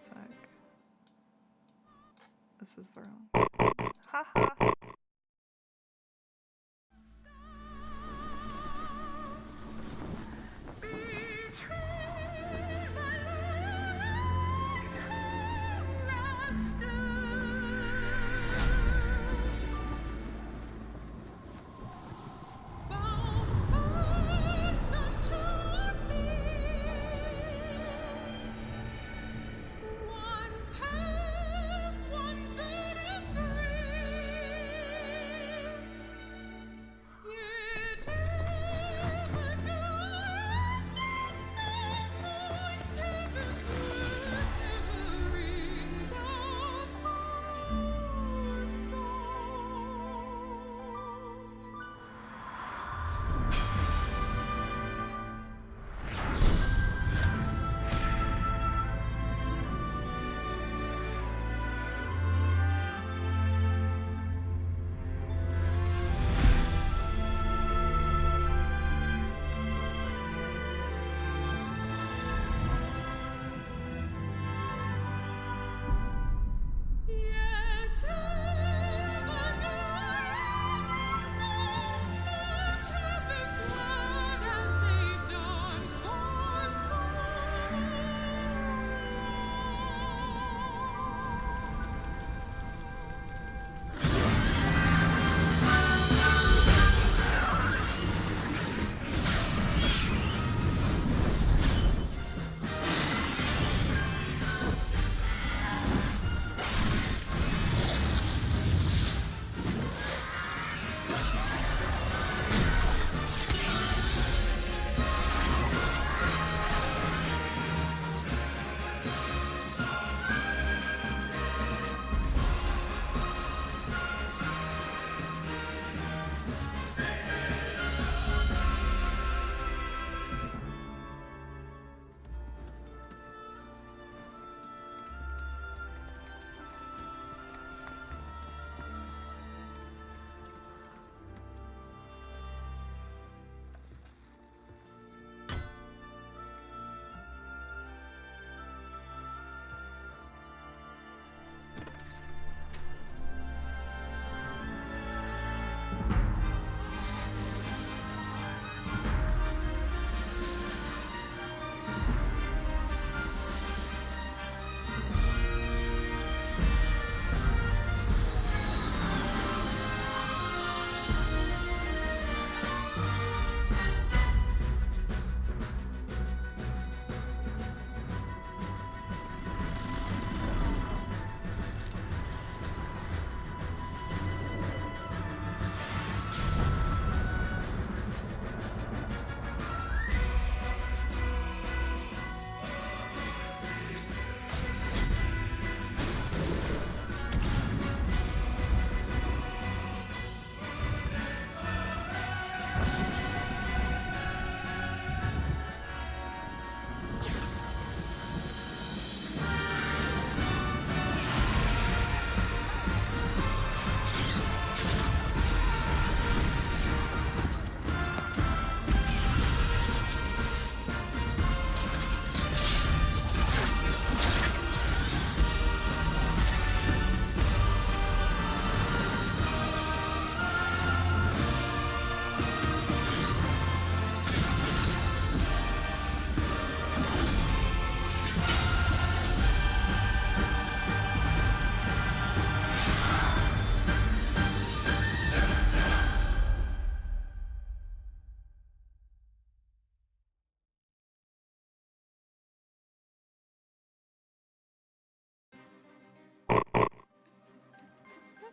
sec. This is the wrong. Haha.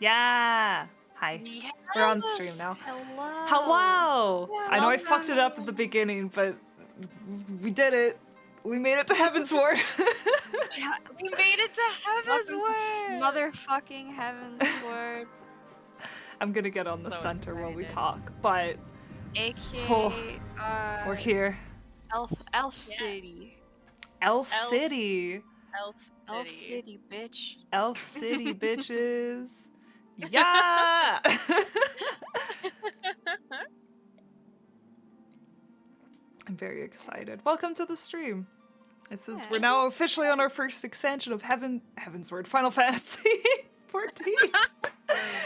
Yeah. Hi. Yes. We're on stream now. Hello. Hello. Yeah, I know I fucked it up at the beginning, but we did it. We made it to Heavensward. We made it to Heavensward. Motherfucking Heavensward. I'm gonna get on the So center while we excited. talk, but AKA we're here. Elf City. Elf City. Elf City, bitch. Elf City, bitches. Yeah. I'm very excited. Welcome to the stream. This is Yeah. we're now officially on our first expansion of Heavensward, Final Fantasy 14.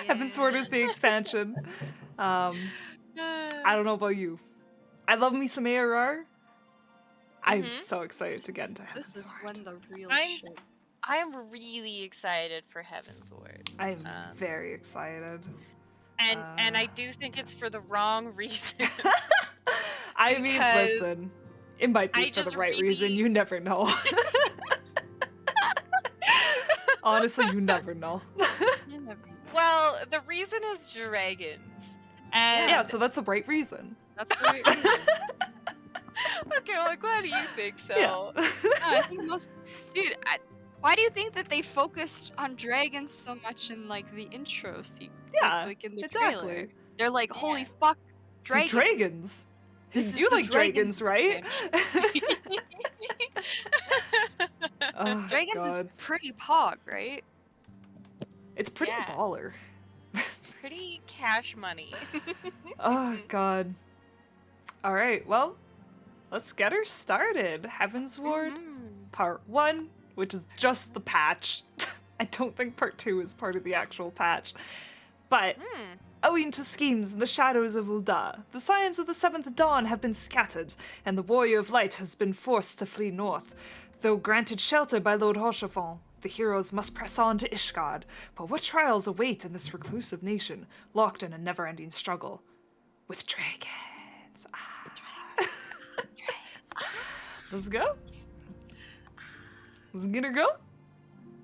Heavensward is the expansion. I don't know about you. I love me some ARR. I'm so excited to get into Heavensward. This is when the real I'm- shit. I'm really excited for Heavensward. I'm very excited. And I do think it's for the wrong reason. I mean, Because listen, it might be I for the just right reason. really- You never know. Honestly, you never know. You never know. Well, the reason is dragons. And Yeah, so that's a bright reason. That's the right reason. okay, well, I'm glad you think so. Yeah. No, I think most dude. Why do you think that they focused on dragons so much in like the intro sequence? Yeah, like in the exactly. trailer. They're like, holy Yeah. fuck, The dragons. dragons. This is You the like dragons, right? Oh, Dragons God. is pretty pog, right? It's pretty Yeah. baller. Pretty cash money. Oh, God. All right, well, let's get her started. Heavensward, Part 1, which is just the patch. I don't think Part 2 is part of the actual patch. But owing to schemes in the shadows of Ul'dah, the Scions of the Seventh Dawn have been scattered, and the Warrior of Light has been forced to flee north. Though granted shelter by Lord Hoshafon, the heroes must press on to Ishgard. But what trials await in this reclusive nation, locked in a never-ending struggle with dragons? Let's go. Let's get her go.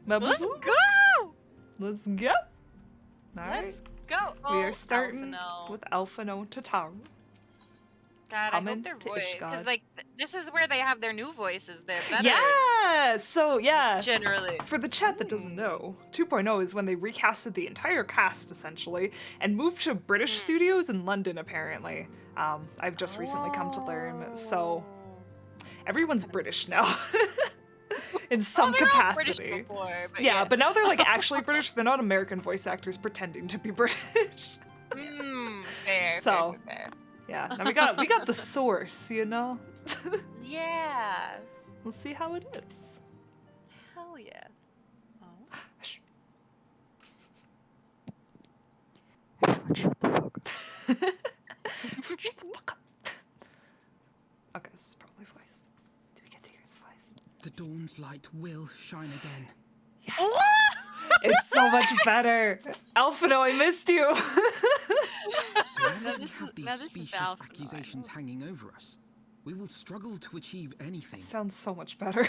Let's Mabubu? go! Let's go. All right. Let's go. We are starting Alphino. with Alphino Tataru. God, I coming hope their to voice, Ishgard. because like this is where they have their new voices. They're better. Yeah. So yeah. Generally. For the chat that doesn't know, 2.0 is when they recasted the entire cast essentially and moved to British studios in London. Apparently, I've just recently come to learn. So everyone's British now. In some They're all British capacity. before, but Yeah, but now they're like actually British. They're not American voice actors pretending to be British. Fair. So- fair. Yeah, now we got the source, you know. Yeah. We'll see how it is. Hell yeah. Oh. Shh. Shut the fuck up. Okay, this is probably voice. Do we get to hear his voice? The dawn's light will shine again. It's so much better. Alphino, I missed you. So long Now as we this have is- these now this is the specious alpha accusations hanging over us, we will struggle to achieve anything. Sounds so much better.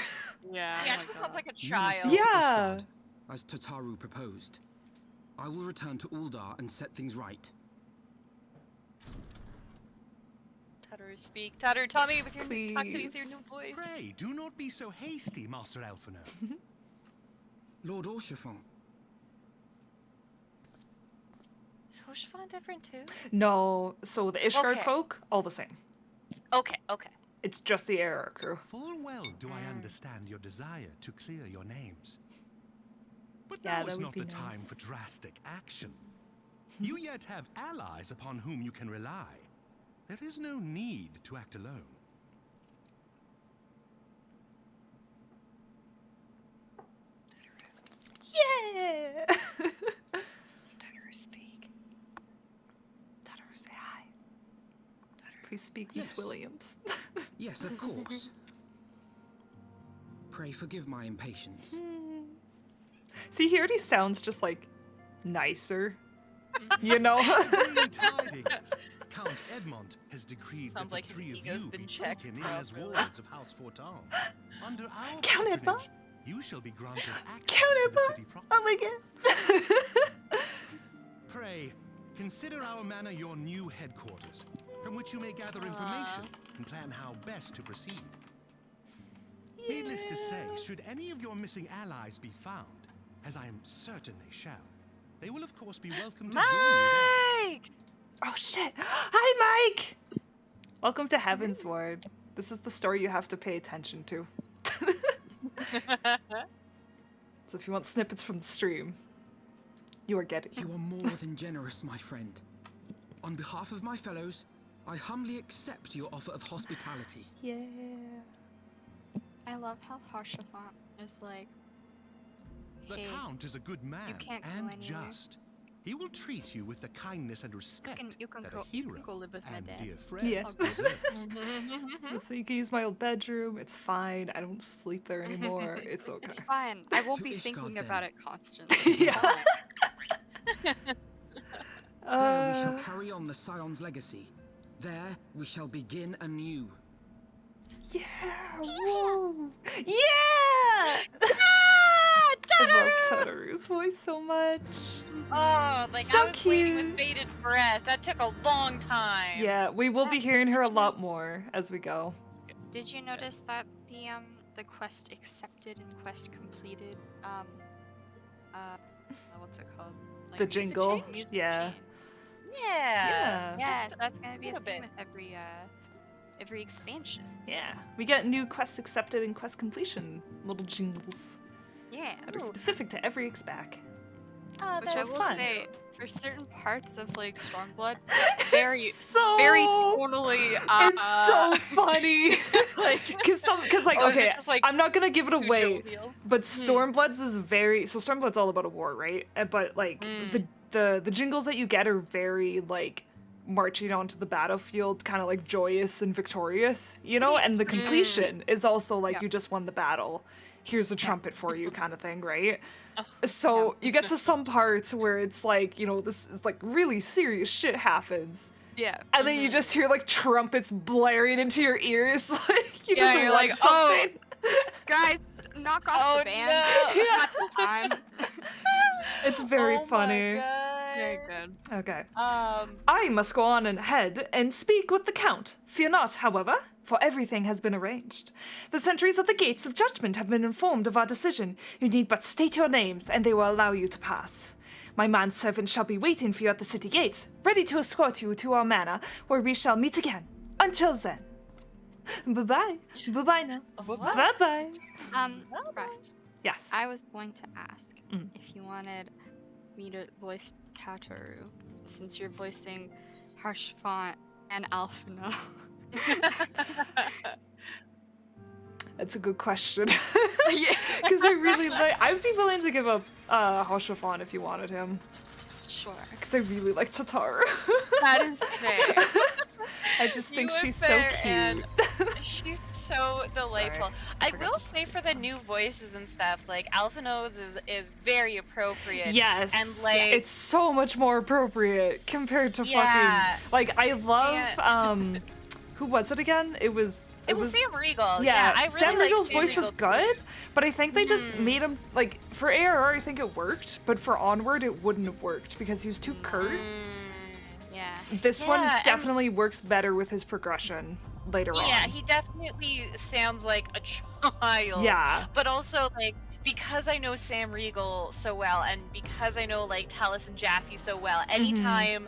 Yeah. He actually sounds like a You will child. start at Yeah. Ishgard, as Tataru proposed. I will return to Ul'dah and set things right. Tataru, speak. Tataru, tell me with your talk to me with your Please. new voice. Pray, do not be so hasty, Master Alphino. Lord Orshafon, Is Hoshafon different too? No, so the Ishgard Okay. folk, all the same. Okay. It's just the Error crew. Full well do I understand your desire to clear your names. But Yeah, now that is would not be the time nice. for drastic action. You yet have allies upon whom you can rely. There is no need to act alone. Yeah. Tataru, speak. Tataru, say hi. Please speak, Miss Yes. Williams. yes, of course. Pray forgive my impatience. See, he already sounds just like nicer. You know? Brilliant tidings! Count Edmond has decreed Sounds that like the his three of ego's you been be checked taken in as properly. wards of House Fortan. Under our Count Edmond? patronage, you shall be granted access Count to the Edmond? city proper. Oh my god. Pray, consider our manor your new headquarters, from which you may gather information and plan how best to proceed. Needless to say, should any of your missing allies be found, as I am certain they shall, they will of course be welcome to join you Mike! Oh shit. Hi, Mike. Welcome to Heavensward. This is the story you have to pay attention to. So if you want snippets from the stream, you are getting. You are more than generous, my friend. On behalf of my fellows, I humbly accept your offer of hospitality. Yeah. I love how Harshafant is like, The hey, Count is a good man can't go and anywhere. just. He will treat you with the kindness and respect you can that go a hero live with my and dad. dear friend Yeah. deserve. So you can use my old bedroom. It's fine. I don't sleep there anymore. It's okay. It's fine. I won't To be Ishgard, thinking then. about it constantly. It's Yeah. fine. There we shall carry on the Scion's legacy. There we shall begin anew. Yeah. Whoa. Yeah. I love Tataru's voice so much. Oh, like So I was waiting cute. with bated breath. That took a long time. Yeah, we will be hearing her a Did you- lot more as we go. Did you notice that the quest accepted and quest completed what's it called? Like The music jingle? chain? Music Yeah. chain. Yeah. Yes, that's gonna be a little thing bit. with every expansion. Yeah. We get new quests accepted and quest completion little jingles Yeah. that are specific to every expac. Oh, Which I that's will fun. say, for certain parts of like Stormblood, very It's so very tonally It's so funny. like Cause like Oh, is it okay, just, like, I'm not gonna give it too away, jovial? but Stormbloods is very Stormblood's all about a war, right? But like the jingles that you get are very like marching onto the battlefield, kind of like joyous and victorious, you know. And the completion is also like Yeah. you just won the battle. Here's a trumpet for you, kind of thing, right? So you get to some parts where it's like, you know, this is like really serious shit happens. yeah. And then you just hear like trumpets blaring into your ears, like you Yeah, just you're won like, oh. something. Guys, knock off Oh, the band. no. Not the time. It's very Oh my funny. God. Very good. Okay. Um, I must go on ahead and speak with the Count. Fear not, however, for everything has been arranged. The sentries at the gates of judgment have been informed of our decision. You need but state your names, and they will allow you to pass. My manservant shall be waiting for you at the city gates, ready to escort you to our manor, where we shall meet again. Until then. Bye-bye. Bye-bye now. Bye-bye. Russ, Yes. I was going to ask Mm. if you wanted me to voice Tataru, since you're voicing Harshfont and Alphino. That's a good question. Yeah. Because I really like. I'd be willing to give up Hoshafon if you wanted him. Sure. Because I really like Tataru. That is fair. I just think You are she's so fair, cute. and she's so delightful. Sorry, I forgot will to say put for this the new voices and stuff, like Alphino's is very appropriate. Yes. And like it's so much more appropriate compared to Yeah. fucking. Like, I love. Who was it again? It was Sam Regal. Yeah, I really Sam liked Regal's Sam voice was Regal's good, but I think they just made him like for ARR. I think it worked, but for Onward, it wouldn't have worked because he was too curt. Yeah. This one Yeah, and- definitely works better with his progression later on. Yeah, he definitely sounds like a child. Yeah. But also like because I know Sam Regal so well, and because I know like Talus and Jaffe so well, anytime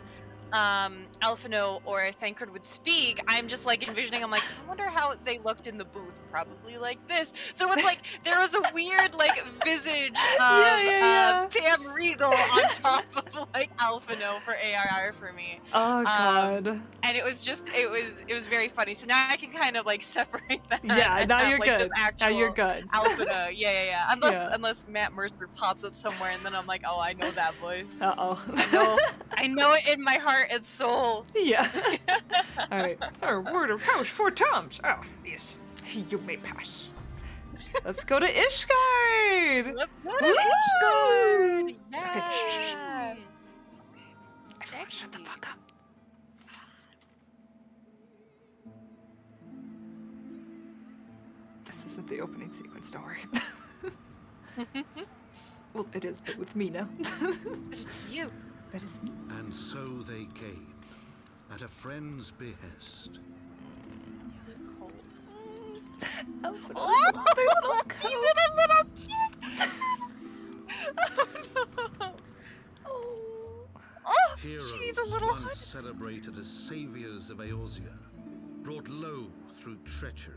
Alphino or Thancred would speak, I'm just like envisioning, I'm like, I wonder how they looked in the booth, probably like this. So it's like there was a weird like visage of Sam Regal on top of like Alphino for ARR for me. Oh god. And it was just it was very funny. So now I can kind of like separate that. Yeah, and now have, you're like, this good. Now you're good. Alphina, yeah. Unless Matt Mercer pops up somewhere, and then I'm like, oh, I know that voice. I know it in my heart and soul. Yeah. All right. Our word of house 4 times. Oh yes, you may pass. Let's go to Ishgard. Let's go to Ishgard. Okay, shh. Yeah. Everyone shut the fuck up. This isn't the opening sequence, don't worry. Well, it is, but with me now. But it's you. But it's me. And so they came, at a friend's behest. Alpha, Oh, he's in a little chick. Oh no. Oh, Heroes she needs a little once hug. celebrated as saviors of Eorzea, brought low through treachery,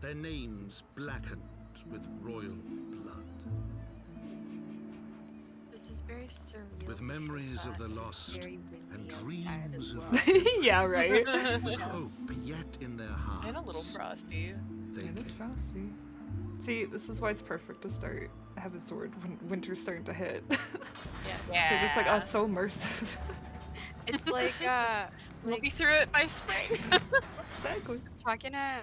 their names blackened with royal blood. This is very surreal. With memories of the because lost it's very windy and outside dreams as of well. Yeah, right. with hope yet in their hearts. And a little frosty. They It is came. frosty. See, this is why it's perfect to start Heavensward when winter's starting to hit. Yeah. So just like, oh, it's so immersive. It's like We'll be through it by spring. Exactly. talking to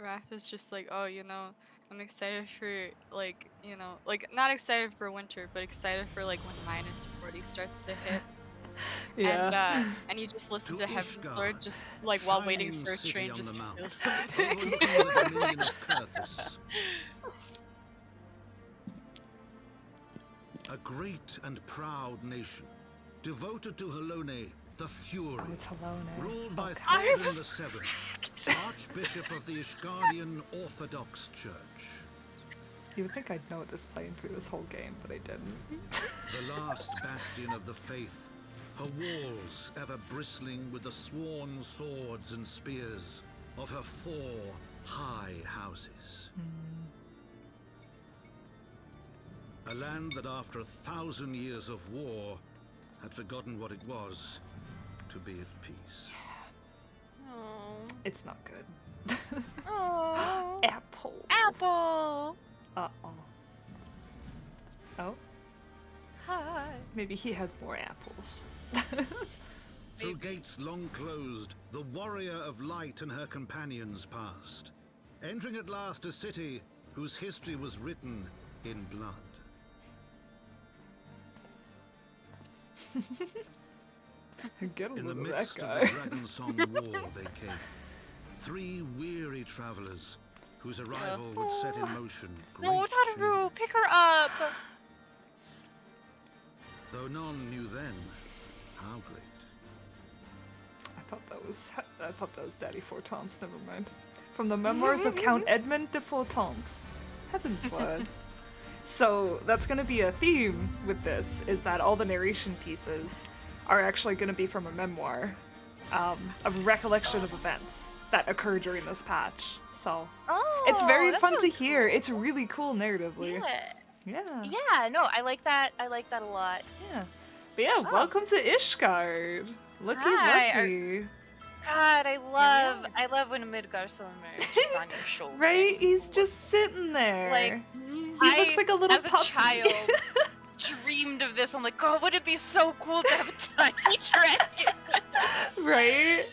Raph is just like, oh, you know, I'm excited for like, you know, like not excited for winter, but excited for like when -40 starts to hit. Yeah. And you just listen to To Heavensward Ishgard, just like while waiting shining for a city train on just the to mountain, feel something. overlooking the dominion of Kurthus. A great and proud nation, devoted to Halone, the Fury, Oh, it's Helone. ruled by Okay. Théoden VII, Archbishop of the Ishgardian Orthodox Church. You would think I'd know this playing through this whole game, but I didn't. The last bastion of the faith, her walls ever bristling with the sworn swords and spears of her 4 high houses. A land that after 1,000 years of war had forgotten what it was to be at peace. It's not good. Oh. Apple. Apple. Uh-oh. Oh, Hi. maybe he has more apples. Through gates long closed, the warrior of light and her companions passed, entering at last a city whose history was written in blood. Get a In the load of that midst of guy. the Dragon Song War they came. 3 weary travelers whose arrival would set in motion great No, Tataru, change. pick her up. Though none knew then how great. I thought that was Daddy Four Tomps, never mind. From the memoirs of Count Edmund de Fourtomps, Heavensward. So that's going to be a theme with this, is that all the narration pieces are actually going to be from a memoir, a recollection of events that occur during this patch. So Oh, it's very that's fun really to hear. cool. It's really cool narratively. Yeah. Yeah. Yeah, no, I like that. I like that a lot. Yeah. But yeah, welcome to Ishgard. Looky Hi, lucky. God, I love when a Midgar Summer is just on your shoulder. Right? He's just sitting there. Like, he looks like a little as a puppy. child, dreamed of this. I'm like, God, would it be so cool to have a tiny dragon? Right?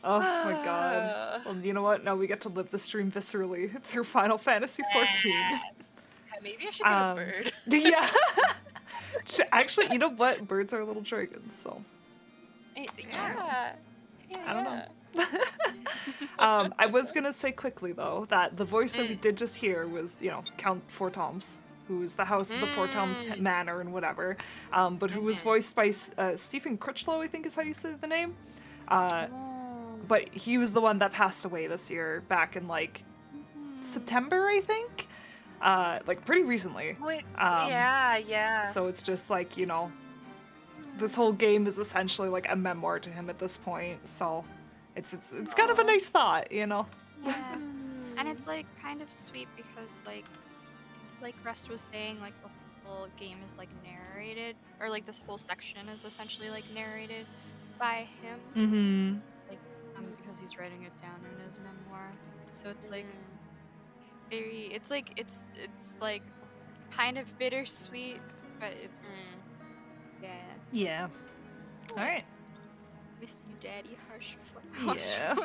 Oh my god. Well, you know what? Now we get to live the stream viscerally through Final Fantasy XIV. Yeah, maybe I should get a bird. Yeah. Actually, you know what? Birds are little dragons, so Yeah. I don't know. I was gonna say quickly though that the voice that we did just hear was, you know, Count Fourtomps, who's the House of the Fourtomps Manor and whatever, but who was voiced by Stephen Critchlow, I think is how you say the name. But he was the one that passed away this year, back in like September, I think, like pretty recently. Wait, yeah. So it's just like, you know, this whole game is essentially like a memoir to him at this point. So it's kind of a nice thought, you know. Yeah. And it's like kind of sweet because like Rust was saying, like the whole game is like narrated, or like this whole section is essentially like narrated by him. Mm-hmm. Like because he's writing it down in his memoir. So it's like very, it's like kind of bittersweet, but it's Yeah. All right. miss you, Daddy. Harsh. Yeah.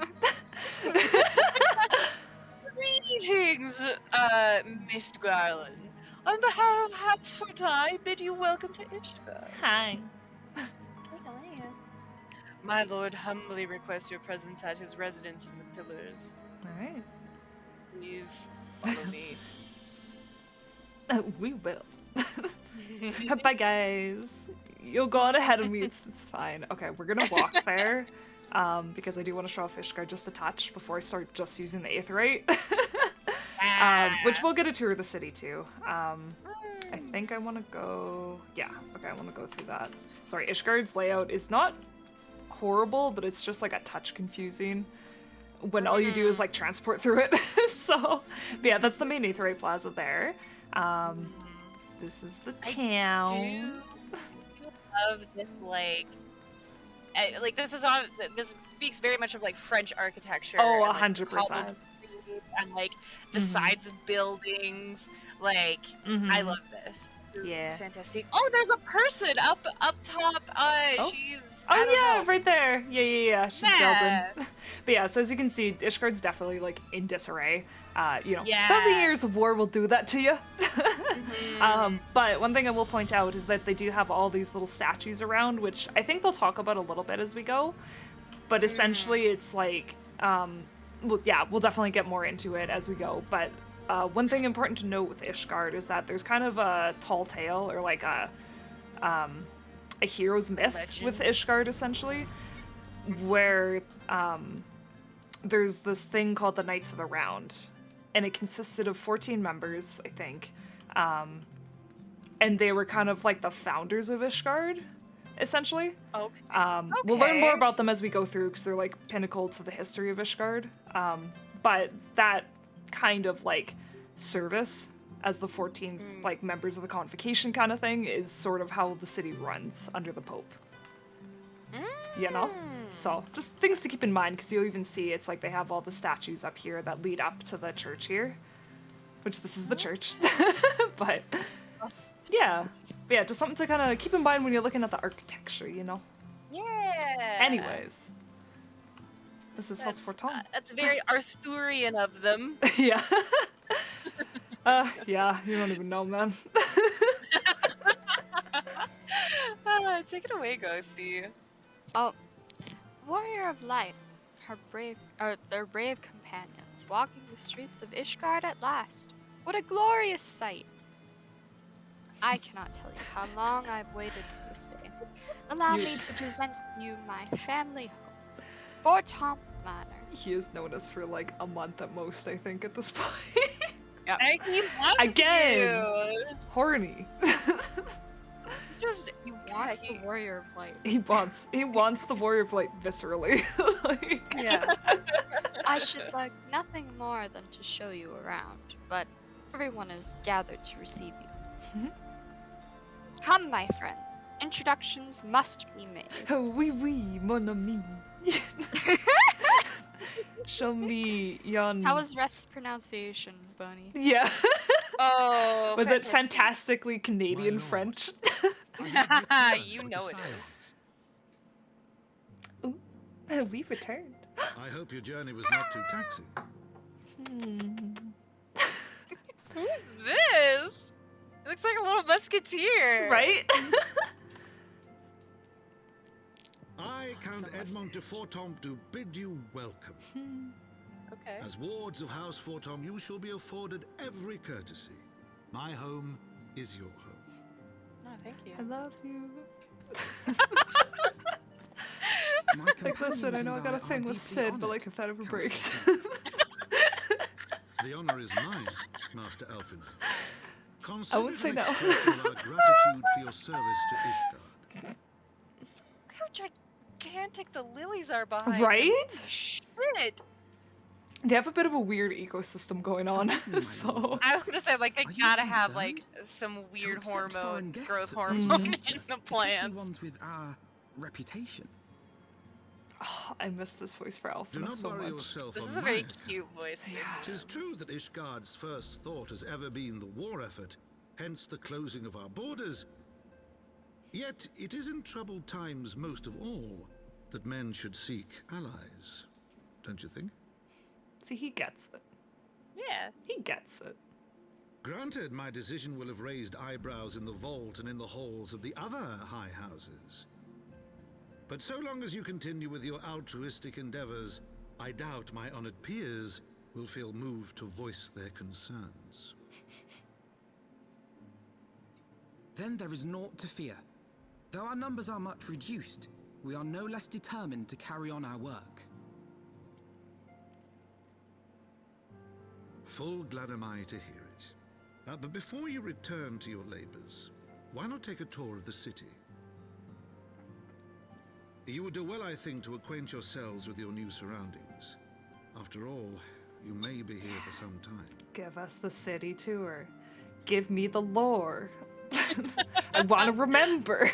Greetings, Mist Garland. On behalf of Heavensward, I bid you welcome to Ishgard. Hi. My lord humbly requests your presence at his residence in the Pillars. All right. Please follow me. We will. Bye, guys. You'll go on ahead of me. It's fine. Okay, we're gonna walk there, because I do want to show off Ishgard just a touch before I start just using the Aetheryte. Which we'll get a tour of the city too. I think I want to go. Yeah. Okay, I want to go through that. Sorry, Ishgard's layout is not horrible, but it's just like a touch confusing when all you do is like transport through it. So, but yeah, that's the main Aetheryte Plaza there. This is the town. Of this like this speaks very much of like French architecture. Oh, and, like, 100%. and like the sides of buildings. Like I love this. Yeah. Fantastic. Oh, there's a person up top. Oh. She's. Oh I don't yeah, know. right there. Yeah. She's Yeah. building. But yeah, so as you can see, Ishgard's definitely like in disarray. You know, Yeah. 1,000 years of war will do that to you. But one thing I will point out is that they do have all these little statues around, which I think they'll talk about a little bit as we go. But essentially, it's like, well, yeah, we'll definitely get more into it as we go. But one thing important to note with Ishgard is that there's kind of a tall tale, or like a hero's myth with Ishgard, essentially, where there's this thing called the Knights of the Round, and it consisted of 14 members, I think, and they were kind of like the founders of Ishgard, essentially. Okay. We'll learn more about them as we go through, because they're like pinnacle to the history of Ishgard, but that kind of like service as the 14th like members of the convocation kind of thing is sort of how the city runs under the Pope. You know? So just things to keep in mind, because you'll even see it's like they have all the statues up here that lead up to the church here, which this is the church. But yeah, just something to kind of keep in mind when you're looking at the architecture, you know? Yeah. Anyways, this is House Forton. That's very Arthurian of them. Yeah. Yeah, you don't even know, man. Take it away, Ghosty. Oh, Warrior of Light, their brave companions, walking the streets of Ishgard at last. What a glorious sight! I cannot tell you how long I've waited for this day. Allow me to present to you my family home, Forton Manor. He has known us for like a month at most, I think, at this point. Yep. He loves Again. you. Horny. He wants the Warrior of Light. He wants the Warrior of Light viscerally. Like, Yeah. I should like nothing more than to show you around, but everyone is gathered to receive you. Come, my friends. Introductions must be made. oh, oui, mon ami. Show me yon. How was Rest's pronunciation, Bunny? Yeah. Oh, Was it fantastic. fantastically Canadian My lord. French? You know it is. Ooh, we've returned. I hope your journey was not too taxing. Who's this? It looks like a little musketeer. Right? I, Count Edmond de Fortom, do bid you welcome. Okay. As wards of House Fortom, you shall be afforded every courtesy. My home is your home. Oh, thank you. I love you. My Like, companions listen, I know I and got a are thing with deeply Sid, but honoured, like, if that ever Count breaks. The honor is mine, Master Elfin. I won't say no. Consider an expression of our gratitude for your service to Ishgard. Look how gigantic the lilies are behind. Right? Shit. They have a bit of a weird ecosystem going on, so. I was gonna say, like, they Are you gotta have, concerned like, some weird accept foreign hormone, guests growth at such hormone a in juncture, the especially plants. ones with our reputation? Oh, I miss this voice for Do Alphina not so worry much. yourself This on is a my very account. cute voice. Tis true that Ishgard's first thought has ever been the war effort, hence the closing of our borders. Yet it is in troubled times most of all that men should seek allies. Don't you think? See, he gets it. Yeah. He gets it. Granted, my decision will have raised eyebrows in the vault and in the halls of the other high houses. But so long as you continue with your altruistic endeavors, I doubt my honored peers will feel moved to voice their concerns. Then there is naught to fear. Though our numbers are much reduced, we are no less determined to carry on our work. Full glad am I to hear it. But before you return to your labors, why not take a tour of the city? You would do well, I think, to acquaint yourselves with your new surroundings. After all, you may be here for some time. Give us the city tour. Give me the lore. I want to remember.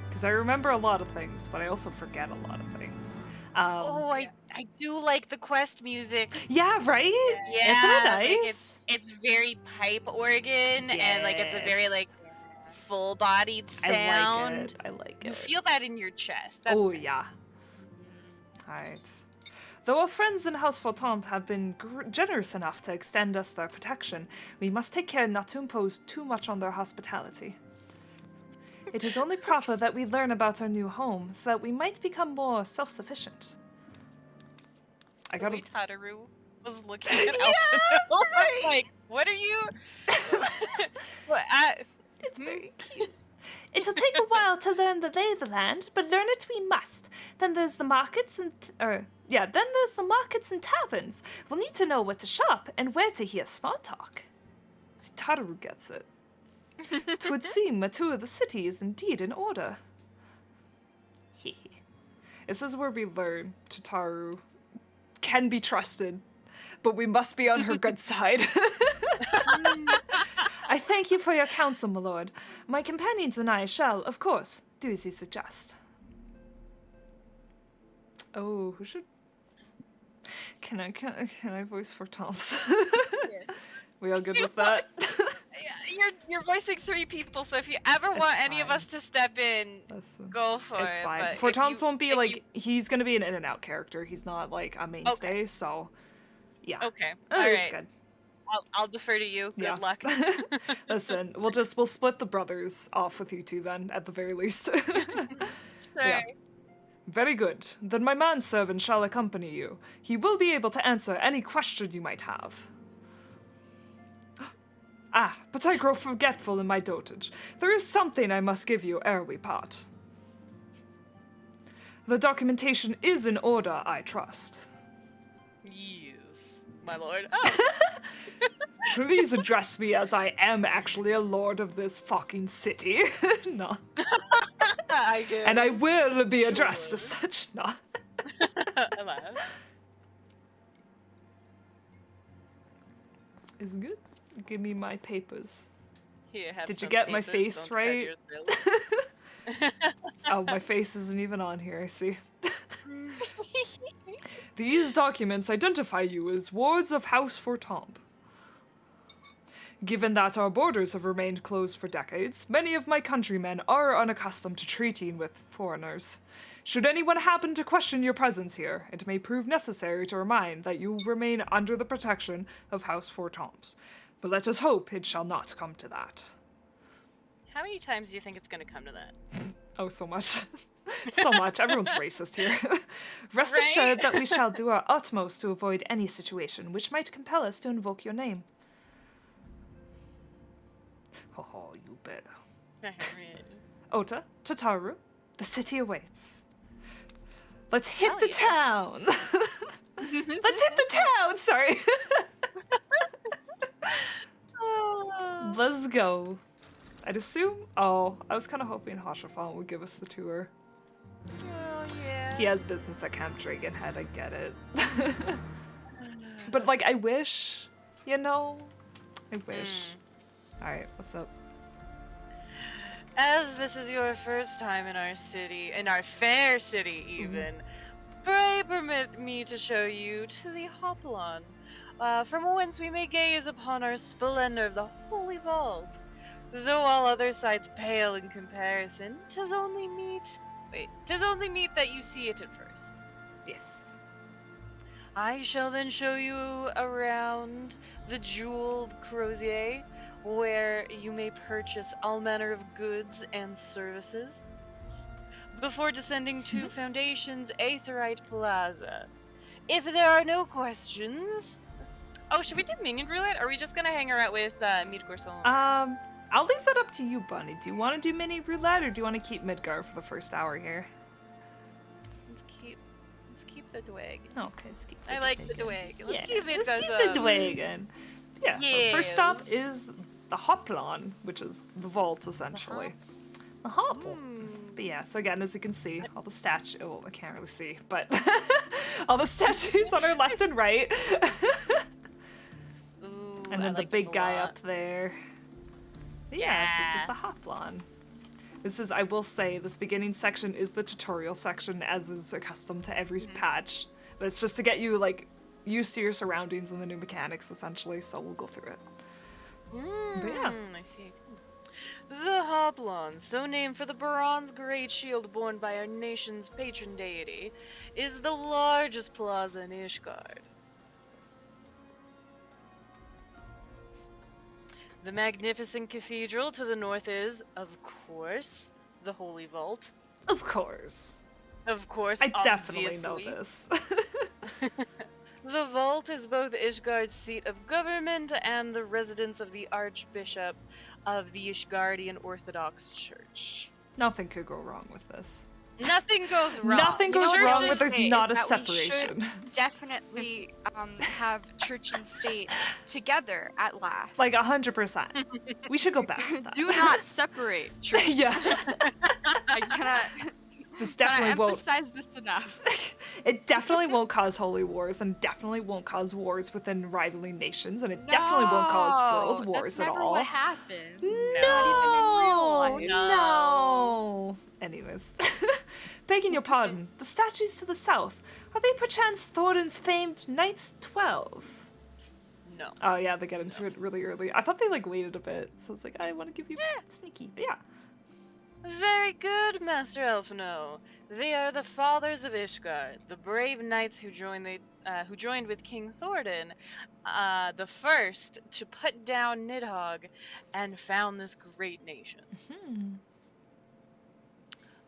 Because because I remember a lot of things, but I also forget a lot of things. I do like the quest music. Yeah, right? Yeah, Isn't it like nice? it's very pipe organ and like it's a very Yes. like full-bodied sound. I like You it. feel that in your chest. That's Oh, nice. yeah. Alright. Though our friends in House Fortemps have been generous enough to extend us their protection, we must take care not to impose too much on their hospitality. It is only proper that we learn about our new home, so that we might become more self-sufficient. I The gotta... way Tataru was looking at Alpha. right. Like, what are you? What? It's very cute. It'll take a while to learn the lay of the land, but learn it we must. Then there's the markets and then there's the markets and taverns. We'll need to know where to shop and where to hear small talk. See, Tataru gets it. 'Twould seem a tour of the city is indeed in order. This is where we learn Tataru can be trusted, but we must be on her good side. I thank you for your counsel, my lord. My companions and I shall, of course, do as you suggest. Oh, who should... Can I voice for Tom's? We all good with that? You're voicing 3 people, so if you ever want any of fine. us to step in, Listen, go for it's it. fine. But For if Tom's you- won't be if like... you- He's gonna be an in and out character. He's not like a mainstay, so... Yeah. Okay, It's alright. good. I'll defer to you. Good Yeah. luck. Listen, we'll split the brothers off with you two then, at the very least. Yeah. Very good. Then my manservant shall accompany you. He will be able to answer any question you might have. Ah, but I grow forgetful in my dotage. There is something I must give you ere we part. The documentation is in order, I trust. Yes, my lord. Oh, Please address me as I am actually a lord of this fucking city. No. I guess. And I will be addressed as such. No. Alas. Isn't good? Give me my papers. Here, have Did you some get my papers, face don't cut right? yourself. Oh, my face isn't even on here, I see. These documents identify you as wards of House Fortemps. Given that our borders have remained closed for decades, many of my countrymen are unaccustomed to treating with foreigners. Should anyone happen to question your presence here, it may prove necessary to remind that you remain under the protection of House Fortemps. But let us hope it shall not come to that. How many times do you think it's going to come to that? Oh, so much. So much. Everyone's racist here. Rest Right? assured that we shall do our utmost to avoid any situation which might compel us to invoke your name. Oh, you better. Ota, Tataru, the city awaits. Let's hit Hell the yeah. town! Let's hit the town! Sorry. Let's go. I'd assume... Oh, I was kind of hoping Hashafon would give us the tour. Oh, yeah. He has business at Camp Dragonhead, I get it. But, like, I wish, you know? I wish. Alright, what's up? As this is your first time in our city, in our fair city even, pray permit me to show you to the Hoplon, from whence we may gaze upon our splendor of the Holy Vault. Though all other sights pale in comparison, 'tis only meet that you see it at first. Yes. I shall then show you around the jeweled crozier, where you may purchase all manner of goods and services, before descending to Foundation's Aetherite Plaza. If there are no questions... Oh, should we do minion roulette? Or are we just gonna hang out with Midgård? I'll leave that up to you, Bunny. Do you want to do mini roulette, or do you want to keep Midgar for the first hour here? Let's keep the dwag. Okay, let's keep the I like the Dwagon. dwag. Let's Yeah, keep it let's as keep the Dwagon. Yeah, so first stop Yes. is the Hoplon, which is the vault, essentially. The Hopple. But yeah, so again, as you can see, all the statues... Oh, I can't really see, but... all the statues on our left and right. Ooh, And then I the like big this a guy lot. up there. But yes, this is Yeah. the Hoplon. I will say, this beginning section is the tutorial section, as is accustomed to every patch. But it's just to get you, like, used to your surroundings and the new mechanics, essentially, so we'll go through it. But yeah. I see. The Hoplon, so named for the bronze great shield borne by our nation's patron deity, is the largest plaza in Ishgard. The magnificent cathedral to the north is, of course, the Holy Vault. Of course. Of course, I definitely know obviously. this. The vault is both Ishgard's seat of government and the residence of the Archbishop of the Ishgardian Orthodox Church. Nothing could go wrong with this. Nothing goes wrong. Nothing goes what wrong I'll with just there's say not a is that separation. We should definitely have church and state together at last. Like 100%. We should go back to that. Do not separate church. Yeah. I cannot. This Can I definitely won't. emphasize this enough? It definitely won't cause holy wars, and definitely won't cause wars within rivaling nations, and it definitely won't cause world wars that's at never all. what happens. No, Not even in real life. no. Anyways, begging your pardon, the statues to the south, are they perchance Thorin's famed Knights 12? No. Oh yeah, they get into it really early. I thought they like waited a bit, so it's like I want to give you sneaky, but yeah. Very good, Master Elfino. They are the fathers of Ishgard, the brave knights who joined with King Thordan, the first to put down Nidhogg and found this great nation.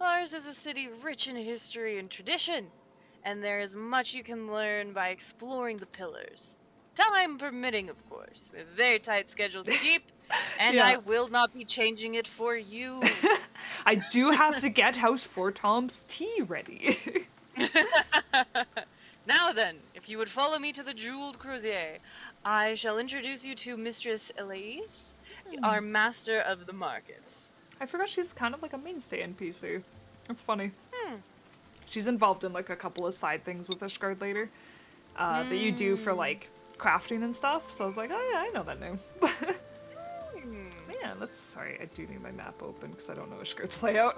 Ours is a city rich in history and tradition, and there is much you can learn by exploring the pillars. Time permitting, of course. We have a very tight schedule to keep, and Yeah. I will not be changing it for you. I do have to get House 4 Tom's tea ready. Now then, if you would follow me to the Jeweled Crozier, I shall introduce you to Mistress Elise, our master of the markets. I forgot she's kind of like a mainstay NPC. That's funny. She's involved in like a couple of side things with Ishgard later that you do for like crafting and stuff. So I was like, oh yeah, I know that name. Yeah, sorry, I do need my map open because I don't know Ishgard's layout.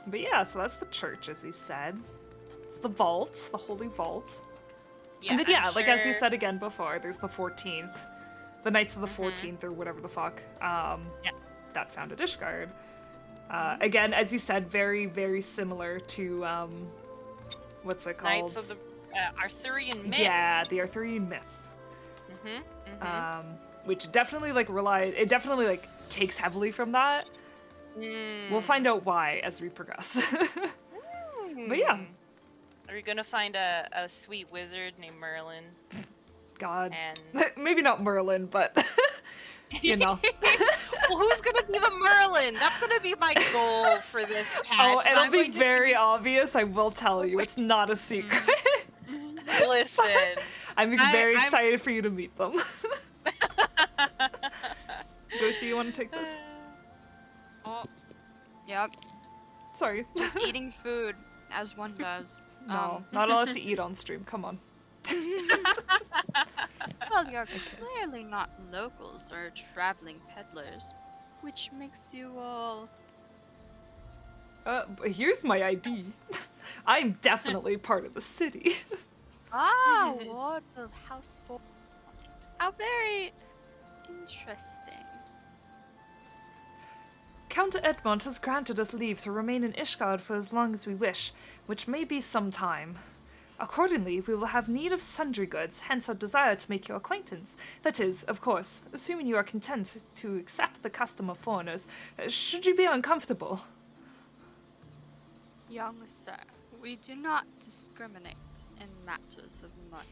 But yeah, so that's the church, as he said. It's the vault, the Holy Vault. And then, yeah, like as you said again before, there's the 14th. The Knights of the 14th, or whatever the fuck, that founded Ishgard. Again, as you said, very, very similar to, what's it called? Knights of the Arthurian myth. Yeah, the Arthurian myth. Which definitely, like, it definitely, like, takes heavily from that. We'll find out why as we progress. But yeah. Are we gonna find a sweet wizard named Merlin? God. And Maybe not Merlin, but, you know. well, who's gonna be the Merlin? That's gonna be my goal for this patch. Oh, it'll be very obvious, I will tell you. It's not a secret. Listen. I'm very excited for you to meet them. Goosey, you want to take this? Oh, yep. Sorry. Just eating food as one does. No, not allowed to eat on stream. Come on. Well, you're clearly not locals or traveling peddlers, which makes you all. Here's my ID. I'm definitely part of the city. Wards of House 4. How very interesting. Count Edmond has granted us leave to remain in Ishgard for as long as we wish, which may be some time. Accordingly, we will have need of sundry goods, hence our desire to make your acquaintance. That is, of course, assuming you are content to accept the custom of foreigners, should you be uncomfortable. Young sir, we do not discriminate in matters of money.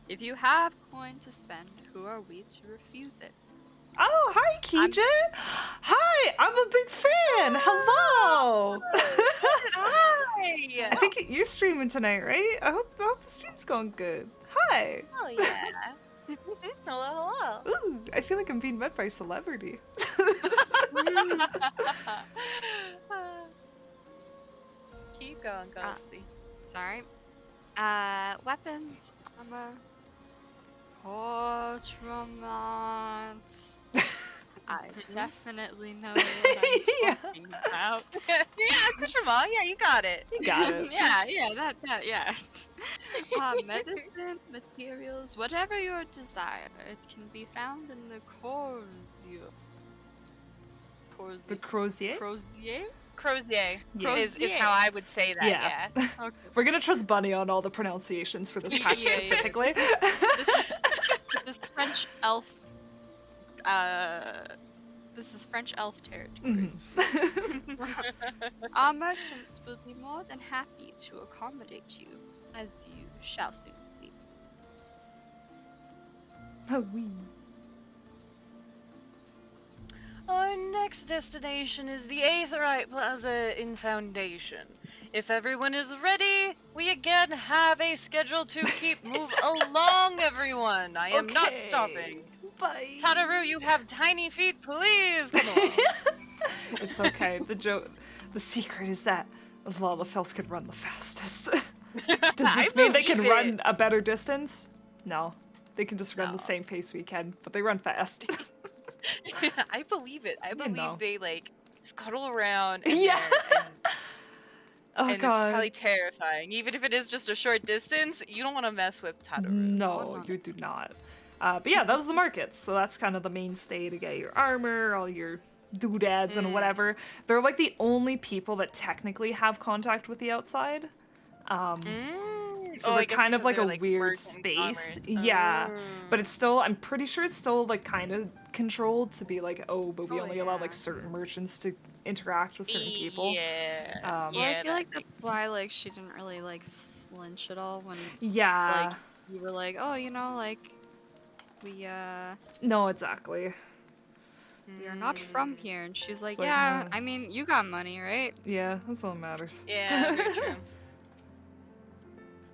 If you have coin to spend, who are we to refuse it? Oh, hi, Kijit! Hi, I'm a big fan! Hello! Hi! I think you're streaming tonight, right? I hope the stream's going good. Hi! Oh, yeah. Hello, hello. Ooh, I feel like I'm being met by a celebrity. Keep going, Ghosty. Sorry. Weapons, armor, portraits. I definitely know what I'm talking about. Yeah, Kushima, yeah, you got it. You got it. yeah. Medicine, materials, whatever your desire, it can be found in the The Crozier? Crozier? Crozier Yes. is how I would say that, yeah. Okay. We're gonna trust Bunny on all the pronunciations for this patch Yeah. specifically. This is French elf. This is French elf territory. Our merchants will be more than happy to accommodate you, as you shall soon see. Oh, wee. Our next destination is the Aetherite Plaza in Foundation. If everyone is ready, we again have a schedule to keep move along, everyone. I am not stopping. Bye. Tataru, you have tiny feet, please come on. It's okay. The secret is that Lalafels could run the fastest. Does this mean they can run a better distance? No. They can just run the same pace we can, but they run fast. I believe it. I believe know. they like scuttle around. And Yeah. Oh and god. it's probably terrifying. Even if it is just a short distance, you don't want to mess with Tataru. No, you do not. But yeah, that was the markets. So that's kind of the mainstay to get your armor, all your doodads and whatever. They're like the only people that technically have contact with the outside. So they're kind of like a weird space. Yeah. But it's still, I'm pretty sure it's still like kind of controlled to be like, oh, but we only allow like certain merchants to interact with certain people. Yeah. Well, I feel like that's why like she didn't really like flinch at all when Yeah. like you were like, oh, you know, like we No, exactly. we are not from here, and she's like, like, yeah, no. I mean, you got money, right? Yeah, that's all that matters. Yeah, very true.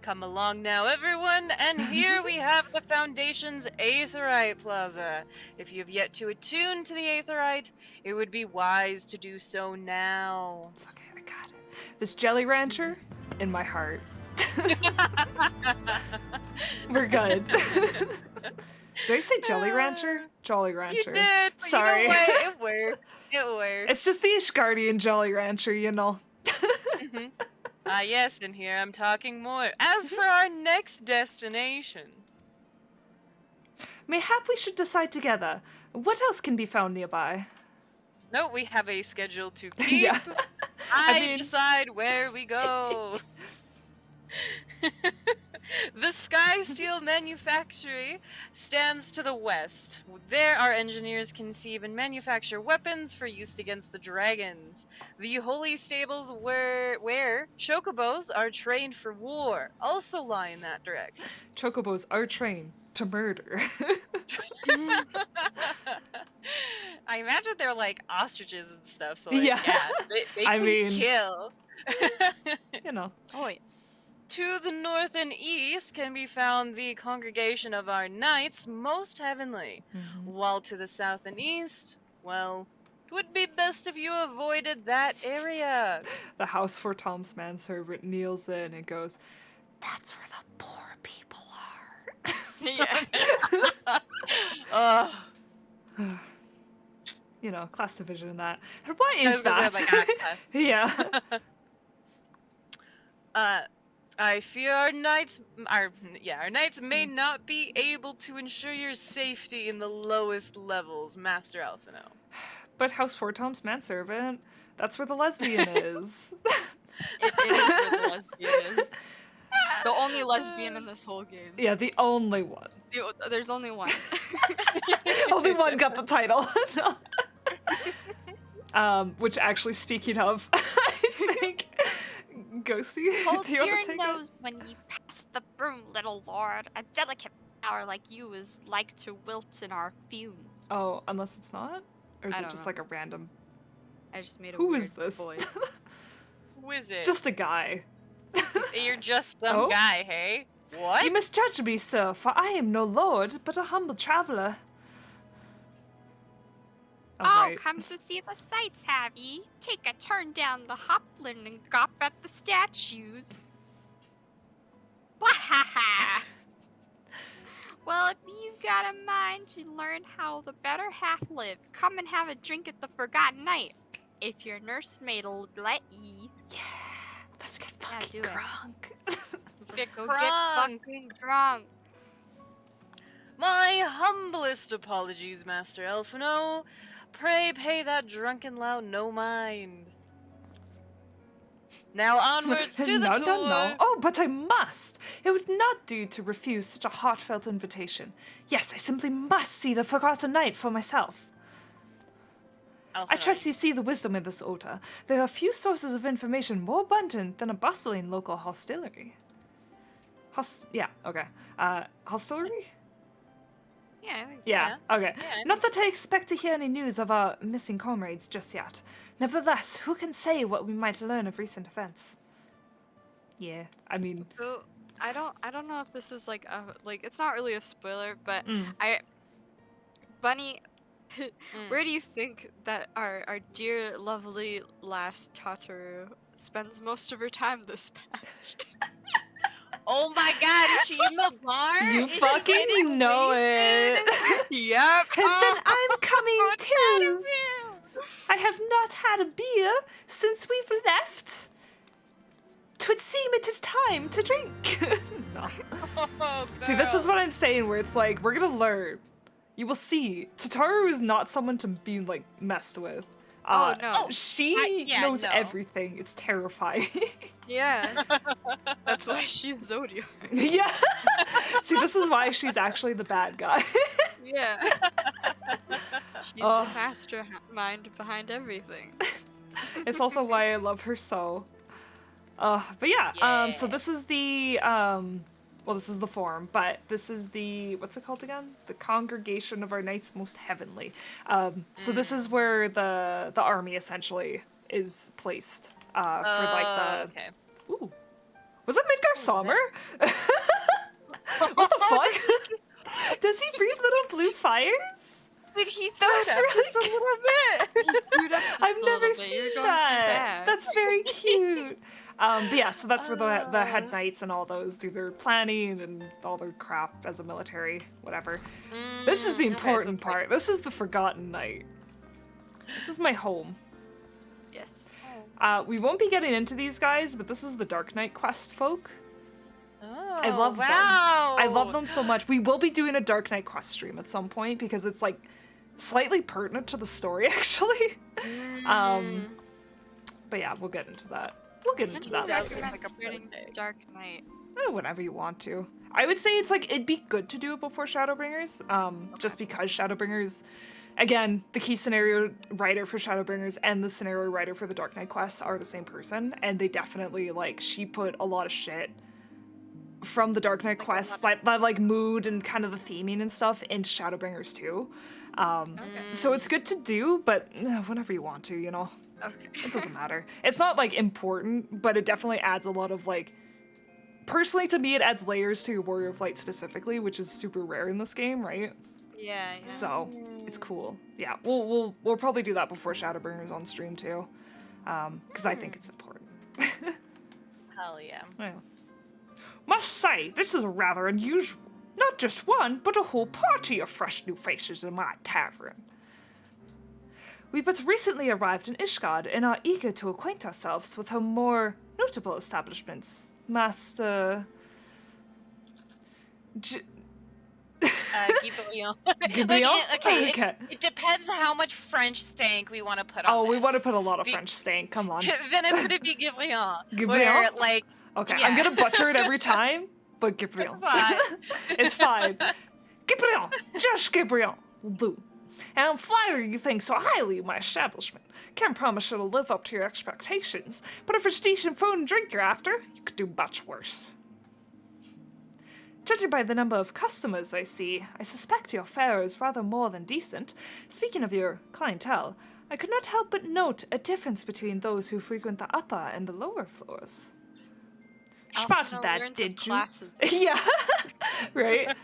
Come along now, everyone, and here we have the Foundation's Aetherite Plaza. If you have yet to attune to the Aetherite, it would be wise to do so now. It's okay, I got it. This Jelly Rancher in my heart. We're good. Did I say Jelly Rancher? Jolly Rancher. You did, but Sorry. you know what? It worked. It worked. It's just the Ishgardian Jolly Rancher, you know. Yes, and here I'm talking more. As for our next destination. Mayhap we should decide together. What else can be found nearby? No, we have a schedule to keep. Yeah. I mean- decide where we go. The Sky Steel Manufactory stands to the west. There our engineers conceive and manufacture weapons for use against the dragons. The holy stables where chocobos are trained for war also lie in that direction. Chocobos are trained to murder. I imagine they're like ostriches and stuff, so like, Yeah. they I can mean- kill. You know. Oh, yeah. To the north and east can be found the congregation of our knights, most heavenly. While to the south and east, well, it would be best if you avoided that area. The house for Tom's manservant kneels in and goes, "That's where the poor people are." Ugh. You know, class division in that. And what I is was gonna that? say, like, Yeah. I fear our knights may not be able to ensure your safety in the lowest levels, Master Alphino. But House for Tom's manservant, that's where the lesbian is. It is where the lesbian is. The only lesbian in this whole game. Yeah, the only one. There's only one. Only one got the title. No. Which actually, speaking of, I think Ghosty, Hold do you your want to take nose when you pass the broom, little lord. A delicate flower like you is like to wilt in our fumes. it? Oh, unless it's not? Or is I it don't just know. like a random... I just made a Who weird is this? voice. Who is it? Just a guy. You're just some Oh? guy, hey? What? You misjudge me, sir, for I am no lord, but a humble traveler. Oh, come to see the sights, have ye? Take a turn down the Hopland and gawp at the statues. Wahaha! Well, if you got a mind to learn how the better half lived, come and have a drink at the Forgotten Night. If your nursemaid'll let ye. Yeah, let's get fucking do it. drunk. Let's go crunk. get fucking drunk. My humblest apologies, Master Elfino. Pray pay that drunken lout no mind. Now onwards to the no, tour. no. Oh, but I must. It would not do to refuse such a heartfelt invitation. Yes, I simply must see the Forgotten Night for myself. I trust you see the wisdom in this order. There are few sources of information more abundant than a bustling local hostelry. Hostelry? Yeah, I think so. Yeah, okay. Yeah, I Not that I expect to hear any news of our missing comrades just yet. Nevertheless, who can say what we might learn of recent events? Yeah, I mean... So, I don't know if this is like it's not really a spoiler, but Bunny, where do you think that our dear, lovely last Tataru spends most of her time this patch? Oh my god, is she in the bar? You Is she fucking getting know wasted? it! Yep. And then I'm coming Proud too! of you. I have not had a beer since we've left. 'Twould seem it is time to drink. No. Oh, See, this is girl. what I'm saying, where it's like, we're gonna learn. You will see. Tataru is not someone to be, like, messed with. Oh, no. She yeah, knows no. everything. It's terrifying. Yeah. That's why she's Zodiac. Yeah. See, this is why she's actually the bad guy. Yeah. She's Oh. the mastermind behind everything. It's also why I love her so. But yeah, so this is the, well, this is the form, but this is the, what's it called again? The Congregation of Our Knights Most Heavenly. So this is where the army essentially is placed, for like the, Okay. ooh, was that Midgar Sommer? What the fuck? Does he breathe little blue fires? Did he throw That's it up really just a little bit? I've never seen that. That's very cute. But yeah, so that's where the head knights and all those do their planning and all their crap as a military, whatever. This is the important part. This is the Forgotten Night. This is my home. Yes. We won't be getting into these guys, but this is the Dark Knight quest folk. Oh, I love them. wow. I love them so much. We will be doing a Dark Knight quest stream at some point because it's like slightly pertinent to the story, actually. But yeah, we'll get into that. We'll get When into do you that. recommend like a starting birthday. Dark Knight? Whenever you want to. I would say it's like, it'd be good to do it before Shadowbringers, just because Shadowbringers, again, the key scenario writer for Shadowbringers and the scenario writer for the Dark Knight quests are the same person, and they definitely, like, she put a lot of shit from the Dark Knight quests, that like mood and kind of the theming and stuff into Shadowbringers too. So it's good to do, but whenever you want to, you know. Okay. It doesn't matter. It's not, like, important, but it definitely adds a lot of, like... Personally, to me, it adds layers to your Warrior of Light specifically, which is super rare in this game, right? Yeah, yeah. So, it's cool. Yeah, we'll probably do that before Shadowbringers on stream, too. Because I think it's important. Hell yeah. Yeah. Must say, this is rather unusual. Not just one, but a whole party of fresh new faces in my tavern. We but recently arrived in Ishgard and are eager to acquaint ourselves with her more notable establishments. Master... Guy Brilliant. Gabriel? Okay. It depends how much French stank we want to put on Oh, we this. want to put a lot of French stank, come on. Then it's gonna be Gabriel. Gabriel? Where, like, Okay, yeah. I'm gonna butcher it every time, but Gabriel. Fine. It's fine. Gabriel! Just Gabriel will do. And I'm flattered you think so highly of my establishment. Can't promise it'll live up to your expectations, but if it's decent food and drink you're after, you could do much worse. Judging by the number of customers I see, I suspect your fare is rather more than decent. Speaking of your clientele, I could not help but note a difference between those who frequent the upper and the lower floors. Spotted Alphino that, learns of did you? classes. Yeah, right?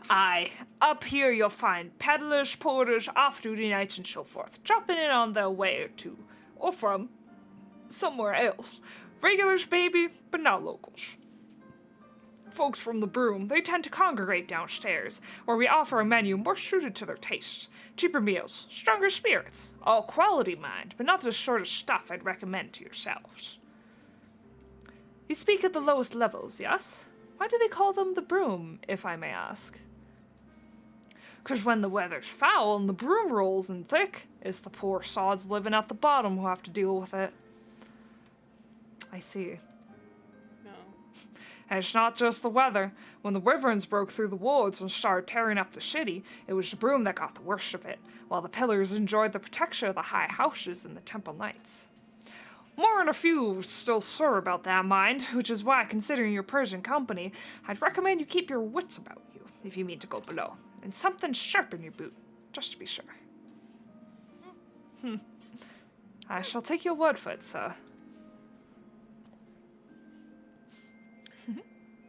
Aye, up here you'll find peddlers, porters, off-duty knights, and so forth, dropping in on their way to, or from, somewhere else. Regulars, baby, but not locals. folks from the Broom, they tend to congregate downstairs, where we offer a menu more suited to their tastes. Cheaper meals, stronger spirits, all quality, mind, but not the sort of stuff I'd recommend to yourselves. You speak at the lowest levels, yes? Why do they call them the Broom, if I may ask? 'Cause when the weather's foul and the broom rolls in thick, it's the poor sods living at the bottom who have to deal with it. I see. No. And it's not just the weather. When the wyverns broke through the wards and started tearing up the city, it was the Broom that got the worst of it, while the pillars enjoyed the protection of the high houses and the temple knights. More than a few still sore about that, mind, which is why, considering your Persian company, I'd recommend you keep your wits about you, if you mean to go below, and something sharp in your boot, just to be sure. I shall take your word for it, sir.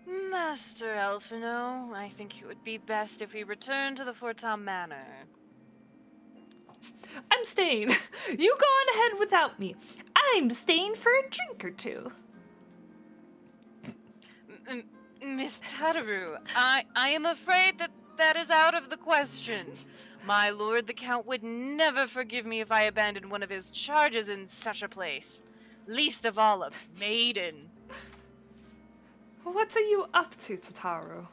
Master Alphino, I think it would be best if we return to the Fortam Manor. I'm staying. You go on ahead without me. I'm staying for a drink or two. Miss Tataru, I am afraid that is out of the question. My lord the Count would never forgive me if I abandoned one of his charges in such a place. Least of all a maiden. What are you up to, Tataru?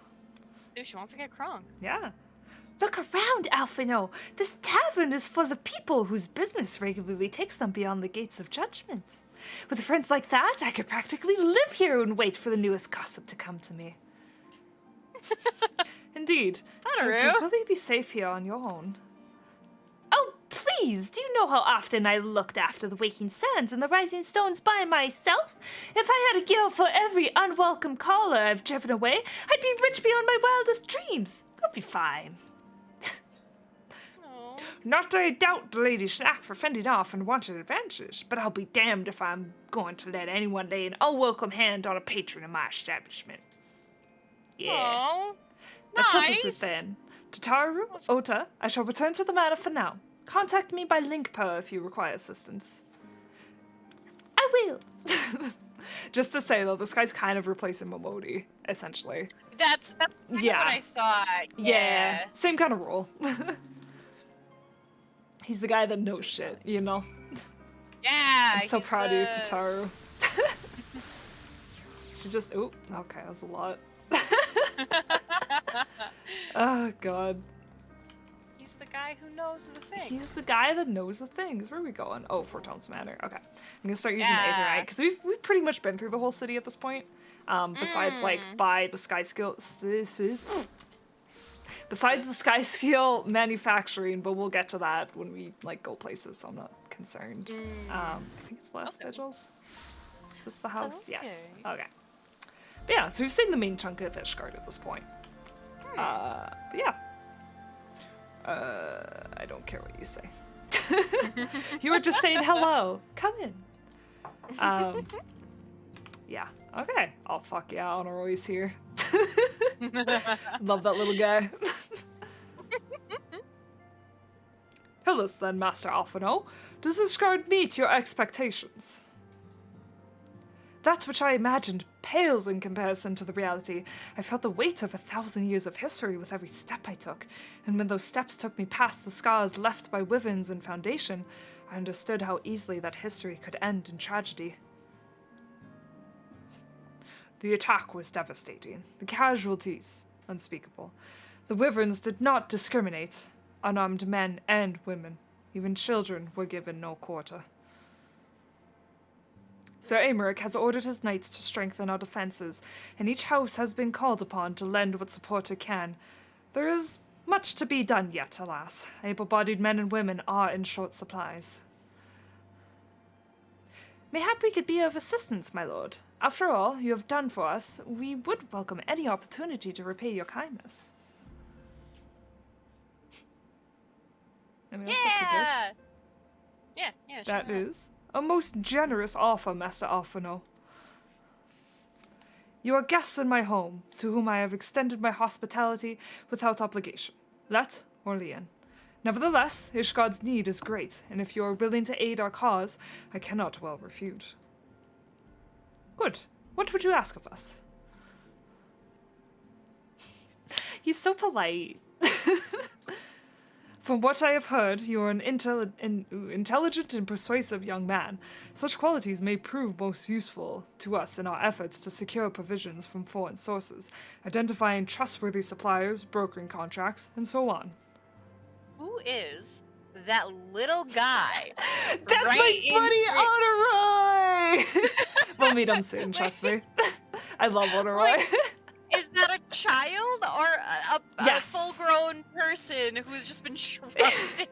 Ooh, she wants to get crunk. Yeah. Look around, Alphino. This tavern is full of people whose business regularly takes them beyond the gates of judgment. With friends like that, I could practically live here and wait for the newest gossip to come to me. Indeed. Tataru. You could really be safe here on your own. Oh, please! Do you know how often I looked after the Waking Sands and the Rising Stones by myself? If I had a guild for every unwelcome caller I've driven away, I'd be rich beyond my wildest dreams. I'll be fine. Not that I doubt the lady's knack for fending off unwanted adventures, but I'll be damned if I'm going to let anyone lay an unwelcome hand on a patron in my establishment. Yeah. Aww, That nice. settles it then. Tataru, Ota, I shall return to the manor for now. Contact me by link per if you require assistance. I will. Just to say though, this guy's kind of replacing Momodi, essentially. That's kind of what I thought. Yeah. Same kind of role. He's the guy that knows shit, you know? Yeah. I'm so he's proud of you, the- Tataru. She just, oh, okay, that's a lot. Oh, God. He's the guy who knows the things. He's the guy that knows the things. Where are we going? Oh, Fortone's Manor. Okay. I'm gonna start using Yeah. Aetherite, because we've pretty much been through the whole city at this point. Besides, like, by the Sky Skill... Besides the Sky Skill manufacturing, but we'll get to that when we, like, go places, so I'm not concerned. I think it's last vigils. Is this the house? Yes. Okay. But yeah, so we've seen the main chunk of Ishgard at this point. Yeah. I don't care what you say. You were just saying hello. Come in. Yeah. Okay. Oh, fuck yeah, Honor's here. Love that little guy. Hello then, Master Alphino. Does this guard meet your expectations? That which I imagined pales in comparison to the reality. I felt the weight of 1,000 years of history with every step I took, and when those steps took me past the scars left by wyverns and foundation, I understood how easily that history could end in tragedy. The attack was devastating, the casualties unspeakable. The wyverns did not discriminate. Unarmed men and women, even children, were given no quarter. Sir Aymeric has ordered his knights to strengthen our defences, and each house has been called upon to lend what support it can. There is much to be done yet, alas. Able-bodied men and women are in short supplies. Mayhap we could be of assistance, my lord. After all you have done for us, we would welcome any opportunity to repay your kindness. I mean, that's not too good. Yeah, That sure. is a most generous offer, Master Alphino. You are guests in my home, to whom I have extended my hospitality without obligation, let or lien. Nevertheless, Ishgard's need is great, and if you are willing to aid our cause, I cannot well refuse. Good. What would you ask of us? He's so polite. From what I have heard, you are an intelligent and persuasive young man. Such qualities may prove most useful to us in our efforts to secure provisions from foreign sources, identifying trustworthy suppliers, brokering contracts, and so on. Who is that little guy? That's right my buddy, Onoroi! We'll meet him soon, trust me. I love Onoroi. Is that a child or a Yes. full-grown person who's just been shrunk in?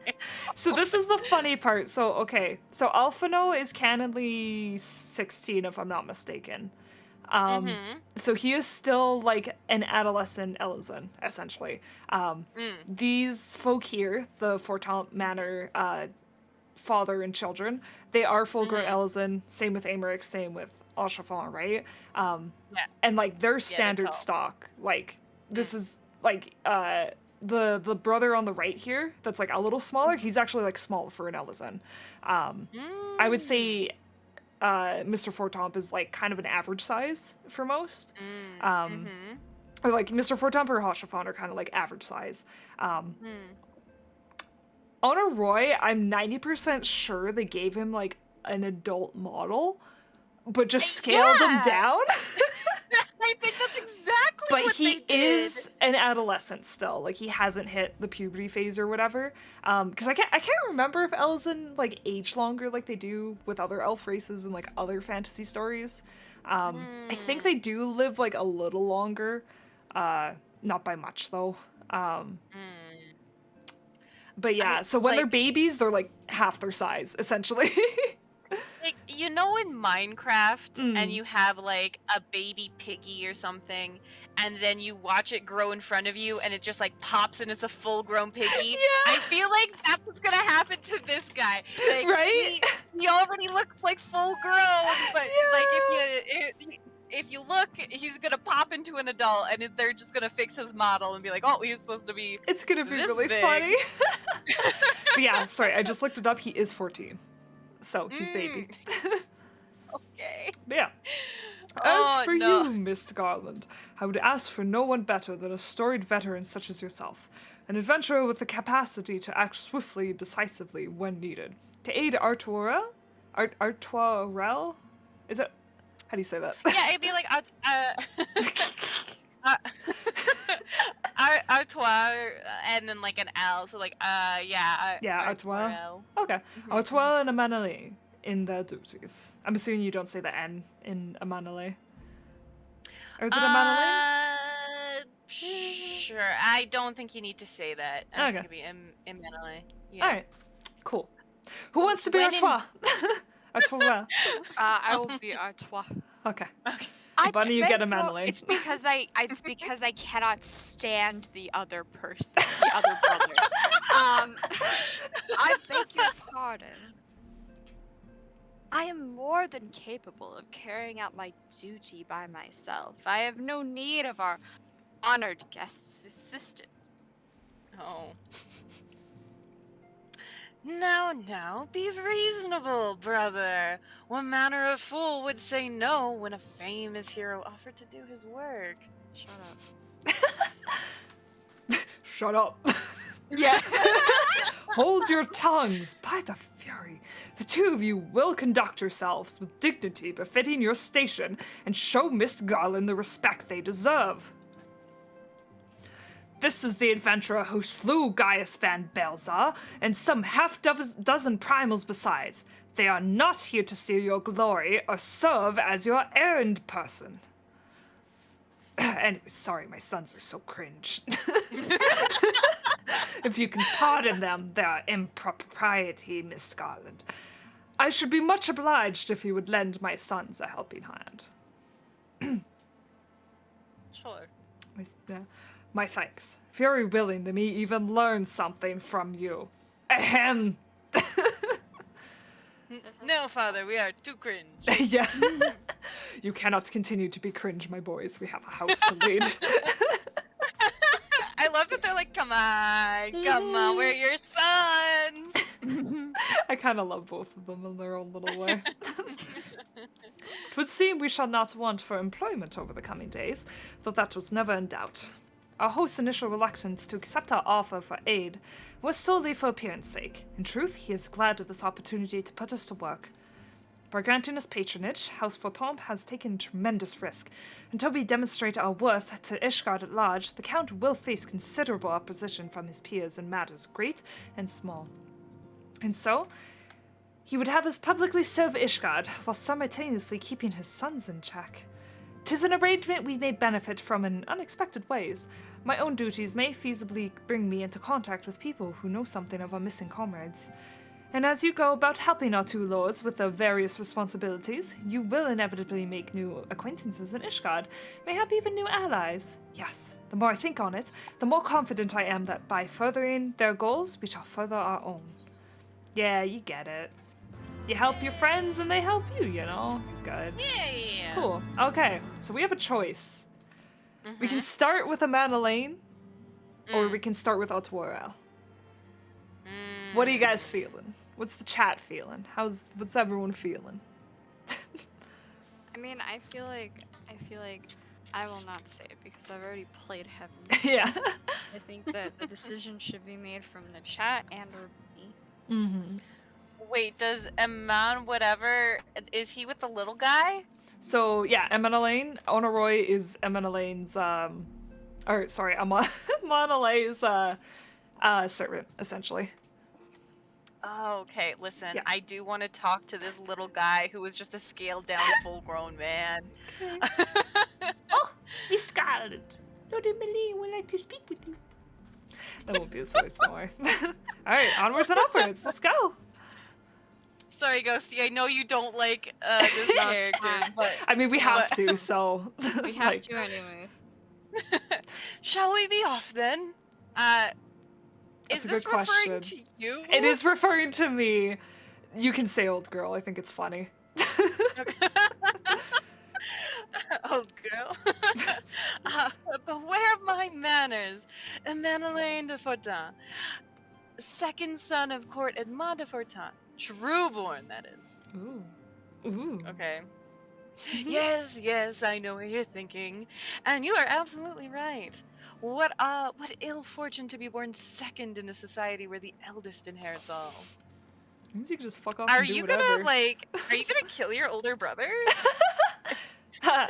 So this is the funny part. So, okay. So Alphino is canonly 16, if I'm not mistaken. So he is still, like, an adolescent Elizan, essentially. These folk here, the Fortemps Manor father and children, they are full-grown Elizan. Same with Aymeric, same with Alchafon, right? And, like, they're standard tall. stock. Like, this is, like, the brother on the right here that's, like, a little smaller, he's actually, like, small for an Elizan. I would say Mr. Fortemps is, like, kind of an average size for most. Or, like, Mr. Fortemps or Alchafon are kind of, like, average size. Onoroi, I'm 90% sure they gave him, like, an adult model, but just scaled him down. I think that's exactly But what he they did. is an adolescent still. Like, he hasn't hit the puberty phase or whatever. Because I can't remember if Elizan, like, age longer like they do with other elf races and, like, other fantasy stories. I think they do live, like, a little longer. Not by much, though. But yeah, so when they're babies, they're, like, half their size, essentially. Like, you know, in Minecraft, and you have, like, a baby piggy or something, and then you watch it grow in front of you, and it just, like, pops and it's a full-grown piggy. I feel like that's what's gonna happen to this guy. Like, Right? He already looks, like, full-grown, but, like, if you look, he's gonna pop into an adult, and they're just gonna fix his model and be like, oh, he was supposed to be It's gonna be this really big. funny. But yeah, sorry, I just looked it up. He is 14. So, he's baby. Okay. But yeah. As for you, Miss Garland, I would ask for no one better than a storied veteran such as yourself, an adventurer with the capacity to act swiftly and decisively when needed. To aid Artoirel? Is it? How do you say that? Yeah, it'd be like Artois, and then like an L, so like Artois. Okay. Artois and Amanale in their duties. I'm assuming you don't say the N in Amanale. Or is it Amanale? Sure. I don't think you need to say that. I think it'd be Emmanuel. Yeah. Alright. Cool. Who wants to be Artois? Artois. I will be Artois. Okay. Bunny, you get a Madeline. It's because I cannot stand the other person, the other brother. I beg your pardon. I am more than capable of carrying out my duty by myself. I have no need of our honored guest's assistance. Oh. Now, be reasonable, brother. What manner of fool would say no when a famous hero offered to do his work? Shut up. Shut up. Yeah. Hold your tongues, by the fury. The two of you will conduct yourselves with dignity befitting your station and show Miss Garland the respect they deserve. This is the adventurer who slew Gaius Van Belzar and some half-dozen primals besides. They are not here to steal your glory or serve as your errand person. Anyway, sorry, my sons are so cringe. If you can pardon them, their impropriety, Miss Garland. I should be much obliged if you would lend my sons a helping hand. Sure. My thanks. Very willing to me even learn something from you. Ahem. No, father, we are too cringe. Yeah. You cannot continue to be cringe, my boys. We have a house to lead. I love that they're like, come on, we're your sons. I kind of love both of them in their own little way. It would seem we shall not want for employment over the coming days, though that was never in doubt. Our host's initial reluctance to accept our offer for aid was solely for appearance sake. In truth, he is glad of this opportunity to put us to work. By granting us patronage, House Fortomp has taken tremendous risk. Until we demonstrate our worth to Ishgard at large, the Count will face considerable opposition from his peers in matters great and small. And so, he would have us publicly serve Ishgard, while simultaneously keeping his sons in check. 'Tis an arrangement we may benefit from in unexpected ways. My own duties may feasibly bring me into contact with people who know something of our missing comrades. And as you go about helping our two lords with their various responsibilities, you will inevitably make new acquaintances in Ishgard, mayhap even new allies. Yes, the more I think on it, the more confident I am that by furthering their goals, we shall further our own. Yeah, you get it. You help your friends and they help you, you know? Good. Yeah. Cool. Okay, so we have a choice. We can start with Amanda Lane, or we can start with Otwarel. What are you guys feeling? What's the chat feeling? What's everyone feeling? I mean, I feel like I will not say it because I've already played Heaven. Yeah. So I think that the decision should be made from the chat and or me. Mm-hmm. Wait, does Eman whatever, is he with the little guy? So yeah, Amanda Lane. Onaroy is Amanda Lane's Amanda Lay's servant, essentially. Oh, okay. Listen, Yeah. I do want to talk to this little guy who was just a scaled down full-grown man. Oh, Miss Scarlet. Lord Emily would like to speak with you. That won't be his voice, don't worry. Alright, onwards and upwards. Let's go. Sorry, Ghosty, I know you don't like this character, but I mean, we have to, so. We have to anyway. shall we be off then? That's Is a this good referring question. to you? It is referring to me. You can say old girl. I think it's funny. Old girl. Beware of my manners. Emmanuel de Fortin, second son of Court Edmond de Fortin. Trueborn, that is. Ooh. Ooh. Okay. Yes, I know what you're thinking. And you are absolutely right. What ill fortune to be born second in a society where the eldest inherits all. Means you can just fuck off Are and do you whatever. gonna kill your older brother?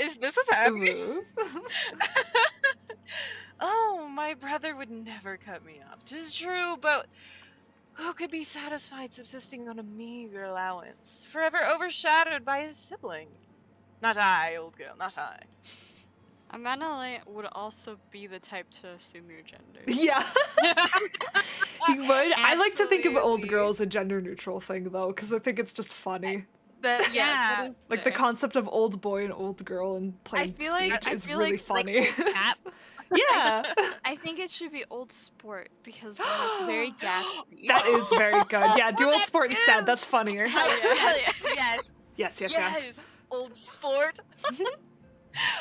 Is this what's happening? Ooh. Oh, my brother would never cut me off. 'Tis true, but who could be satisfied subsisting on a meager allowance, forever overshadowed by his sibling? Not I, old girl, not I. Amanda would also be the type to assume your gender. Yeah. He would. I like to think of old Absolutely. girl as a gender neutral thing, though, because I think it's just funny. That Yeah. is Like the fair. concept of old boy and old girl and plain feel like- speech I is feel really like funny. Cap. Yeah. I think it should be old sport because then it's very gatsby. That is very good. Yeah, do old sport instead. That's funnier. Hell yeah. Yes, Yes. old sport.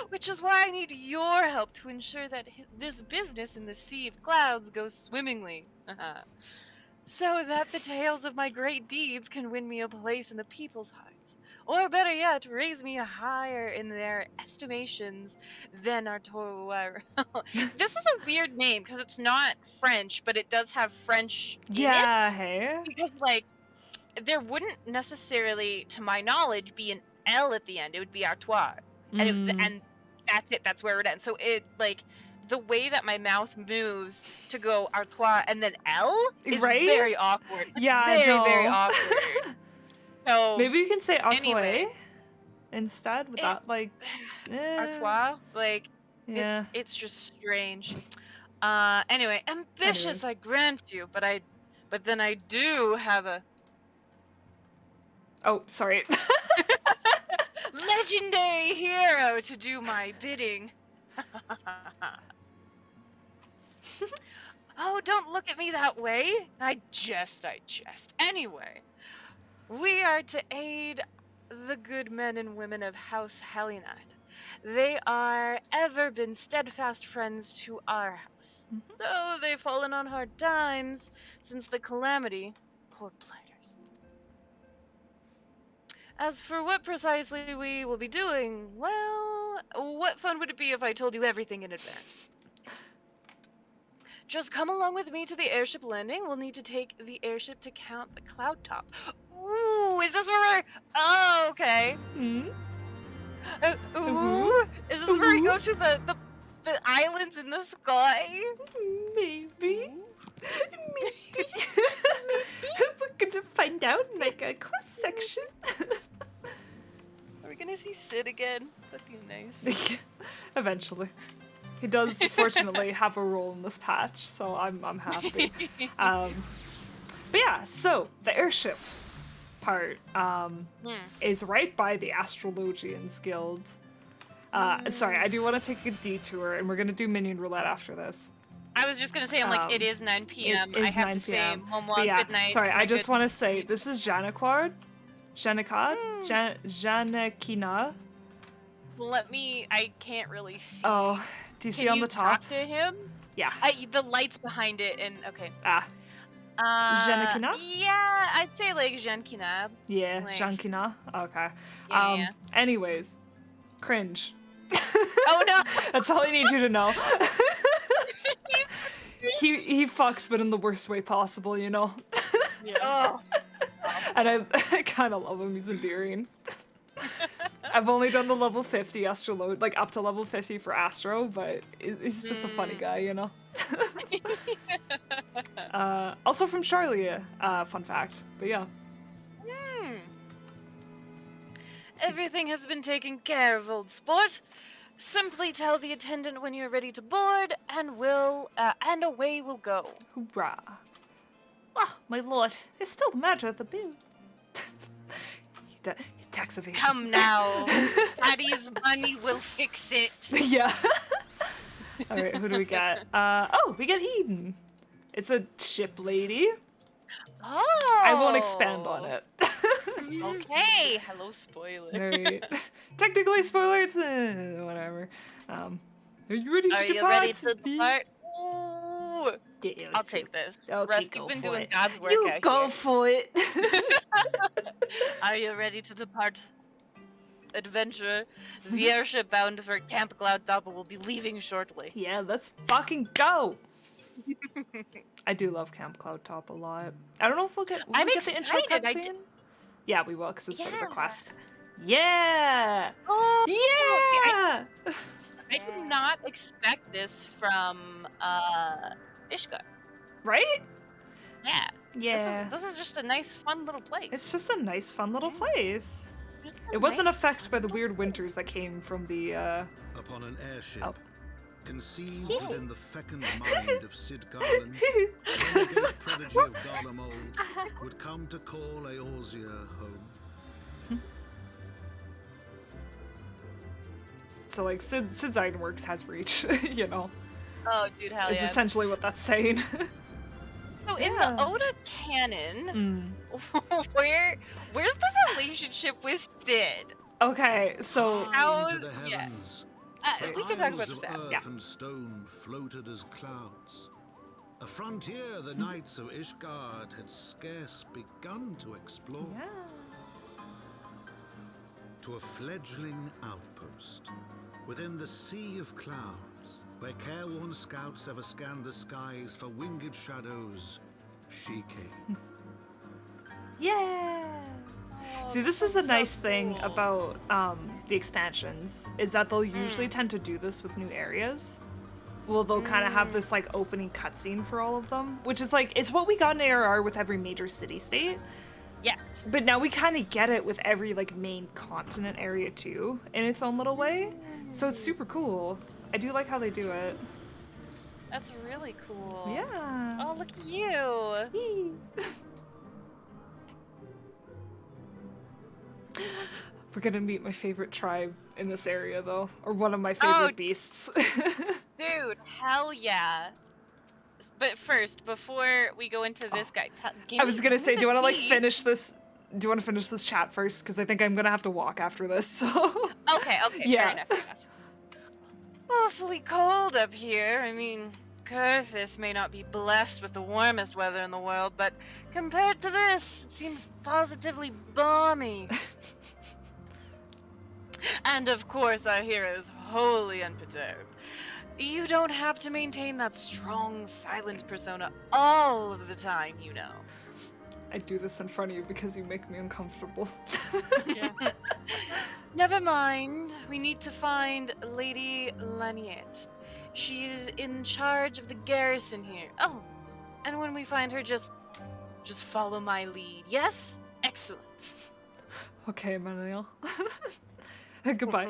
Which is why I need your help to ensure that this business in the Sea of Clouds goes swimmingly. So that the tales of my great deeds can win me a place in the people's hearts. Or better yet, raise me higher in their estimations than our This is a weird name because it's not French, but it does have French in Yeah, it. hey. Because, like, there wouldn't necessarily, to my knowledge, be an L at the end. It would be Artois. And that's it. That's where it ends. So it, like, the way that my mouth moves to go Artois and then L is Right? very awkward. Yeah, I very, know. very awkward. So Maybe you can say Artois Anyway. instead without like Artois, like, Yeah. it's just strange. Anyway, ambitious Anyways. I grant you, but then I do have a Oh, sorry. legendary hero to do my bidding. Oh, don't look at me that way. I jest. Anyway, we are to aid the good men and women of House Hallianide. They are ever been steadfast friends to our house, though they've fallen on hard times since the calamity. Poor blighters. As for what precisely we will be doing, well, what fun would it be if I told you everything in advance? Just come along with me to the airship landing. We'll need to take the airship to count the cloud top. Ooh, is this where we're... Oh, okay. Mm? Ooh, is this where we go to the islands in the sky? Maybe. Maybe. We're gonna find out in like a cross section. Are we gonna see Sid again? That'd be nice. Eventually. He does fortunately have a role in this patch, so I'm happy. But yeah, so the airship part is right by the Astrologians Guild. Sorry, I do want to take a detour, and we're gonna do minion roulette after this. I was just gonna say, it is 9 p.m. It is I have 9 to say, p.m. Momo, But yeah, good night. sorry, I just Good- want to say this is Janakard, Janakina. I can't really see. Oh, do you Can see on you the top? talk to him? Yeah. The lights behind it, and okay. Janakina? Yeah, I'd say like Jenkina. Yeah, Like- Jankina. Okay. Yeah. Anyways, cringe. Oh no! That's all I need you to know. he fucks, but in the worst way possible, you know. Oh. And I kind of love him. He's endearing. I've only done the level 50 Astro load, like up to level 50 for Astro, but he's just a funny guy, you know. Also from Charlia, fun fact. But yeah. Everything has been taken care of, old sport. Simply tell the attendant when you're ready to board, and and away we'll go. Hoorah. Ah, my lord, it's still the matter of the bill. Tax evasion. Come now, Daddy's money will fix it. Yeah. Alright, who do we get? We get Eden. It's a ship lady. Oh. I won't expand on it. Okay. Hello, spoiler. Alright. Technically, spoiler, it's whatever. Are you ready to Are depart? you ready to Sophie? depart? Ooh. Yeah, I'll take this. Okay, Russ, go you've been for doing it. God's work You out go here. for it. Are you ready to depart? Adventurer, the airship bound for Camp Cloud Top will be leaving shortly. Yeah, let's fucking go. I do love Camp Cloud Top a lot. I don't know if we'll get I'm get the intro excited. cutscene. Yeah, we will, because it's part of the Yeah. quest. Yeah! Oh, Yeah! I did not expect this from Ishka. Right? Yeah. Yeah. This is just a nice, fun little place. It's just a nice, fun little place. Just a It wasn't nice- affected by the weird winters that came from the, Upon an airship, Oh. conceived within the fecund mind of Sid Garland, renegade prodigy of Garlemald would come to call Eorzea home. So, like, Sid's Ironworks has reach, you know? Oh, dude, hell Is yeah. essentially what that's saying. So in Yeah. the Oda canon, Mm. where's the relationship with Sid? Okay, so... How- Into the yeah. heavens, We can talk about isles this of after. earth Yeah. and stone floated as clouds. A frontier the knights of Ishgard had scarce begun to explore. Yeah. To a fledgling outpost within the sea of clouds, where careworn scouts ever scanned the skies for winged shadows, she came. Yeah. See, this is a nice thing about the expansions, is that they'll usually tend to do this with new areas. Well, they'll kind of have this, like, opening cutscene for all of them, which is, like, it's what we got in ARR with every major city-state. Yes. But now we kind of get it with every, like, main continent area, too, in its own little way. So it's super cool. I do like how they do it. That's really cool. Yeah. Oh, look at you. Yee. We're gonna meet my favorite tribe in this area, though, or one of my favorite beasts. Dude, hell yeah. But first, before we go into this guy, I was gonna say, do you want to like tea. finish this? Do you want to finish this chat first? Because I think I'm gonna have to walk after this. So Okay, Yeah. fair enough, fair enough. Awfully cold up here. I mean, Kurthis may not be blessed with the warmest weather in the world, but compared to this, it seems positively balmy. And of course, our hero is wholly unperturbed. You don't have to maintain that strong, silent persona all of the time, you know. I do this in front of you because you make me uncomfortable. Yeah. Never mind. We need to find Lady Laniette. She's in charge of the garrison here. Oh, and when we find her, just follow my lead. Yes? Excellent. Okay, Manuel. Goodbye.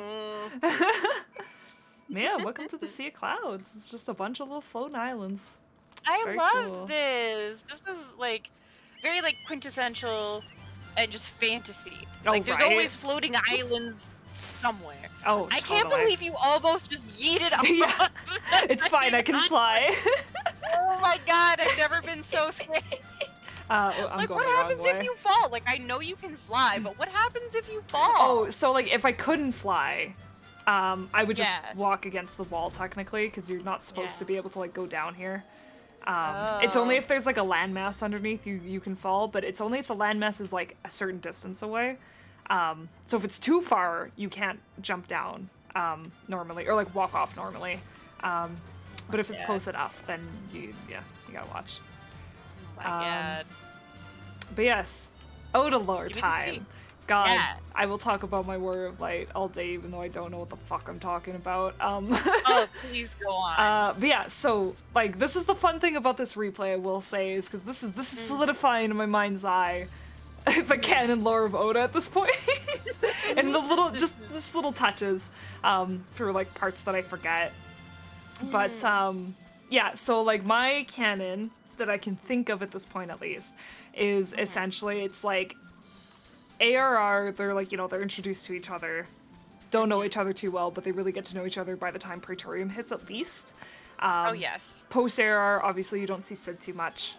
Man, welcome to the Sea of Clouds. It's just a bunch of little floating islands. I very love cool. this. This is like very like quintessential and just fantasy. Oh, Like there's right? always floating islands somewhere. Oh, I can't totally. believe you almost just yeeted up. Yeah, it's fine. I can fly. Oh my god, I've never been so scared. I'm Like going what the wrong happens way. if you fall? Like I know you can fly, but what happens if you fall? Oh, so like if I couldn't fly, I would just Yeah. walk against the wall technically, because you're not supposed to Yeah. be able to like go down here. It's only Oh. if there's like a landmass underneath you can fall, but it's only if the landmass is like a certain distance away. So if it's too far, you can't jump down normally, or like walk off normally. But if it's Yeah. close enough, then you gotta watch. Oh my god. But yes, Odalore Give me the tea. time. God, Yeah. I will talk about my Warrior of Light all day, even though I don't know what the fuck I'm talking about. Oh, please go on. But yeah, so like this is the fun thing about this replay, I will say, is because this is solidifying in my mind's eye the canon lore of Oda at this point, and the little just little touches for like parts that I forget. But yeah, so like my canon that I can think of at this point at least is essentially it's like ARR, they're like, you know, they're introduced to each other, don't know each other too well, but they really get to know each other by the time Praetorium hits at least. Oh yes. Post ARR, obviously you don't see Sid too much.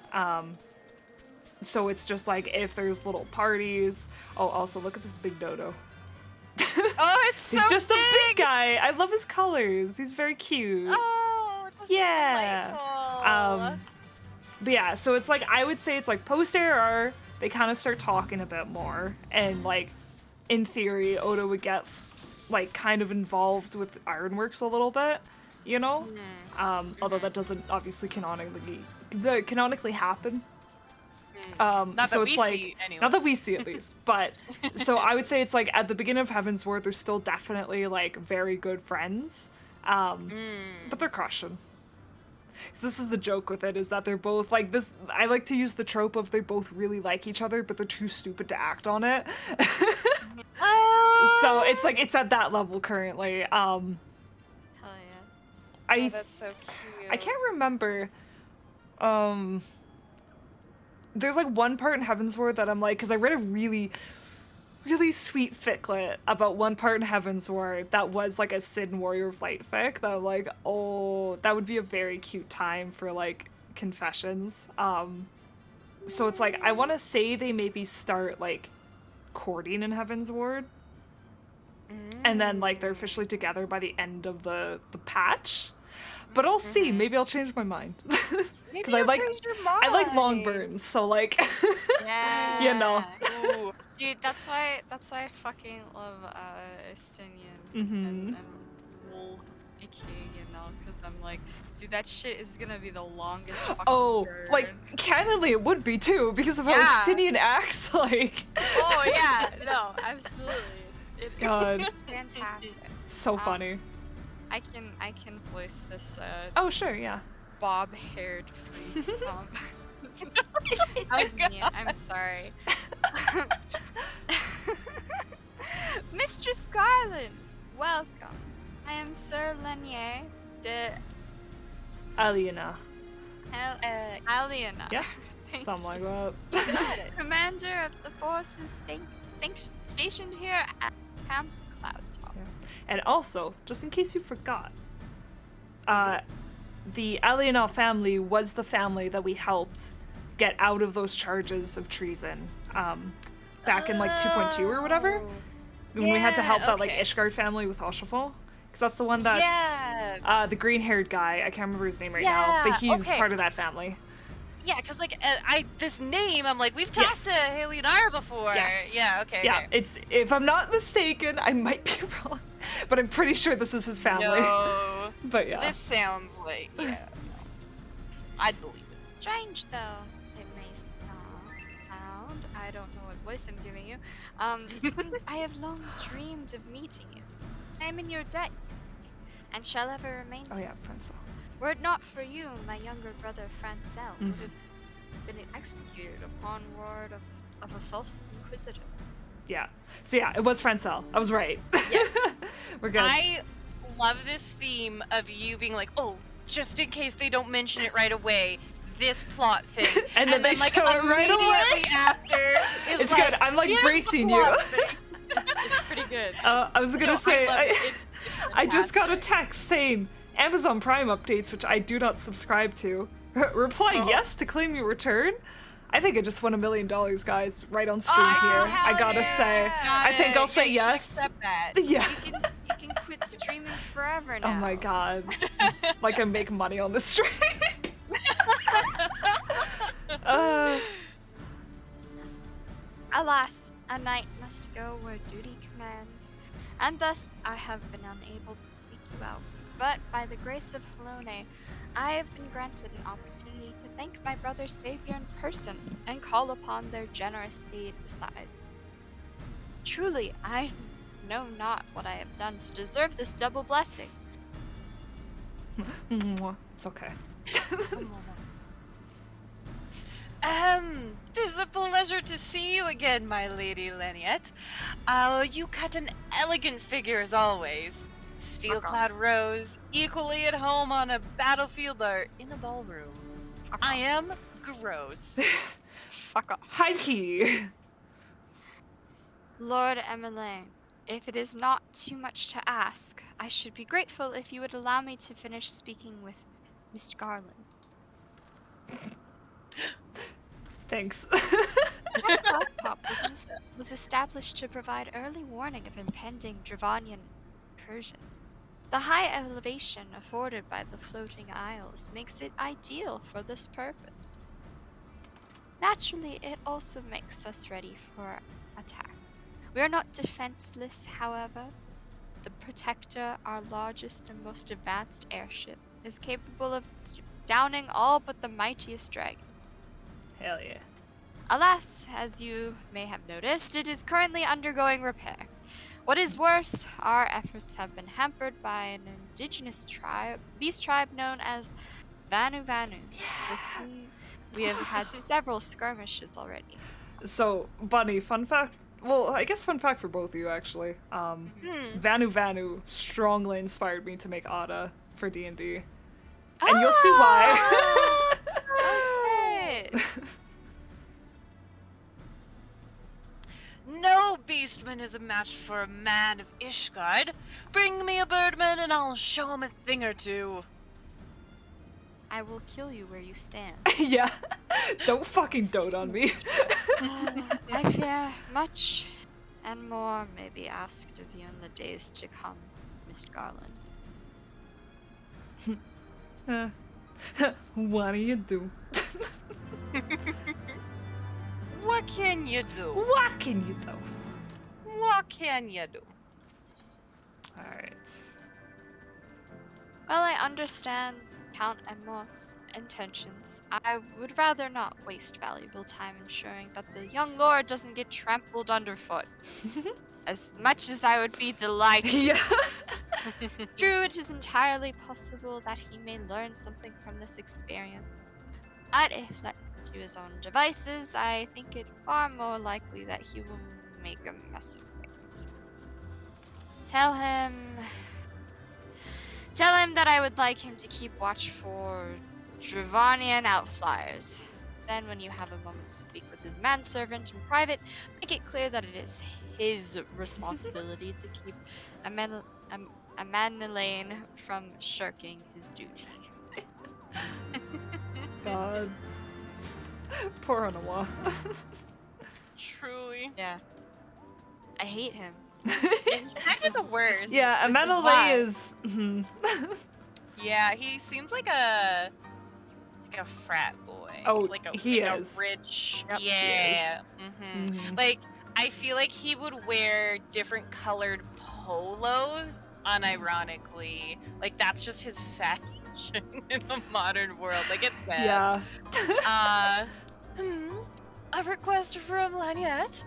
So it's just like if there's little parties. Oh, also look at this big dodo. Oh, it's so He's just big. a big guy. I love his colors. He's very cute. Oh, this Yeah. is delightful. But yeah, so it's like I would say it's like post ARR, they kind of start talking a bit more, and like in theory, Oda would get like kind of involved with Ironworks a little bit, you know. Although that doesn't obviously canonically happen. Not so that it's we like see, anyway. not that we see at least, but so I would say it's like at the beginning of Heavensward, they're still definitely like very good friends, but they're crushing. 'Cause this is the joke with it, is that they're both like this. I like to use the trope of they both really like each other, but they're too stupid to act on it. So it's like it's at that level currently. Hell yeah. I That's so cute. I can't remember. There's like one part in Heavensward that I'm like, because I read a really, really sweet ficlet about one part in Heavensward that was like a Sid and Warrior of Light fic that I'm like, oh, that would be a very cute time for like confessions. So it's like I want to say they maybe start like courting in Heavensward, and then like they're officially together by the end of the patch. But I'll see. Maybe I'll change my mind. Maybe I you'll like change your I like long mind. burns, so like Yeah. you know. Ooh. Dude, that's why I fucking love Estinian and Wool, aka, you know, because I'm like, dude, that shit is gonna be the longest fucking Oh, burn. like canonly it would be too, because of how Yeah. Estinian acts like. Oh yeah, no, absolutely. God. It's fantastic. So funny. I can voice this Oh sure, yeah. bob-haired freak. That was me. I'm sorry. Mistress Garland, welcome. I am Sir Lanier de Aliena. Aliena. Yeah, Thank something like that. you. Commander of the forces stationed here at Camp Cloud Top. Yeah. And also, just in case you forgot, the Aliena family was the family that we helped get out of those charges of treason back in like 2.2 or whatever, when we had to help that like okay. Ishgard family with Oshafal, because that's the one that's Yeah. the green-haired guy. I can't remember his name right now, but Yeah, he's okay. part of that family. Yeah, because like this name, I'm like, we've talked to Haley Nara before. Yes. Yeah. Okay. Yeah, okay. it's, if I'm not mistaken, I might be wrong, but I'm pretty sure this is his family. No. But yeah. This sounds like I'd believe it. Strange though it may sound. I don't know what voice I'm giving you. I have long dreamed of meeting you. I am in your debt, you see, and shall ever remain. Oh so. yeah, Francel. Were it not for you, my younger brother Francel would have been executed upon word of a false inquisitor. Yeah. So yeah, it was Francel. I was right. Yes. We're good. I love this theme of you being like, oh, just in case they don't mention it right away, this plot thing. And then they like show it right away. immediately after is It's good. I'm like "Here's the bracing you. plot thing." It's pretty good. I was gonna No, say, I love it. It's I just got a fantastic. text saying Amazon Prime updates, which I do not subscribe to. Reply yes to claim your return. I think I just won $1 million, guys, right on stream here. I gotta say, yeah. I think I'll say you should yes. accept that. Yeah. You can quit streaming forever now. Oh my god. Like I make money on the stream. Alas, a knight must go where duty commands, and thus I have been unable to seek you out. But by the grace of Helone, I have been granted an opportunity to thank my brother's savior in person and call upon their generous aid besides. Truly, I know not what I have done to deserve this double blessing. It's okay. Tis a pleasure to see you again, my lady Leniette. You cut an elegant figure as always. Steel-clad rose, equally at home on a battlefield or in a ballroom. I am gross. Fuck off. Hi. Lord Emmeline, if it is not too much to ask, I should be grateful if you would allow me to finish speaking with Mr. Garland. Thanks. Pop was established to provide early warning of impending Dravanian incursions. The high elevation afforded by the floating isles makes it ideal for this purpose. Naturally, it also makes us ready for attack. We are not defenseless, however. The Protector, our largest and most advanced airship, is capable of downing all but the mightiest dragons. Hell yeah. Alas, as you may have noticed, it is currently undergoing repair. What is worse, our efforts have been hampered by an indigenous beast tribe known as Vanu Vanu, with whom we have had several skirmishes already. So, Bunny, fun fact. Well, I guess fun fact for both of you, actually. Vanu Vanu strongly inspired me to make Ada for D&D. And you'll see why. Okay. No beastman is a match for a man of Ishgard. Bring me a birdman and I'll show him a thing or two. I will kill you where you stand. Yeah. Don't fucking dote on me. I fear much and more may be asked of you in the days to come, Miss Garland. What do you do? What can you do? What can you do? What can you do? Alright. Well, I understand Count Emos' intentions. I would rather not waste valuable time ensuring that the young lord doesn't get trampled underfoot. As much as I would be delighted. Yeah. True, it is entirely possible that he may learn something from this experience. But if left to his own devices, I think it far more likely that he will make a mess of things. Tell him that I would like him to keep watch for Dravanian outflyers. Then when you have a moment to speak with his manservant in private, make it clear that it is his responsibility to keep Amanelane from shirking his duty. God. Poor Onawa. Truly. Yeah. I hate him. It's kind of the worst. Yeah, This is why. Amanale is... Yeah, he seems like a a frat boy. Oh, like a, he like is. a rich. Yep, he Yeah. Mhm. Like I feel like he would wear different colored polos unironically. Like that's just his fashion in the modern world. Like it's bad. Yeah. A request from Laniette?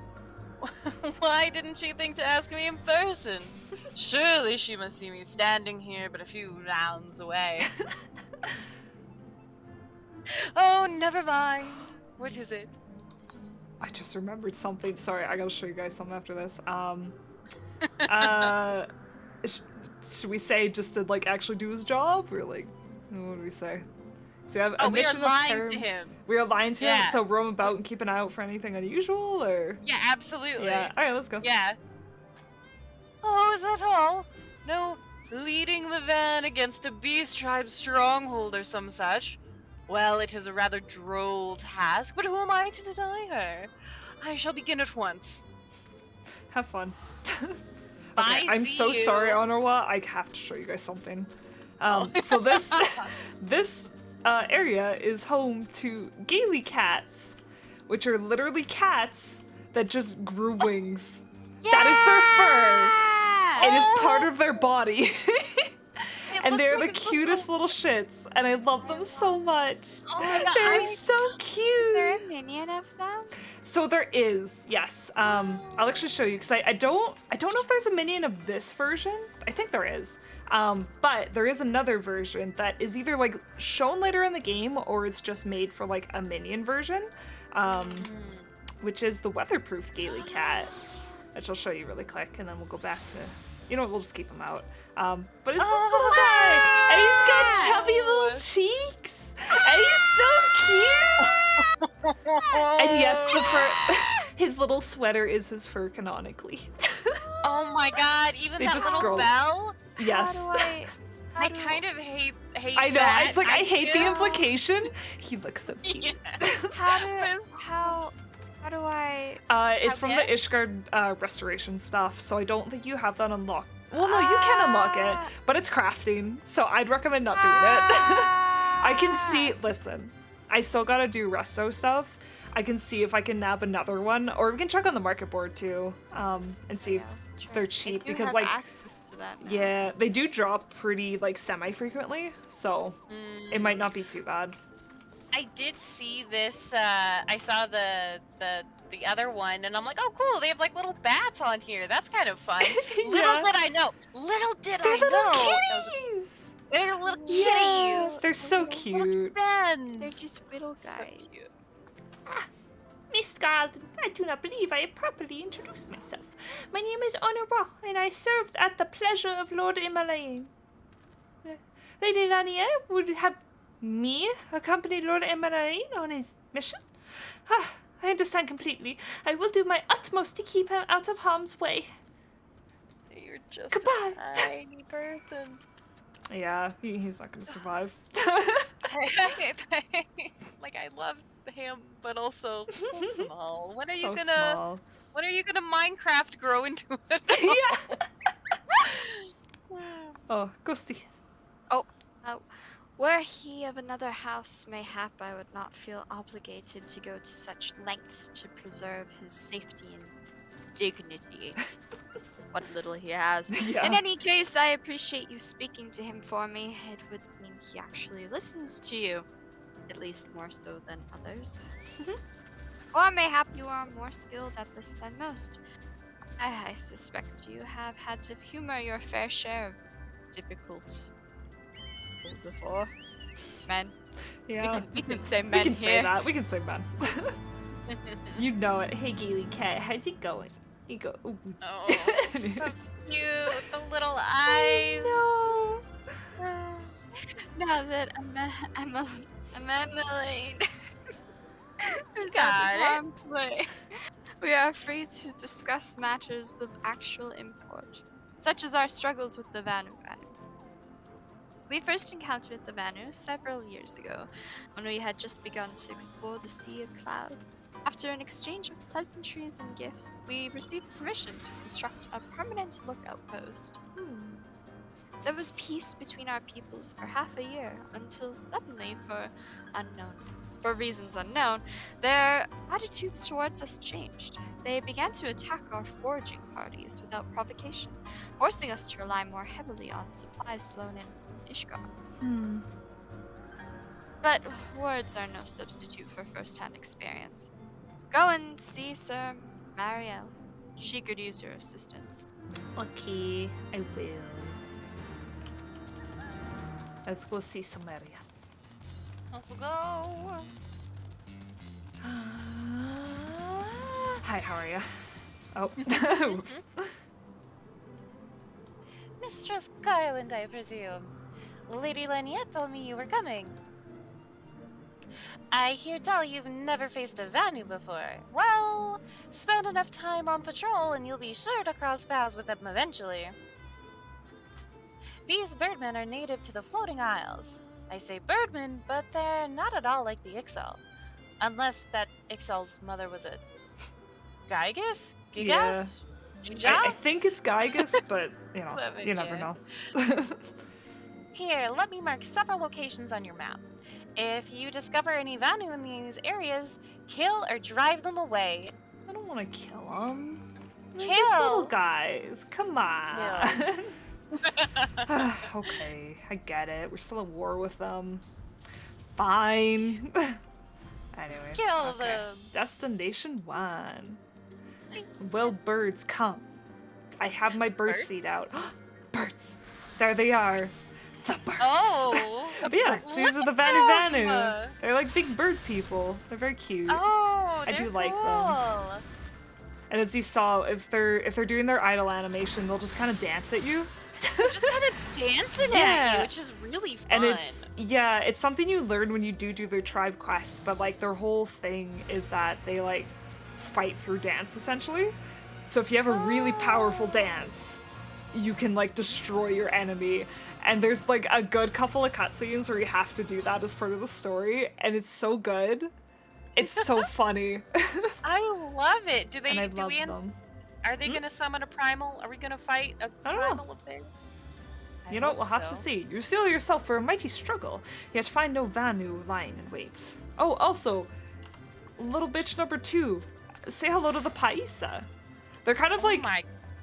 Why didn't she think to ask me in person? Surely she must see me standing here but a few rounds away. Oh, never mind. What is it? I just remembered something. Sorry, I gotta show you guys something after this. Uh, should we say just to like actually do his job, or like, what do we say? So we have a We are mission lying of to him. We are lying to him. Yeah. So roam about and keep an eye out for anything unusual, or Yeah, absolutely. yeah. All right, let's go. Yeah. Oh, is that all? No, leading the van against a beast tribe stronghold or some such. Well, it is a rather droll task, but who am I to deny her? I shall begin at once. Have fun. Bye, Okay, I'm see so you. sorry, Honorwa. I have to show you guys something. So this this area is home to Gaily cats, which are literally cats that just grew wings. That is their fur. It is part of their body. And they're the cutest little shits, and I love them so much. Oh my God, They're I- so cute. Is there a minion of them? So there is, yes. I'll actually show you because I don't know if there's a minion of this version. I think there is. But there is another version that is either like shown later in the game or it's just made for like a minion version, which is the weatherproof Gaily cat, which I'll show you really quick, and then we'll go back to. You know what, we'll just keep him out. But it's this little guy, and he's got chubby little cheeks, and he's so cute. And yes, the fur, his little sweater is his fur canonically. Oh my God! Even They that just little grow. bell. Yes. I kind of hate I know. that It's like I hate the idea. implication. He looks so cute. Yeah. How do I? It's from the Okay. Ishgard restoration stuff, so I don't think you have that unlocked. Well, no, you can unlock it, but it's crafting, so I'd recommend not doing it. I can see. Listen, I still gotta do resto stuff. I can see if I can nab another one, or we can check on the market board too, and see if they're cheap, because like access to that now. yeah, they do drop pretty like semi-frequently, so it might not be too bad. I did see this. I saw the other one, and I'm like, oh, cool. They have like little bats on here. That's kind of fun. Yeah. Little did I know. Little did They're I little know. kitties. They're little kitties. Yeah, they're so cute. Friends. They're just little So guys. cute. Miss Garden, I do not believe I have properly introduced myself. My name is Honorwa, and I served at the pleasure of Lord Emmeline. Lady Lanier would have me accompany Lord Emmeline on his mission? I understand completely. I will do my utmost to keep him out of harm's way. You're just Goodbye. a tiny person. Yeah, he's not going to survive. Like I love him, but also so small. When are So you gonna? small. When are you gonna Minecraft grow into it? Yeah. Oh, Ghosty. Were he of another house, mayhap I would not feel obligated to go to such lengths to preserve his safety and dignity. What little he has. Yeah. In any case, I appreciate you speaking to him for me. It would seem he actually listens to you. At least more so than others. Or mayhap you are more skilled at this than most. I suspect you have had to humor your fair share of difficult before. Men. Yeah. We can say We men can here. say that. We can say man. You know it. Hey, Gaily Cat, how's it going? You go. Ooh. Oh, so cute. The little eyes. No. Now that I'm Emmeline is Got out it. of harm's way, we are free to discuss matters of actual import, such as our struggles with the Vanu. We first encountered the Vanu several years ago, when we had just begun to explore the Sea of Clouds. After an exchange of pleasantries and gifts, we received permission to construct a permanent lookout post. There was peace between our peoples for half a year, until suddenly, for reasons unknown, their attitudes towards us changed. They began to attack our foraging parties without provocation, forcing us to rely more heavily on supplies flown in from Ishgar. Hmm. But words are no substitute for first-hand experience. Go and see Sir Marielle. She could use your assistance. Okay, I will. Let's go see Samaria. Let's go. Hi, how are you? Oh, oops. Mistress Garland, I presume. Lady Laniette told me you were coming. I hear tell you've never faced a Vanu before. Well, spend enough time on patrol and you'll be sure to cross paths with them eventually. These birdmen are native to the Floating Isles. I say birdmen, but they're not at all like the Ixal. Unless that Ixal's mother was a Gygus? Gigas? I think it's Gygus, but you never know. Here, let me mark several locations on your map. If you discover any Vanu in these areas, kill or drive them away. I don't want to kill them. They're Kill. just little guys. Come on. Yeah. Okay, I get it. We're still at war with them. Fine. Anyways, Kill okay. them. Destination 1. Will birds come? I have my bird Birds? seed out. Birds. There they are. The birds. Oh. But yeah, so these are the Vanu Vanu. They're like big bird people. They're very cute. Oh, I do they're like them. cool. And as you saw, if they're doing their idle animation, they'll just kind of dance at you. Just kind of dancing at Yeah. you, which is really fun. And it's something you learn when you do their tribe quests, but like their whole thing is that they like fight through dance essentially. So if you have a really powerful dance, you can like destroy your enemy. And there's like a good couple of cutscenes where you have to do that as part of the story, and it's so good. It's so funny. I love it. Do they? And I do love we? them. Are they gonna summon a primal? Are we gonna fight a I don't know. primal up there? You know, we'll have to see. You seal yourself for a mighty struggle, yet find no Vanu lying in wait. Oh, also, little bitch number 2, say hello to the Paisa. They're kind of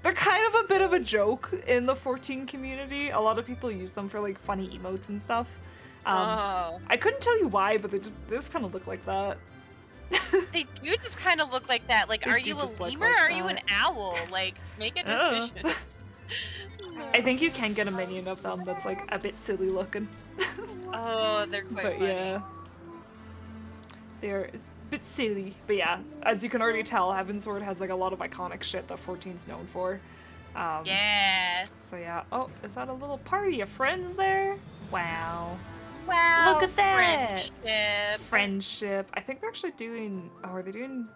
they're kind of a bit of a joke in the 14 community. A lot of people use them for like funny emotes and stuff. I couldn't tell you why, but they just kind of look like that. They do just kind of look like that. Like, They are do you a just look lemur like or are you that. an owl? Like, make a Oh. decision. I think you can get a minion of them that's like a bit silly looking. Oh, they're quite But funny. yeah. They're a bit silly. But yeah, as you can already tell, Heavensward has like a lot of iconic shit that 14's known for. Yeah. So yeah. Oh, is that a little party of friends there? Wow. Wow. Look at that. Friendship. Friendship. I think they're actually doing. Oh, are they doing?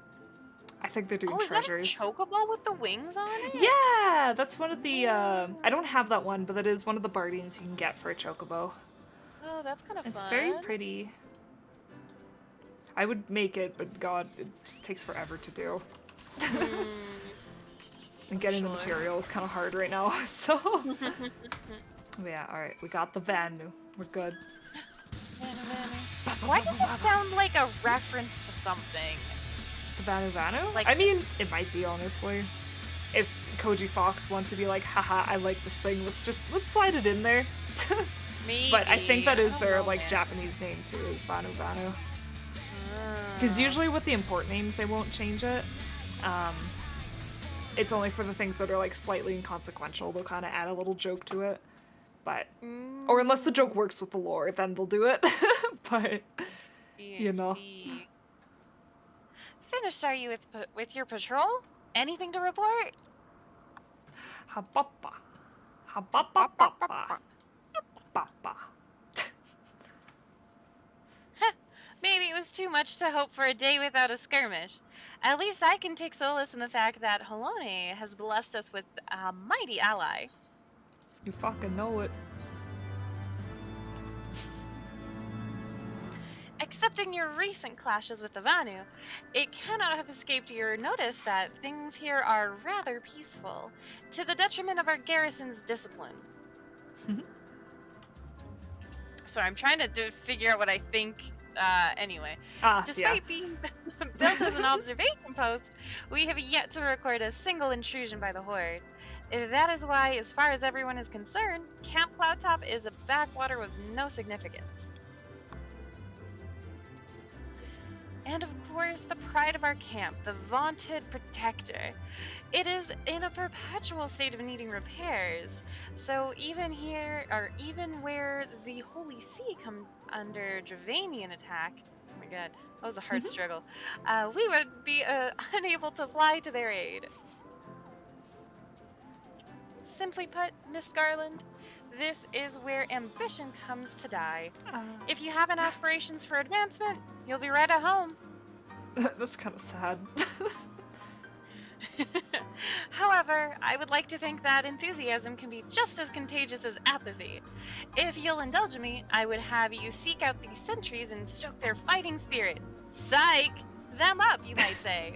I think they're doing Oh, is treasures. that a chocobo with the wings on it? Yeah, that's one of the. I don't have that one, but that is one of the bardians you can get for a chocobo. Oh, that's kind of It's fun. very pretty. I would make it, but God, it just takes forever to do. And getting the material is kind of hard right now, so. Yeah, alright, we got the Vanu. We're good. Why does that sound like a reference to something? The Vanu Vanu? Like- I mean, it might be, honestly. If Koji Fox want to be like, haha, I like this thing, let's slide it in there. Maybe. But I think that I is don't their, know, like, man. Japanese name, too, is Vanu Vanu. Ah. Because usually with the import names, they won't change it. It's only for the things that are, like, slightly inconsequential. They'll kind of add a little joke to it. But, or unless the joke works with the lore, then they'll do it. But, you know. Finished are you with your patrol? Anything to report? Habapa. Habapa. Bapa. Maybe it was too much to hope for a day without a skirmish. At least I can take solace in the fact that Halone has blessed us with a mighty ally. You fucking know it. Accepting your recent clashes with the Vanu, it cannot have escaped your notice that things here are rather peaceful, to the detriment of our garrison's discipline. So I'm trying to figure out what I think. Anyway, Yeah. despite being built as an observation post, we have yet to record a single intrusion by the Horde. That is why, as far as everyone is concerned, Camp Cloudtop is a backwater with no significance. And of course, the pride of our camp, the vaunted protector. It is in a perpetual state of needing repairs. So even here, or even where the Holy See come under Dravanian attack, oh my god, that was a hard struggle, we would be unable to fly to their aid. Simply put, Miss Garland, this is where ambition comes to die. If you haven't aspirations for advancement, you'll be right at home. That's kind of sad. However, I would like to think that enthusiasm can be just as contagious as apathy. If you'll indulge me, I would have you seek out these sentries and stoke their fighting spirit. Psych them up, you might say.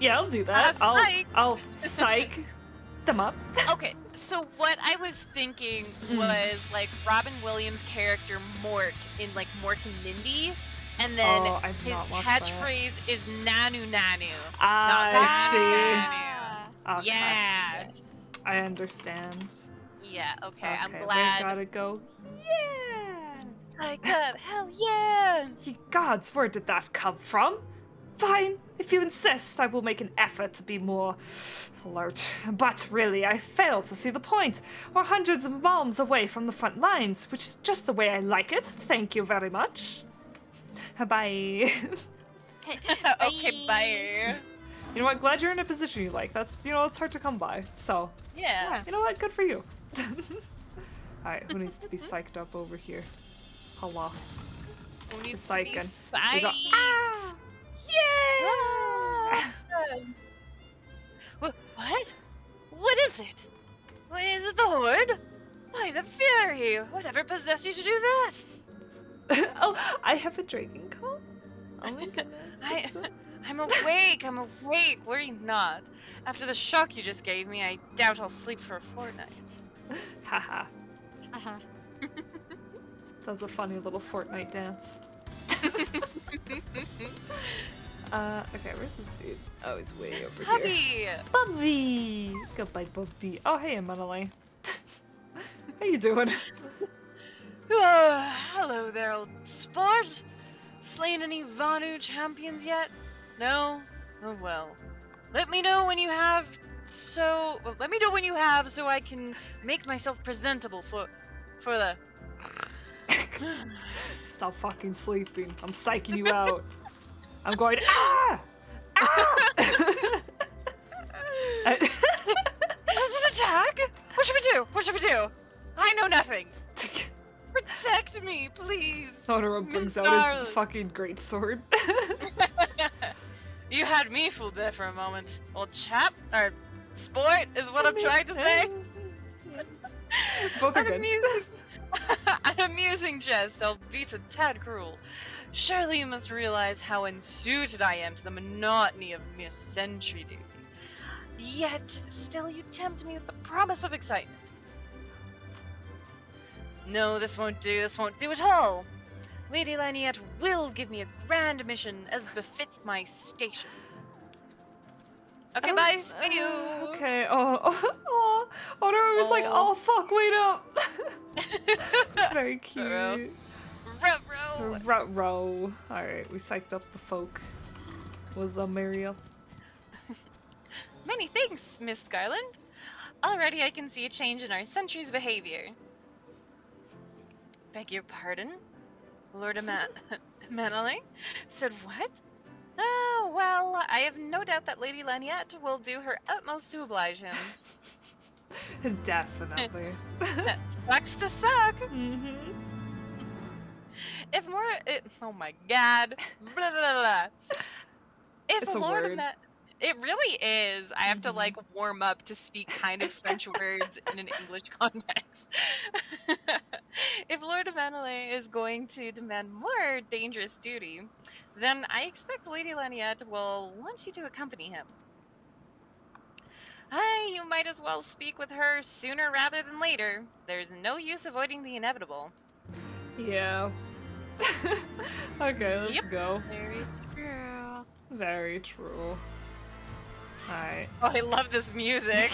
Yeah, I'll do that. Psych. I'll psych them up. Okay, so what I was thinking was like Robin Williams' character Mork in like Mork and Mindy. And then his catchphrase is Nanu Nanu. I see. Nanu. Okay. Yeah. Yes. I understand. Yeah, okay, I'm we glad. gotta go. Yeah! My god, hell yeah! Ye gods, where did that come from? Fine, if you insist, I will make an effort to be more alert. But really, I fail to see the point. We're hundreds of miles away from the front lines, which is just the way I like it. Thank you very much. Bye. Okay, bye. You know what? Glad you're in a position you like. That's, it's hard to come by. So, Yeah. you know what? Good for you. Alright, who needs to be psyched up over here? Hello. Who needs Psyching. to be We go, psyched? ah! Yeah! What? What is it? What is it, the Horde? Why, the Fury! Whatever possessed you to do that? Oh, I have a dragon call? Oh my goodness. I'm awake, worry not. After the shock you just gave me, I doubt I'll sleep for a fortnight. Haha. Uh-huh. That was a funny little Fortnite dance. Okay, where's this dude? Oh, he's way over here. Hubby! Bubby! Goodbye, Bubby. Oh, hey, Emily. How you doing? Hello there, old sport. Slain any Vanu champions yet? No? Oh well. Let me know when you have so I can make myself presentable for the Stop fucking sleeping. I'm psyching you out. I'm going, ah! Ah! Is this an attack? What should we do? I know nothing. Protect me, please. Honora Miss brings out Darling. his fucking greatsword. You had me fooled there for a moment. Old chap, or sport is what I'm trying to say. Both are An good. amusing, an amusing jest, albeit a tad cruel. Surely you must realize how unsuited I am to the monotony of mere sentry duty. Yet, still you tempt me with the promise of excitement. No, this won't do at all. Lady Laniette will give me a grand mission as befits my station. Okay, bye, see you! Okay, oh, Honora was like, oh fuck, wait up! It's very cute. Ruh-roh. Ruh-roh. Alright, we psyched up the folk. Was Mariel? Many thanks, Miss Garland. Already I can see a change in our sentry's behavior. Beg your pardon? Lord Manolay said what? Oh, well, I have no doubt that Lady Laniette will do her utmost to oblige him. Definitely. That sucks to suck. Mm-hmm. Oh my god. Blah, blah, blah. If It's a Lord word. It really is. I have to like warm up to speak kind of French words in an English context. If Lord Manolay is going to demand more dangerous duty, then I expect Lady Laniette will want you to accompany him. You might as well speak with her sooner rather than later. There's no use avoiding the inevitable. Yeah. Okay, let's Yep. go. Very true. Very true. Alright. Oh, I love this music.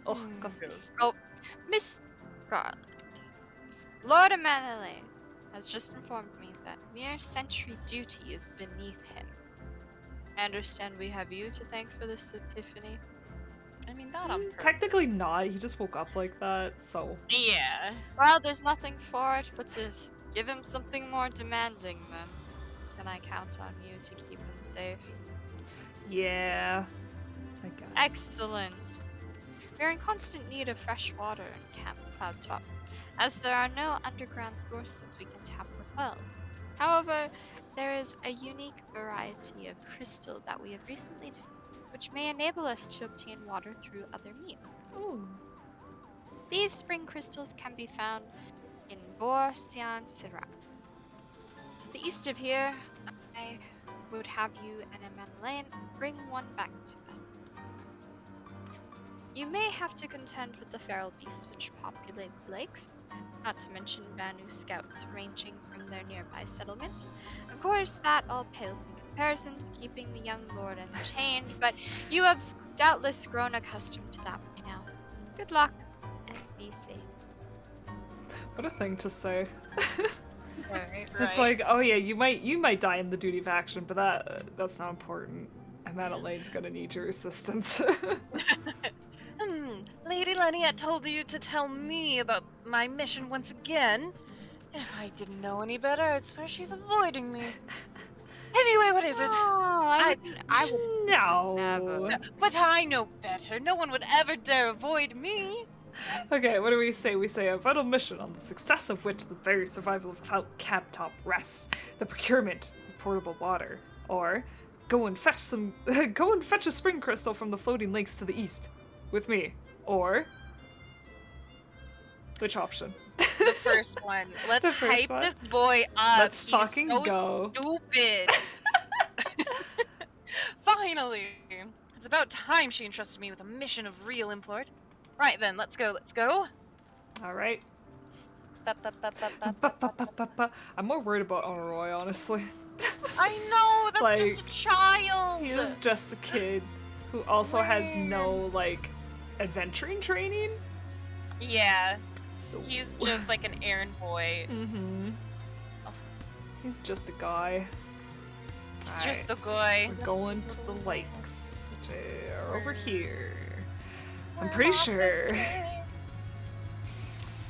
Oh, Gusty. Oh, Miss Garland. Lord Amanele has just informed me that mere sentry duty is beneath him. I understand we have you to thank for this epiphany. I mean, not on purpose. Technically not. He just woke up like that, so. Yeah. Well, there's nothing for it but to give him something more demanding then. Can I count on you to keep him safe? Yeah. I guess. Excellent. We're in constant need of fresh water in Camp Cloud Top, as there are no underground sources we can tap with well. However, there is a unique variety of crystal that we have recently discovered, which may enable us to obtain water through other means. Ooh. These spring crystals can be found in Borsian Sirah. To the east of here, I would have you and Amanelaine bring one back to us. You may have to contend with the feral beasts which populate the lakes, not to mention Banu scouts ranging from their nearby settlement. Of course, that all pales in comparison to keeping the young lord entertained, but you have doubtless grown accustomed to that by now. Good luck, and be safe. What a thing to say. Right. It's like, oh yeah, you might die in the duty of action, but that's not important. Adelaide's gonna need your assistance. Lady Leniette told you to tell me about my mission once again. If I didn't know any better, I'd swear she's avoiding me. Anyway, what is it? Oh, I would No. never. But I know better. No one would ever dare avoid me. Okay, what do we say? We say a vital mission on the success of which the very survival of Camp Top rests. The procurement of portable water. Or go and fetch a spring crystal from the floating lakes to the east. With me. Or which option? The first one. Let's The first hype one? this boy up. Let's He's fucking so go. Stupid. Finally. It's about time she entrusted me with a mission of real import. Right then, let's go. Alright. Ba-ba-ba-ba-ba. I'm more worried about Honoroi, honestly. I know, that's Like, just a child. He is just a kid who also has no, like, adventuring training. Yeah, So he's just like an errand boy. Mm-hmm. He's just a guy. He's just the Alright, guy. We're going to the lakes, which are over here. I'm We're pretty off this sure. way.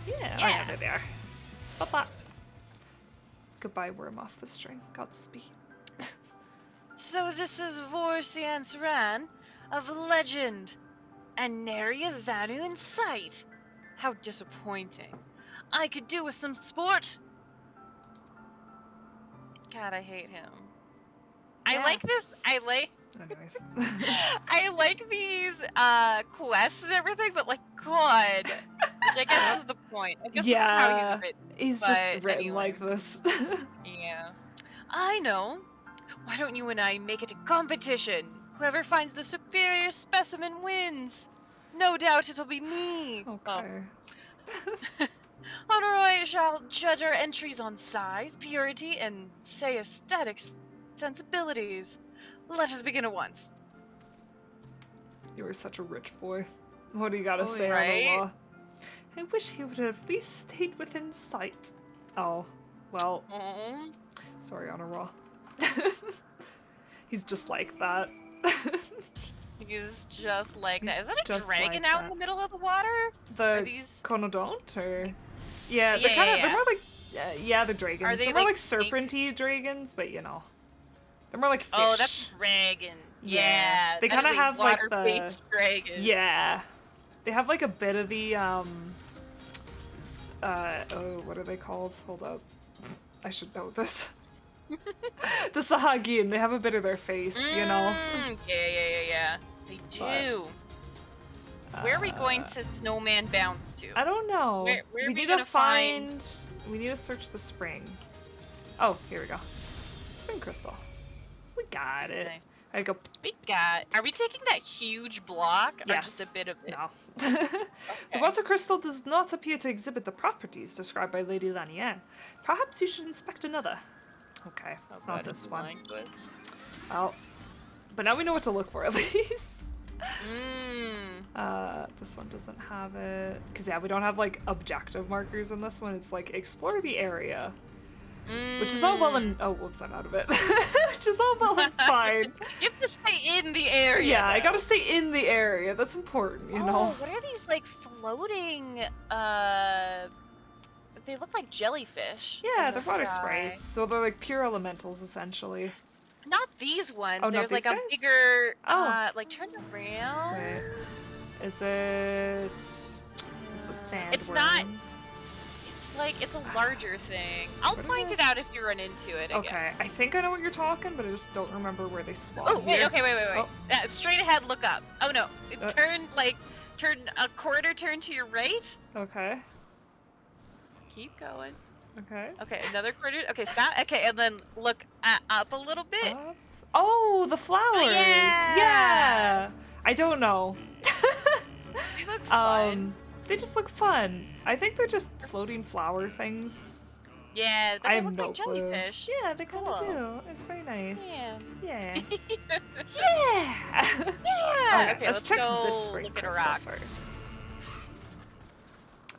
Yeah, I Yeah. know they're there. Bye-bye. Goodbye, worm off the string. Godspeed. So this is Vorsian Saran of legend, and nary a Vanu in sight. How disappointing. I could do with some sport. God, I hate him. I Yeah. like this. Anyways. I like these quests and everything, but like God, which I guess is the point. I guess that's how Yeah. he's written. He's just But written anyway. like this. Yeah. I know. Why don't you and I make it a competition? Whoever finds the superior specimen wins. No doubt it'll be me. Okay. Honoroi shall judge our entries on size, purity, and, say, aesthetic sensibilities. Let us begin at once. You were such a rich boy. What do you gotta Oh, say right? on the law? I wish he would have at least stayed within sight. Oh, well, Aw. sorry, Honor Raw. He's just like that. He's just like that. He's Is that a just dragon like out in that. the middle of the water? Are The these? Conodont, or yeah, they're Yeah, kind yeah, of they're yeah. more like yeah, they're dragons. Are they They're more like like snake- serpenty dragons, but you know, they're more like fish. Oh, that's dragon. Yeah. Yeah. They that kinda is a have, like, the- water-based dragon. Yeah, they have like a bit of the oh, what are they called? Hold up, I should know this. The Sahagin, they have a bit of their face, you know. Yeah. They do. Where are we going Uh, to snowman bounce to? I don't know. Where are we we need gonna to find. We need to search the spring. Oh, here we go. Spring crystal. We got it. Okay. I go. We got. Are we taking that huge block or Yes. just a bit of it? No. The water crystal does not appear to exhibit the properties described by Lady Lanier. Perhaps you should inspect another. Okay, it's not this one. Well, but now we know what to look for at least. This one doesn't have it. Because, yeah, we don't have, like, objective markers in this one. It's like, explore the area. Which is all well and... Oh, whoops, I'm out of it. Which is all well and fine. You have to stay in the area. Yeah, I though. gotta stay in the area. That's important, you know? What are these, like, floating, they look like jellyfish. Yeah, in they're the water sky. sprites. So they're, like, pure elementals, essentially. Not these ones. Oh, not There's, like, these a guys? bigger, Oh. like, turn around. Wait. Is it... Is the sandworms? It's not- It's like, it's a larger thing. I'll What are point they? it out if you run into it again. Okay, I think I know what you're talking, but I just don't remember where they spawn. Oh, wait, here. okay, wait. Oh. Straight ahead, look up. Oh, no. Uh. Turn a quarter turn to your right. Okay, Keep going. okay. Okay, another quarter. Okay, stop. Okay, and then look up a little bit. Up. Oh, the flowers! yeah! Yeah! I don't know. They look fun. They just look fun. I think they're just floating flower things. Yeah, but I they have look no like clue. jellyfish. Yeah, they kind of Cool. do. It's very nice. Yeah. Yeah. Yeah! Yeah. Okay, let's check go this spring look at a crystal rock. first.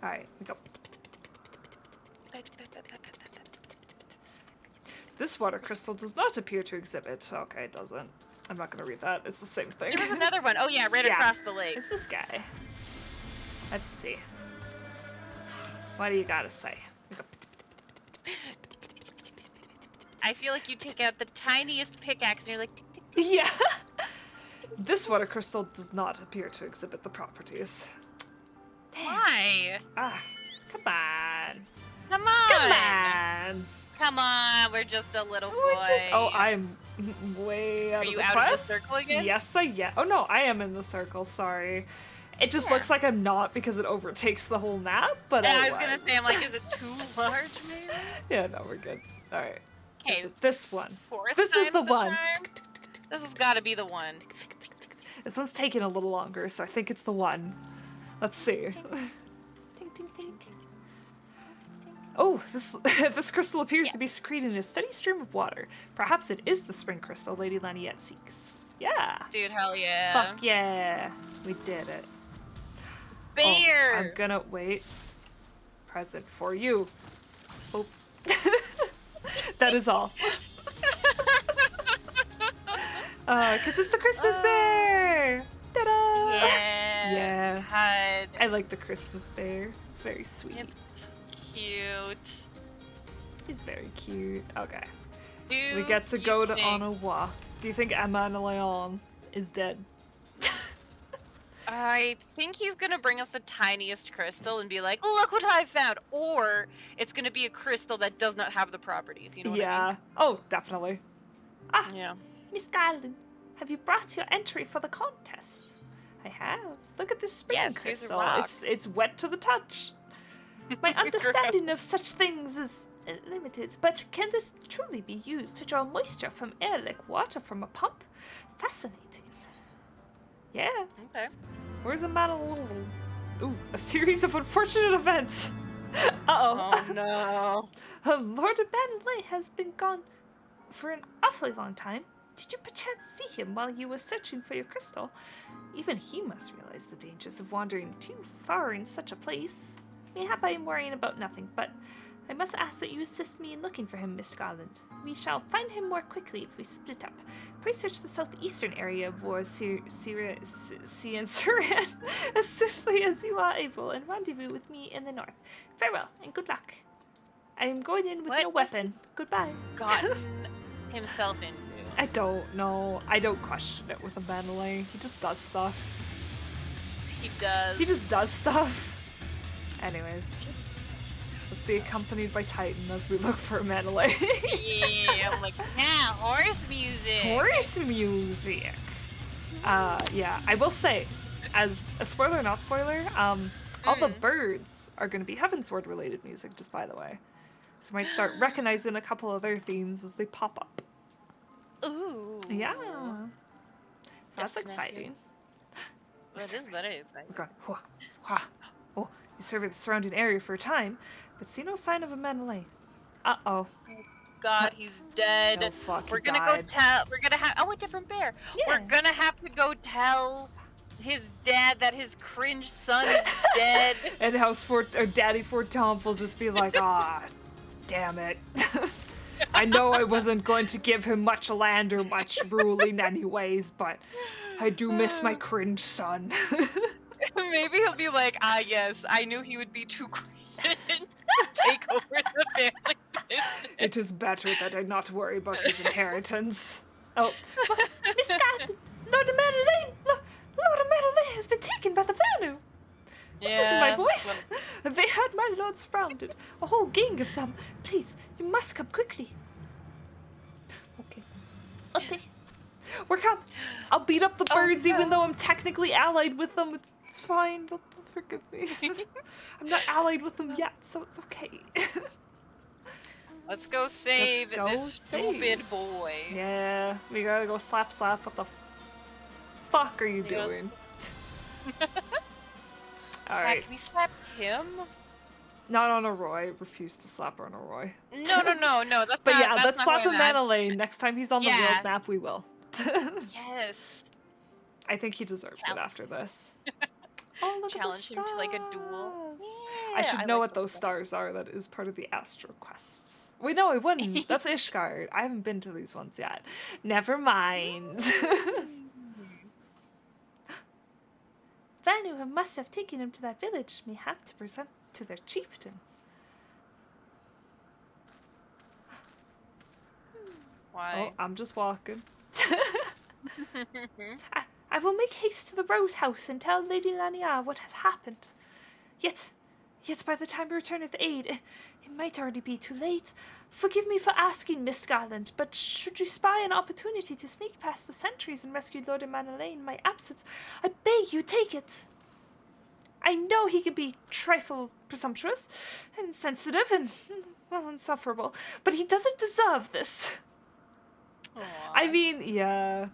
Alright, we go. This water crystal does not appear to exhibit. Okay, it doesn't. I'm not gonna read that. It's the same thing. There was another one. Oh yeah, right Yeah. across the lake. It's this guy. Let's see. What do you gotta say? We go. I feel like you take out the tiniest pickaxe and you're like, tick, tick. Yeah. This water crystal does not appear to exhibit the properties. Why? Ah, come on. Come on. Come on. Come on. We're just a little boy. We're just. Oh, I'm way out Are of you the out of the quest. circle again? Yes, Oh no, I am in the circle. Sorry. It just Yeah. looks like I'm not because it overtakes the whole map. But And I was gonna say, I'm like, is it too large, maybe? Yeah, no, we're good. All right. Okay. Is it this one? Fourth This is time's the one. charm. This has got to be the one. This one's taking a little longer, so I think it's the one. Let's see. Tink, tink, tink. Oh, this crystal appears to be secreted a steady stream of water. Perhaps it is the spring crystal Lady Laniette seeks. Yeah. Dude, hell yeah. Fuck yeah. We did it. Bear. Oh, I'm gonna wait. Present for you. Oh. That is all. Cause it's the Christmas bear! Ta-da! Yeah. Yeah. God. I like the Christmas bear. It's very sweet. It's cute. He's very cute. Okay. Do We get to you go think- on a walk. Do you think Emma and Leon is dead? I think he's gonna bring us the tiniest crystal and be like, look what I found! Or it's gonna be a crystal that does not have the properties, you know what Yeah. Oh, definitely. Ah, I mean? Yeah. Miss Garland, have you brought your entry for the contest? I have. Look at this spring Yes, here's a crystal. rock. It's wet to the touch. My understanding of such things is limited, but can this truly be used to draw moisture from air like water from a pump? Fascinating. Yeah. Okay. Where's a mantle? Ooh, a series of unfortunate events. Uh-oh. Oh no. Lord Manley has been gone for an awfully long time. Did you perchance see him while you were searching for your crystal? Even he must realize the dangers of wandering too far in such a place. Mayhap I am worrying about nothing, but I must ask that you assist me in looking for him, Miss Garland. We shall find him more quickly if we split up. Pray search the southeastern area of War Sian Suran as swiftly as you are able, and rendezvous with me in the north. Farewell, and good luck. I am going in with What no was- weapon. Goodbye. Gotten himself into. I don't know. I don't question it with a Manley. He just does stuff. He does. He just does stuff. Anyways. Let's be accompanied by Titan as we look for a Manley. Yeah, I'm like, yeah, horse music. Horse music. Yeah, I will say, as a spoiler, not spoiler, all the birds are going to be Heavensward related music, just by the way. So you might start recognizing a couple other themes as they pop up. Ooh. Yeah. That's destination. exciting. That is very exciting. We're going, wha, wha. Oh, you survey the surrounding area for a time, but see no sign of a man lane. Uh-oh. God, he's dead. No, fuck, We're he gonna died. go tell. We're gonna have. Oh, a different bear. We're Yeah. gonna have to go tell his dad that his cringe son is dead. And Daddy Fort Tomp will just be like, ah, damn it. I know I wasn't going to give him much land or much ruling anyways, but I do miss my cringe son. Maybe he'll be like, ah, yes, I knew he would be too cringe to take over the family business. It is better that I not worry about his inheritance. Oh, Miss Scotland, Lord of Madeleine, Lord of Madeleine has been taken by the Vanu. This isn't my voice. They had my lord surrounded. A whole gang of them. Please, you must come quickly. Okay. Okay. We're coming. I'll beat up the birds even though I'm technically allied with them. It's fine. They'll forgive me. I'm not allied with them yet, so it's okay. Let's go save Let's go this save. stupid boy. Yeah, we gotta go slap. What the fuck are you Yeah. doing? Dad, Alright. can we slap him? Not on a Roy. Refuse to slap on a Roy. No. That's But not, yeah, that's let's not slap who him I'm at. Madeleine. Next time he's on the Yeah. world map, we will. Yes. I think he deserves it after this. Oh, look Challenge at the him to like a duel. stars. Yeah, I should know like what those stars are. That is part of the Astro Quests. Wait, no, I wouldn't. That's Ishgard. I haven't been to these ones yet. Never mind. Vanu must have taken him to that village. May have to present to their chieftain. Why? Oh, I'm just walking. I will make haste to the Rose House and tell Lady Lania what has happened. Yet by the time we return with aid, it might already be too late. Forgive me for asking, Miss Garland, but should you spy an opportunity to sneak past the sentries and rescue Lord Emanuele in my absence, I beg you take it. I know he can be trifle presumptuous and insensitive and, well, insufferable, but he doesn't deserve this. Aw. I mean, yeah.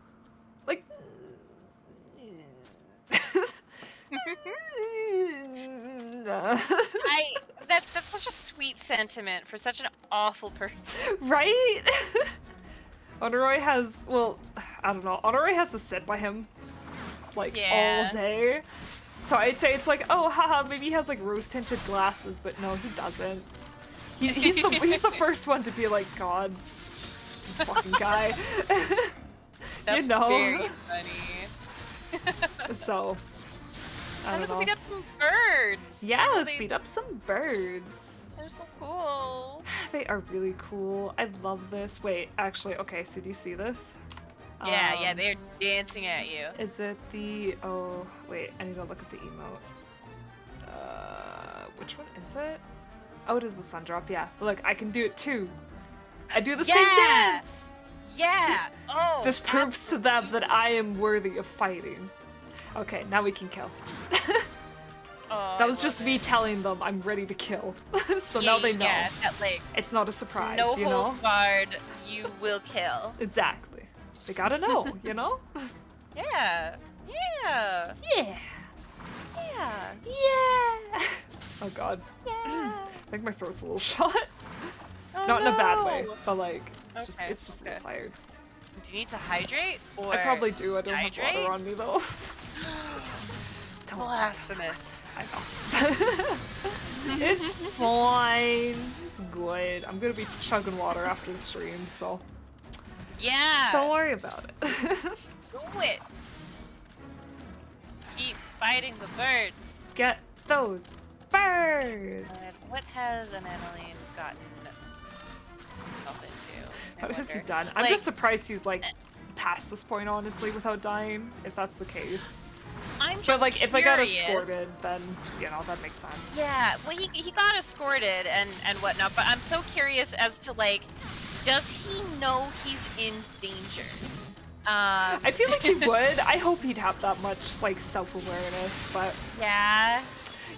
Like... That's such a sweet sentiment for such an awful person. Right? Honoroi has, well, I don't know. Honoroi has to sit by him, like, Yeah. all day. So I'd say it's like, oh, haha, maybe he has, like, rose-tinted glasses, but no, he doesn't. He's the first one to be like, God, this fucking guy. That's you know? very funny. So, I don't know. Beat up some birds. Yeah, Oh, let's they- beat up some birds. They're so cool. They are really cool. I love this. Wait, actually, okay, so do you see this? Yeah, they're dancing at you. Is it the... Oh, wait, I need to look at the emote. Which one is it? Oh, it is the sun drop, yeah. But look, I can do it too. I do the same Yeah! dance! Yeah. Oh. This proves to them that I am worthy of fighting. Okay, now we can kill. Oh, That was just me telling them I'm ready to kill. So now they know. Yeah, that, like, It's not a surprise, no you know? holds barred, you will kill. Exactly. They gotta know, you know? Yeah. Yeah. Yeah. Yeah. Yeah. Oh god. Yeah. I think my throat's a little shot. Oh, Not in a bad no. way, but like it's Okay, just a little tired. Do you need to hydrate? Or I probably do. I don't have hydrate? water on me though. Don't. Blasphemous. I know. It's fine. It's good. I'm gonna be chugging water after the stream, so Yeah. don't worry about it. Do it. Keep fighting the birds. Get those birds. And what has Emmeline gotten himself into? I What has he wonder? done? I'm Like, just surprised he's like past this point, honestly, without dying. If that's the case. I'm just But like, if I got curious. escorted, then you know that makes sense. Yeah, well, he got escorted and whatnot, but I'm so curious as to like, does he know he's in danger? I feel like he would. I hope he'd have that much like self-awareness, but Yeah.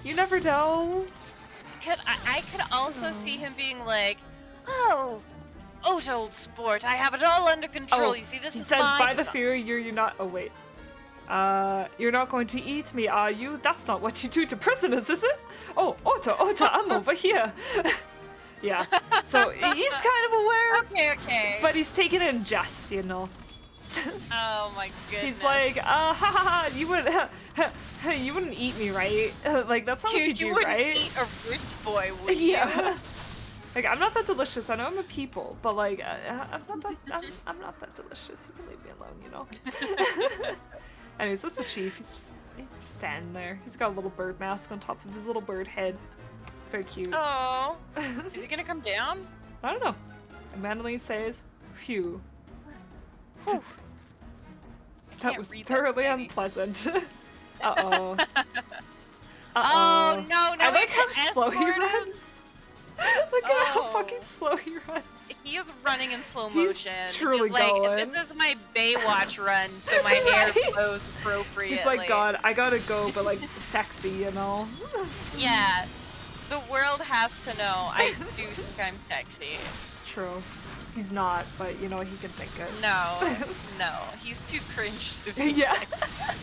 you never know. I could also see him being like, oh, old sport, I have it all under control. You see, this he is says my by the design." fear you're not. Oh wait, You're not going to eat me, are you? That's not what you do to prisoners, is it? Oh, Ota, I'm over here. Yeah, so he's kind of aware, Okay. but he's taking it in jest, you know. Oh my goodness. He's like, ha ha ha, you wouldn't eat me, right? Like, that's not what you Dude, do, you wouldn't right? eat a rich boy, would you? Yeah. Like, I'm not that delicious. I know I'm a people, but like, I'm not that delicious. You can leave me alone, you know. Anyways, that's the chief. He's just standing there. He's got a little bird mask on top of his little bird head. Very cute. Oh. Is he gonna come down? I don't know. And Manly says, "Phew." That can't was read that thoroughly Spanish. unpleasant. Uh-oh. Oh no! I like we how have to slow he escort him? runs. Look at how Oh. fucking slow he runs. He is running in slow He's motion. truly He's like, going. this is my Baywatch run, so my hair Right? flows appropriately. He's like, God, I gotta go, but like sexy, you know? Yeah. The world has to know I do think I'm sexy. It's true. He's not, but you know, he can think it. No. He's too cringe to be Yeah. sexy.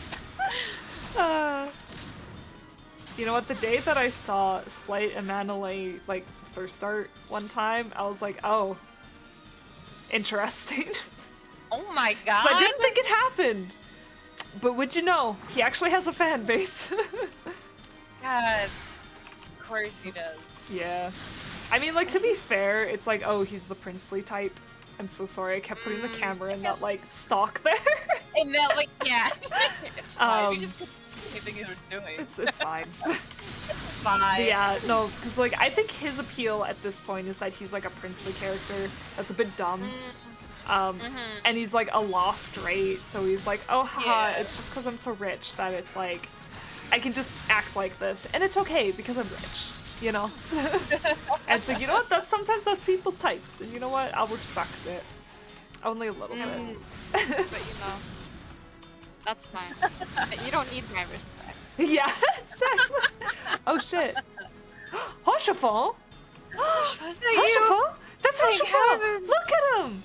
You know what? The day that I saw Slight and Manolay like first art one time, I was like, oh, interesting. Oh my god. So I didn't think it happened. But would you know, he actually has a fan base. God. Of course he does. Yeah. I mean, like, to be fair, it's like, oh, he's the princely type. I'm so sorry, I kept putting the camera in that, like, stock there. And that, like, yeah. It's fine. We Um, just couldn't do anything he was doing. It's fine. Fine. But yeah, no, because, like, I think his appeal at this point is that he's, like, a princely character that's a bit dumb. And he's, like, aloft, right? So he's like, oh, haha, Yeah. it's just because I'm so rich that it's, like, I can just act like this. And it's okay, because I'm rich. You know? And it's like, you know what? Sometimes that's people's types. And you know what? I'll respect it. Only a little bit. But you know, that's fine. You don't need my respect. Yeah, exactly. Oh shit. Hoshafon? Was that you? Hoshafon? That's Thank Hoshafon! heavens. Look at him!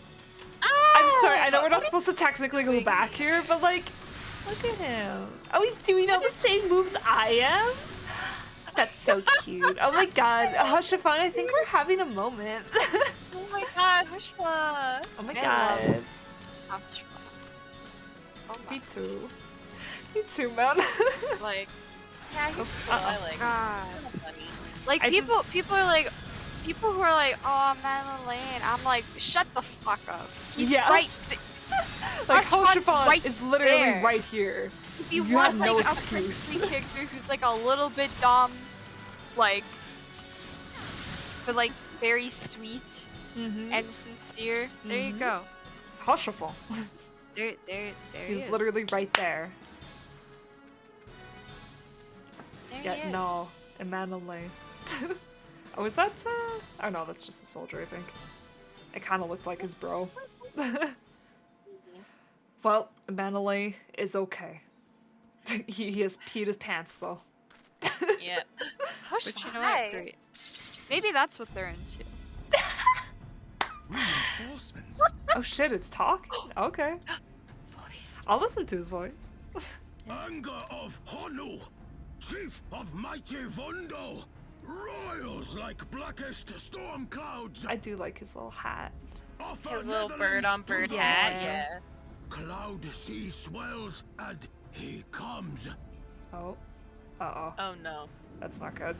I'm sorry, I know we're not supposed to technically go back here, but like, look at him. Oh, he's doing all the same moves I am? That's so cute. Oh my god. Hoshafon, I think we're having a moment. Oh my god, Hushwa. Oh my I god. Ouch. Oh my Me too. Me too, man. like Yeah, he's Oops, cool. I like him. God. Kinda funny. Like I people just- people are like people who are like, oh Madeline Lane, I'm like, shut the fuck up. He's Yeah. right Like, Hoshfon's Hoshafon right is literally there. right here. if you, You want have no like a excuse. princely character who's like a little bit dumb, like but like very sweet Mm-hmm. and sincere, there you go. Hoshafon. There he He's is. literally right there. There he Yeah, is. no. Emmanuel. Oh, is that, oh no, that's just a soldier, I think. It kind of looked like his bro. Well, Emmanuel is okay. he has peed his pants, though. Yeah. But you know what? Great. Maybe that's what they're into. Reinforcements. Oh shit, it's talking? Okay. I'll listen to his voice. Anger of Honu, chief of mighty Vondo, royals like blackest storm clouds. I do like his little hat. Offer His little Netherlands bird on to bird the hat. Yeah. Yeah. Cloud sea swells and he comes. Oh. Uh-oh. Oh no. That's not good.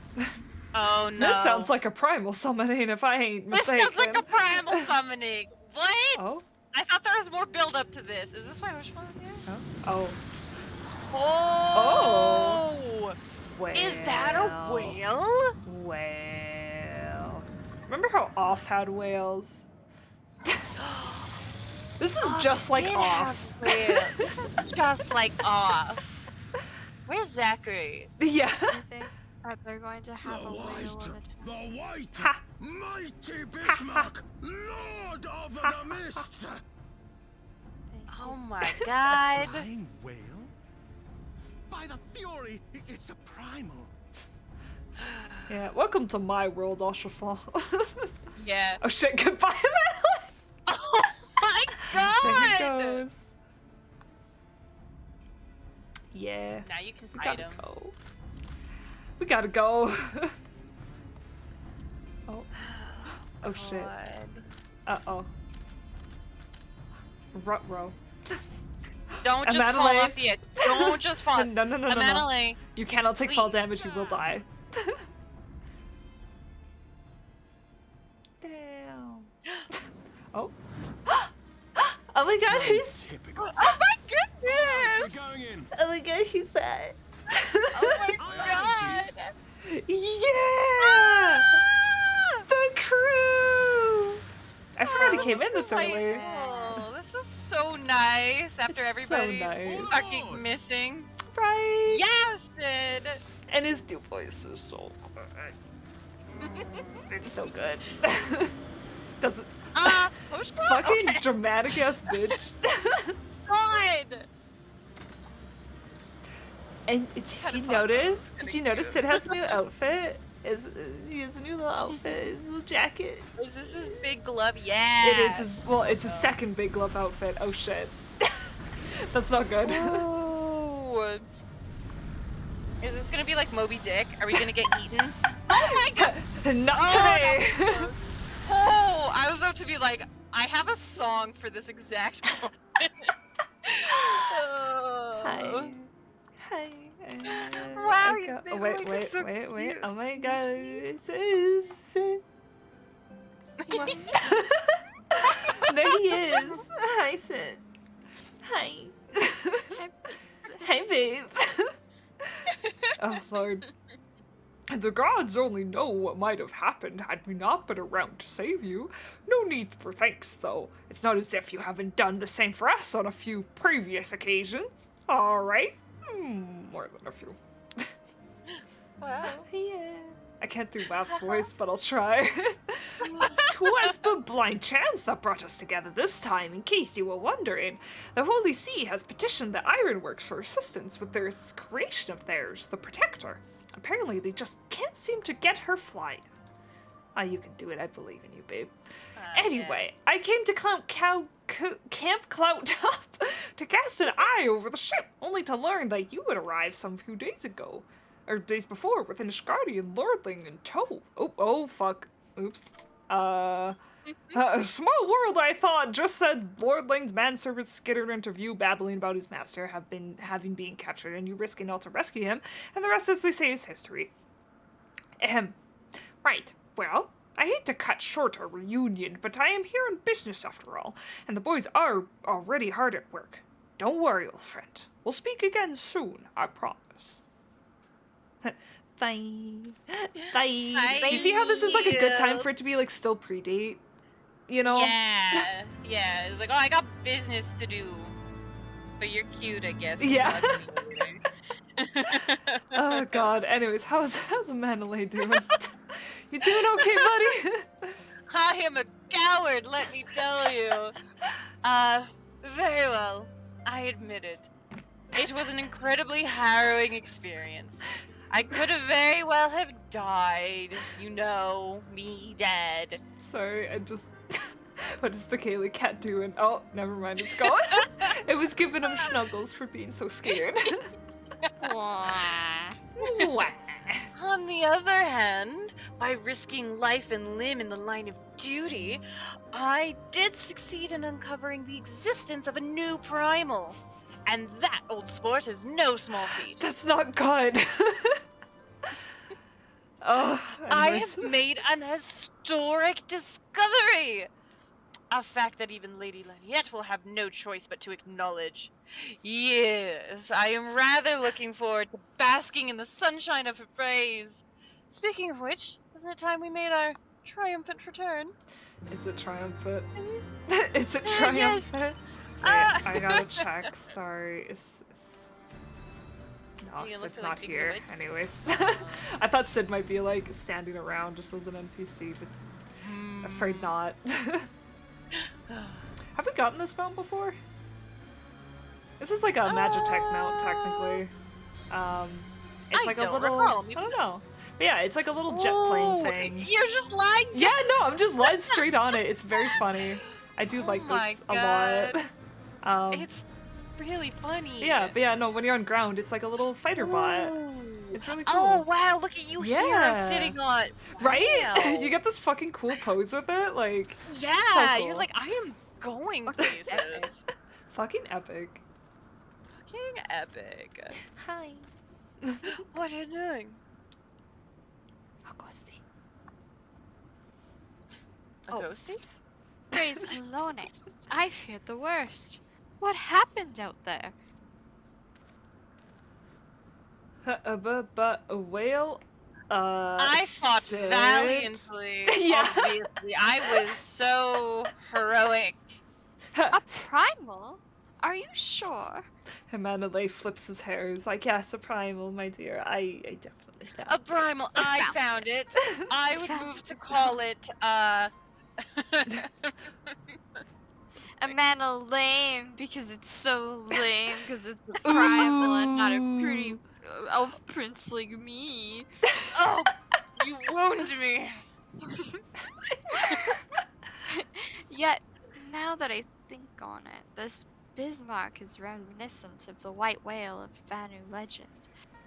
Oh no. This sounds like a primal summoning if I ain't This mistaken. sounds like a primal summoning. What? Oh? I thought there was more build up to this. Is this why Hushwa was here? Oh. Oh. Well. Is that a whale? Whale. Remember how Off had whales? This is just like Did Off. have whales. This is just like Off. Where's Zachary? Yeah. I think that they're going to The have a whale white, in the the white, Ha. mighty Bismarck, lord of the mists. Oh my god. Flying whale? By the fury, it's a primal. Yeah. Welcome to my world, Oshafon. Yeah. Oh shit, goodbye, Madeline. Oh my There he god. goes. Yeah. Now you can We fight gotta him. go. We gotta go. Oh. Oh shit. Uh-oh. Ruh-roh. Don't just fall Amanale. off the edge. Don't just fall. No. Amanale, You cannot take fall please. damage, you will die. Damn. Oh. Oh my god, he's... Typical. Oh my goodness! We're going in. Oh my god, he's that. Oh my god! Yeah! The crew! I forgot he came in this early. Delightful. This is so nice after It's so everybody's nice. fucking missing. Right? Yes, Sid! And his new voice is so good. It's so good. Doesn't... Push Fucking okay. dramatic ass bitch. God! And did kinda you fun. notice? Did Kinda you notice cute. Sid has a new outfit? He has a new little outfit, his little jacket. Is this his big glove? Yeah! It is his, well, it's his second big glove outfit. Oh shit. That's not good. Ooh. Is this gonna be like Moby Dick? Are we gonna get eaten? Oh my god! Not Oh, today. that was close. Oh, I was about to be like, I have a song for this exact moment. Oh. Hi. Hi. Wow, I you go- made oh, it wait, look wait, so wait, wait. cute. Oh my god. Sid. There he is. Hi, Sid. Hi. Hi, babe. Oh, Lord. The gods only know what might have happened had we not been around to save you. No need for thanks, though. It's not as if you haven't done the same for us on a few previous occasions. All right? More than a few. Wow. Yeah. I can't do Map's voice, but I'll try. 'Twas but blind chance that brought us together this time, in case you were wondering. The Holy See has petitioned the Ironworks for assistance with this creation of theirs, the Protector. Apparently, they just can't seem to get her flying. Ah, you can do it. I believe in you, babe. Anyway, I came to Camp Clout Top to cast an eye over the ship, only to learn that you had arrived some few days ago. Or days before, with an Ishgardi and Lordling in tow. Oh, fuck. Oops. A small world, I thought, just said Lordling's manservant skittered into view, babbling about his master having been captured, and you risking all to rescue him, and the rest, as they say, is history. Right. Well, I hate to cut short our reunion, but I am here on business after all, and the boys are already hard at work. Don't worry, old friend. We'll speak again soon, I promise. Bye. Bye. Do you see how this is like a good time for it to be like still pre-date? You know? Yeah. Yeah. It's like, oh, I got business to do. But you're cute, I guess. Yeah. Oh god. Anyways, how's Amanale doing? You doing okay, buddy? I am a coward, let me tell you. Very well. I admit it. It was an incredibly harrowing experience. I could have very well have died. You know, me dead. Sorry, I just... What is the Kaylee cat doing? Oh, never mind, it's gone. It was giving him snuggles for being so scared. On the other hand, by risking life and limb in the line of duty, I did succeed in uncovering the existence of a new primal. And that, old sport, is no small feat. That's not good. Oh, I anyways. have made an historic discovery! A fact that even Lady Laniette will have no choice but to acknowledge. Yes, I am rather looking forward to basking in the sunshine of her praise. Speaking of which, isn't it time we made our triumphant return? Is it triumphant? Is it Yes. triumphant? Wait, I gotta check. Sorry. No, You look Sid's like not Big here. Boy. Anyways. I thought Sid might be like standing around just as an NPC, but afraid not. Have we gotten this mount before? This is like a Magitech mount, technically. It's I like a don't little... recall. I don't know. But yeah, it's like a little jet plane Ooh, thing. You're just lying. Yeah, no, I'm just lying straight on it. It's very funny. I do like my this a lot. It's really funny. Yeah, but yeah, no, when you're on ground, it's like a little fighter bot. It's really cool. Oh wow, look at you hero Yeah. sitting on. Right? Wow. You get this fucking cool pose with it, like, Yeah, so cool. you're like, I am going places. Fucking epic. Fucking epic. Hi. What are you doing? Augusti. A Oh, ghosty? Praise Alone. I feared the worst. What happened out there? But a whale, I fought said- valiantly. Yeah. Obviously, I was so heroic. A primal? Are you sure? Himanalay flips his hair. He's like, yes, a primal, my dear. I definitely found A primal. I found it. I would move to call it. A man lame because it's so lame because it's a primal and not a pretty elf prince like me. Oh, you wound me. Yet, now that I think on it, this Bismarck is reminiscent of the white whale of Vanu legend,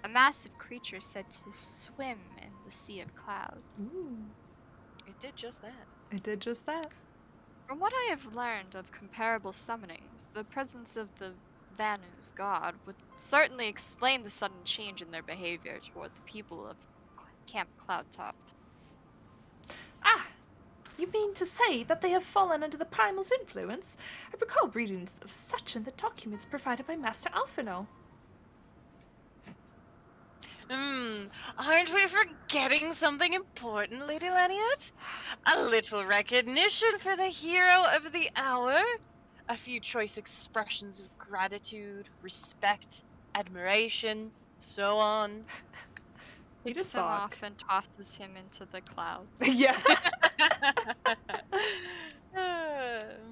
a massive creature said to swim in the sea of clouds. Ooh, It did just that. it did just that. From what I have learned of comparable summonings, the presence of the Vanu's god would certainly explain the sudden change in their behavior toward the people of Camp Cloudtop. Ah! You mean to say that they have fallen under the primal's influence? I recall readings of such in the documents provided by Master Alphino. Aren't we forgetting something important, Lady Laniat? A little recognition for the hero of the hour? A few choice expressions of gratitude, respect, admiration, so on. He Picks just him sock. off and tosses him into the clouds. Yeah.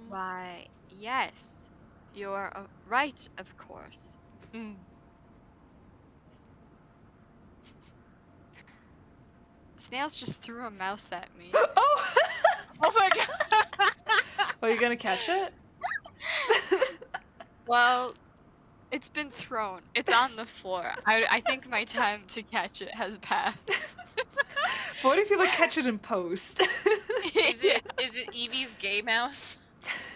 Why, yes. You're right, of course. Mm. Snails just threw a mouse at me. Oh! Oh my god! Are you gonna catch it? Well, it's been thrown. It's on the floor. I think my time to catch it has passed. But what if you like catch it in post? Is it Evie's gay mouse?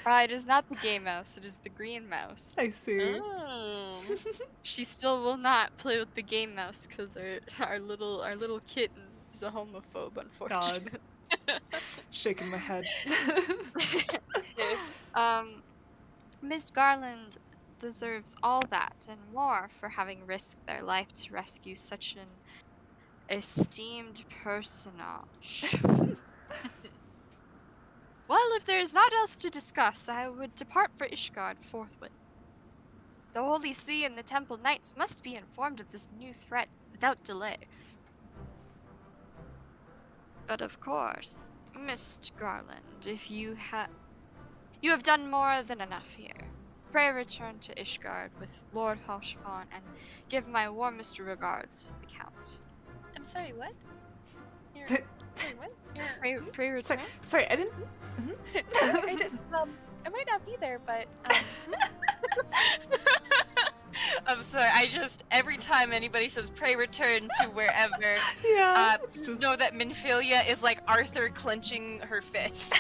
It is not the gay mouse, it is the green mouse. I see. Oh. She still will not play with the gay mouse because our little kitten is a homophobe, unfortunately. Shaking my head. Miss Garland deserves all that and more for having risked their life to rescue such an esteemed personage. Well, if there is naught else to discuss, I would depart for Ishgard forthwith. The Holy See and the Temple Knights must be informed of this new threat without delay. But of course, Miss Garland, if you have done more than enough here. Pray return to Ishgard with Lord Halshfon and give my warmest regards to the Count. I'm sorry, what? Sorry, what? Pray return. Sorry, I didn't. I might not be there, but. I'm sorry. Every time anybody says "pray return" to wherever, Yeah. It's just. know that Minfilia is like Arthur clenching her fist.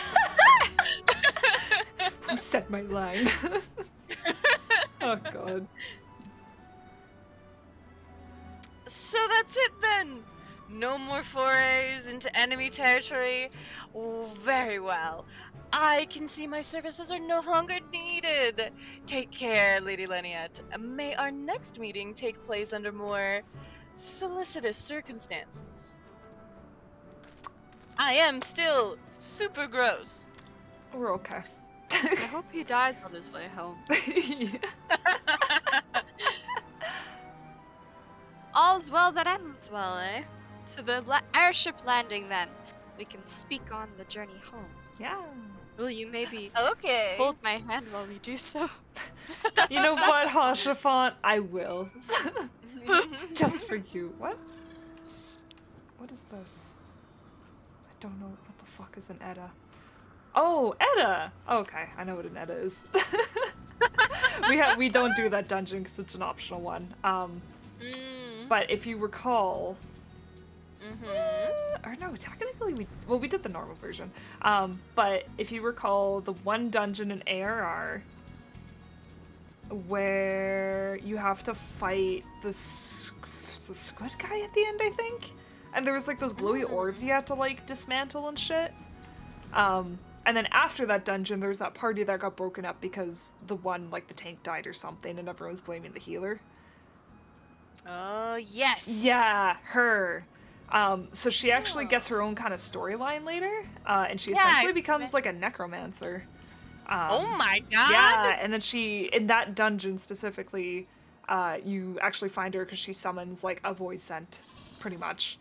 Who said my line? Oh god. So that's it then. No more forays into enemy territory. Oh, very well. I can see my services are no longer needed. Take care, Lady Leniette. May our next meeting take place under more felicitous circumstances. I am still super gross. We're okay. I hope he dies on his way home. All's well that ends well, eh? To the airship landing then. We can speak on the journey home. Yeah. Will you maybe Okay. hold my hand while we do so? You know what, Hashafont? I will. Just for you. What? What is this? I don't know what the fuck is an Edda. Oh, Edda! Okay, I know what an Edda is. we don't do that dungeon because it's an optional one. But if you recall, or no, technically we did the normal version. But if you recall, the one dungeon in ARR where you have to fight the squid guy at the end, I think, and there was like those glowy orbs you had to like dismantle and shit. And then after that dungeon, there was that party that got broken up because the tank died or something, and everyone was blaming the healer. Oh, yes. Yeah, her. So she actually gets her own kind of storyline later, and she essentially becomes like a necromancer. Oh my god! Yeah, and then in that dungeon specifically, you actually find her because she summons like a void scent, pretty much.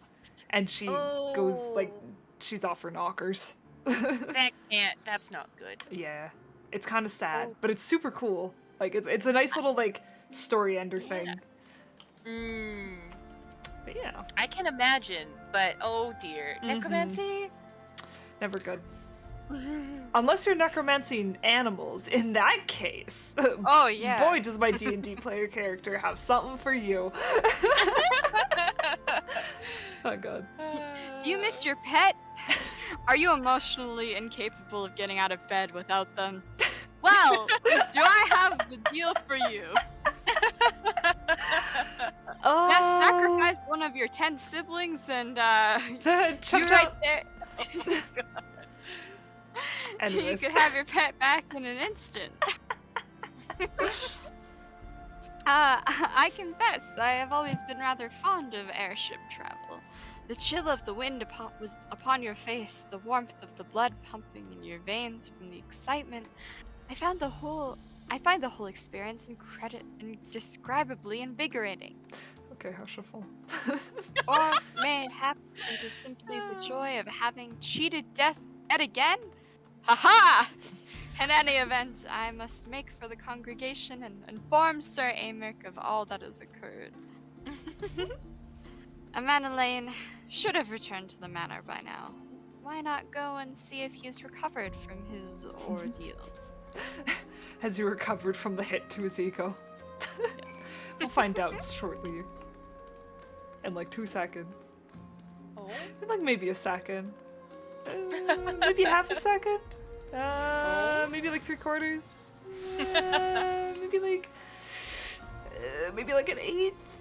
And she goes like, she's off her knockers. That's not good. Yeah, it's kind of sad, but it's super cool. Like it's a nice little like story ender thing. But yeah, I can imagine, but oh dear, necromancy, never good. Unless you're necromancing animals, in that case, oh yeah, boy does my D&D player character have something for you. Oh god. Do you miss your pet? Are you emotionally incapable of getting out of bed without them? Well, do I have the deal for you? Best sacrifice one of your 10 siblings and you right there. You could have your pet back in an instant. I confess, I have always been rather fond of airship travel. The chill of the wind was upon your face, the warmth of the blood pumping in your veins from the excitement. I find the whole experience indescribably invigorating. Okay, hushful. Or mayhap it is simply the joy of having cheated death yet again? Ha-ha! In any event, I must make for the congregation and inform Sir Amric of all that has occurred. Amanalaine should have returned to the manor by now. Why not go and see if he's recovered from his ordeal? Has he recovered from the hit to his ego? Yes. We'll find out shortly. In like 2 seconds. Oh. In like maybe a second. Maybe half a second? Maybe like 3/4? Maybe like an eighth?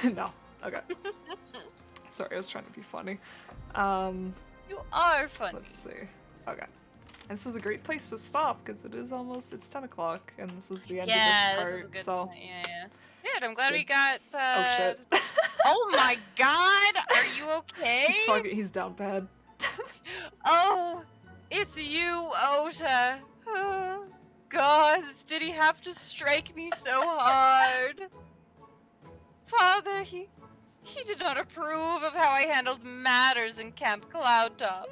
No. Okay. Sorry, I was trying to be funny. You are funny. Let's see. Okay. And this is a great place to stop because it's 10 o'clock and this is the end of this part. This is a good so point. Yeah. Good, I'm glad good. we got Oh shit. Oh my god, are you okay? He's down bad. Oh, it's you, Ota. God, did he have to strike me so hard? Father, he did not approve of how I handled matters in Camp Cloudtop.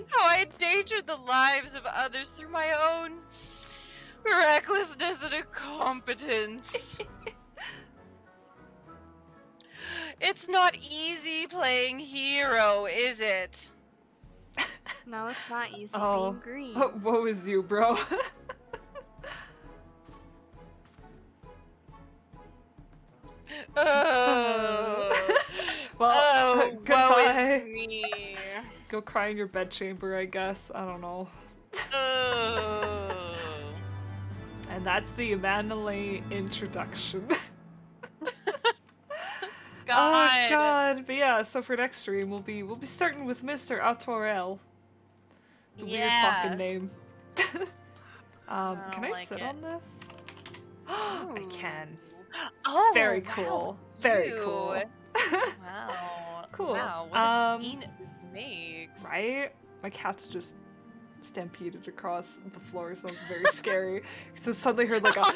How I endangered the lives of others through my own recklessness and incompetence. It's not easy playing hero, is it? No, it's not easy being green. Woe is you, bro. Well, goodbye. Woe is me. Go cry in your bedchamber, I guess. I don't know. And that's the Amanalaine introduction. God. Oh god, but yeah, so for next stream we'll be starting with Mr. Autorel. The weird fucking name. Can I like sit it. on this? I can. Oh, Very wow, cool. Very you. cool. Wow. Cool. Wow, what a scene it makes. Right? My cat's just stampeded across the floor, so that's very scary. So suddenly heard like a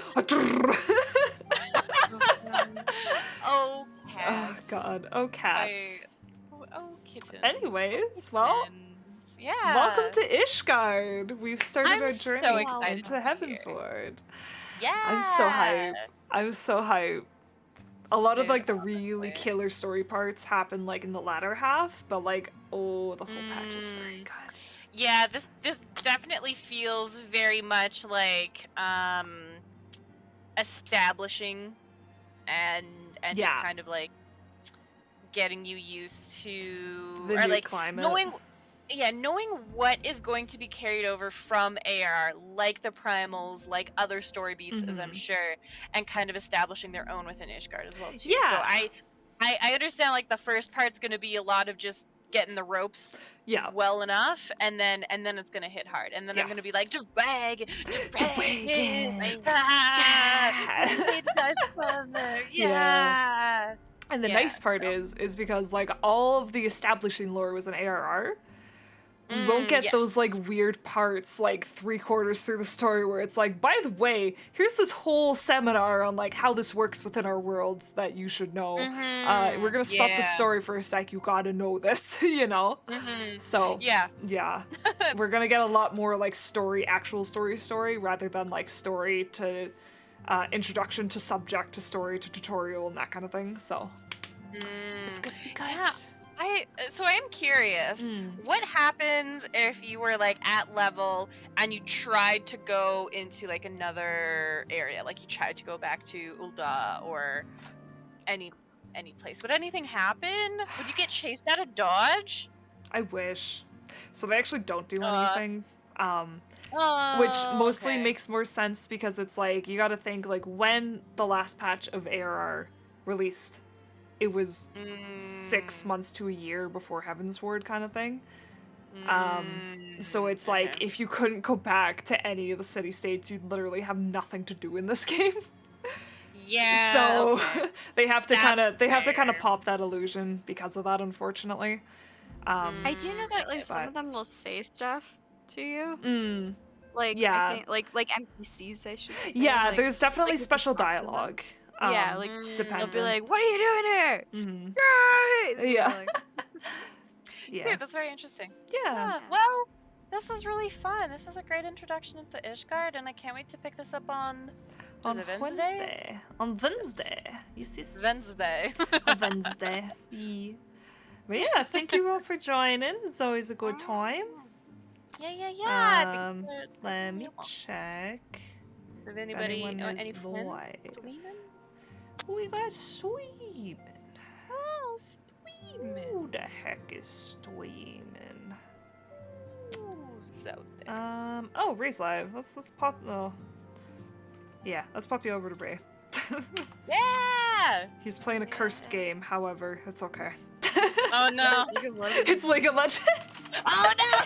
Oh, oh cats. god. Oh cats. Oh, kittens. Anyways, well, yeah. welcome to Ishgard. We've started I'm our so journey excited into to be Heavensward. Yeah. I'm so hyped. I'm so hyped. A lot of like the Honestly. really killer story parts happen like in the latter half, but like the whole patch is very good. Yeah, this definitely feels very much like establishing and just Yeah. kind of like getting you used to The or new like climate. knowing what is going to be carried over from AR, like the primals, like other story beats, as I'm Mhm. sure, and kind of establishing their own within Ishgard as well too. So Yeah. I understand like the first part's going to be a lot of just getting the ropes Yeah. well enough, and then it's going to hit hard, and then I'm going to be like, Yes. drag it. ah, Yeah. we need to dive further. Yeah. Yeah. And the Yeah, nice part is because like all of the establishing lore was in ARR. We won't get yes. those like weird parts like 3/4 through the story where it's like, by the way, here's this whole seminar on like how this works within our worlds that you should know. We're gonna stop the Yeah. story for a sec. You gotta know this, you know. So Yeah. we're gonna get a lot more like actual story rather than like story to introduction to subject to story to tutorial and that kind of thing. So it's gonna be good. Yeah. So I am curious, what happens if you were like at level and you tried to go into like another area, like you tried to go back to Ul'dah or any place? Would anything happen? Would you get chased out of Dodge? I wish. So they actually don't do anything. Oh, Which mostly okay. makes more sense because it's like you gotta think like when the last patch of ARR released, it was 6 months to a year before Heavensward kind of thing. So it's like okay. if you couldn't go back to any of the city states, you'd literally have nothing to do in this game. Yeah. So okay. they have to That's kind of fair. pop that illusion because of that, unfortunately. I do know that like some But- of them will say stuff to you. Mm, Like Yeah. I think like NPCs I should say. yeah, like, there's definitely like if you special talk to them. dialogue. Yeah, like Mm. they'll dependent. be like, "What are you doing here?" Mhm. Right! Yeah. Like, Yeah. Yeah, that's very interesting. Yeah. Yeah, well, this was really fun. This was a great introduction into Ishgard, and I can't wait to pick this up on On it Wednesday? Wednesday. On Wednesday. You see? Wednesday. On Wednesday. Yeah. But yeah, thank you all for joining. It's always a good time. Yeah. I Um, think Let me yeah. check. if anybody, anyone is any friends live. streaming? We got streaming. Oh, streaming. Who the heck is streaming? Who's out there? Oh, Ray's live. Let's pop. Oh, yeah. Let's pop you over to Ray. Yeah! He's playing a cursed game. However, it's okay. Oh no! League of Legends. It's League of Legends. Oh no!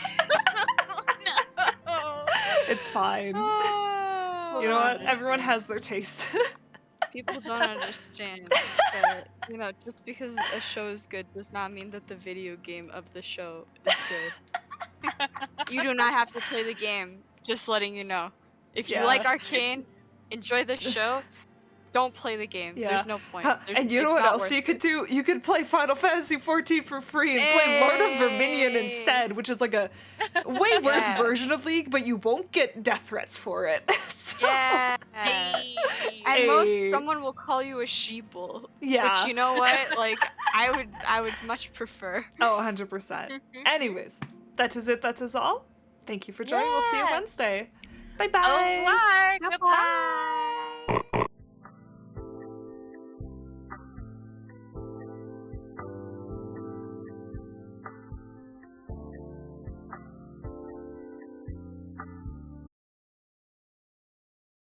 It's fine. Oh. You know what? Everyone has their taste. People don't understand that, you know, just because a show is good does not mean that the video game of the show is good. You do not have to play the game, just letting you know. If you Yeah. like Arcane, enjoy the show, don't play the game. Yeah. There's no point. And you know it's what not else worth you it. could do? You could play Final Fantasy XIV for free and play Lord of Verminion instead, which is like a way worse Yeah. version of League, but you won't get death threats for it. So- Yeah. Hey. At Hey. most, someone will call you a sheeple. Yeah. Which, you know what? Like, I would much prefer. Oh, 100%. Anyways, that is it. That is all. Thank you for joining. We'll see you Yeah. Wednesday. Bye bye. Au revoir. Bye-bye. Goodbye.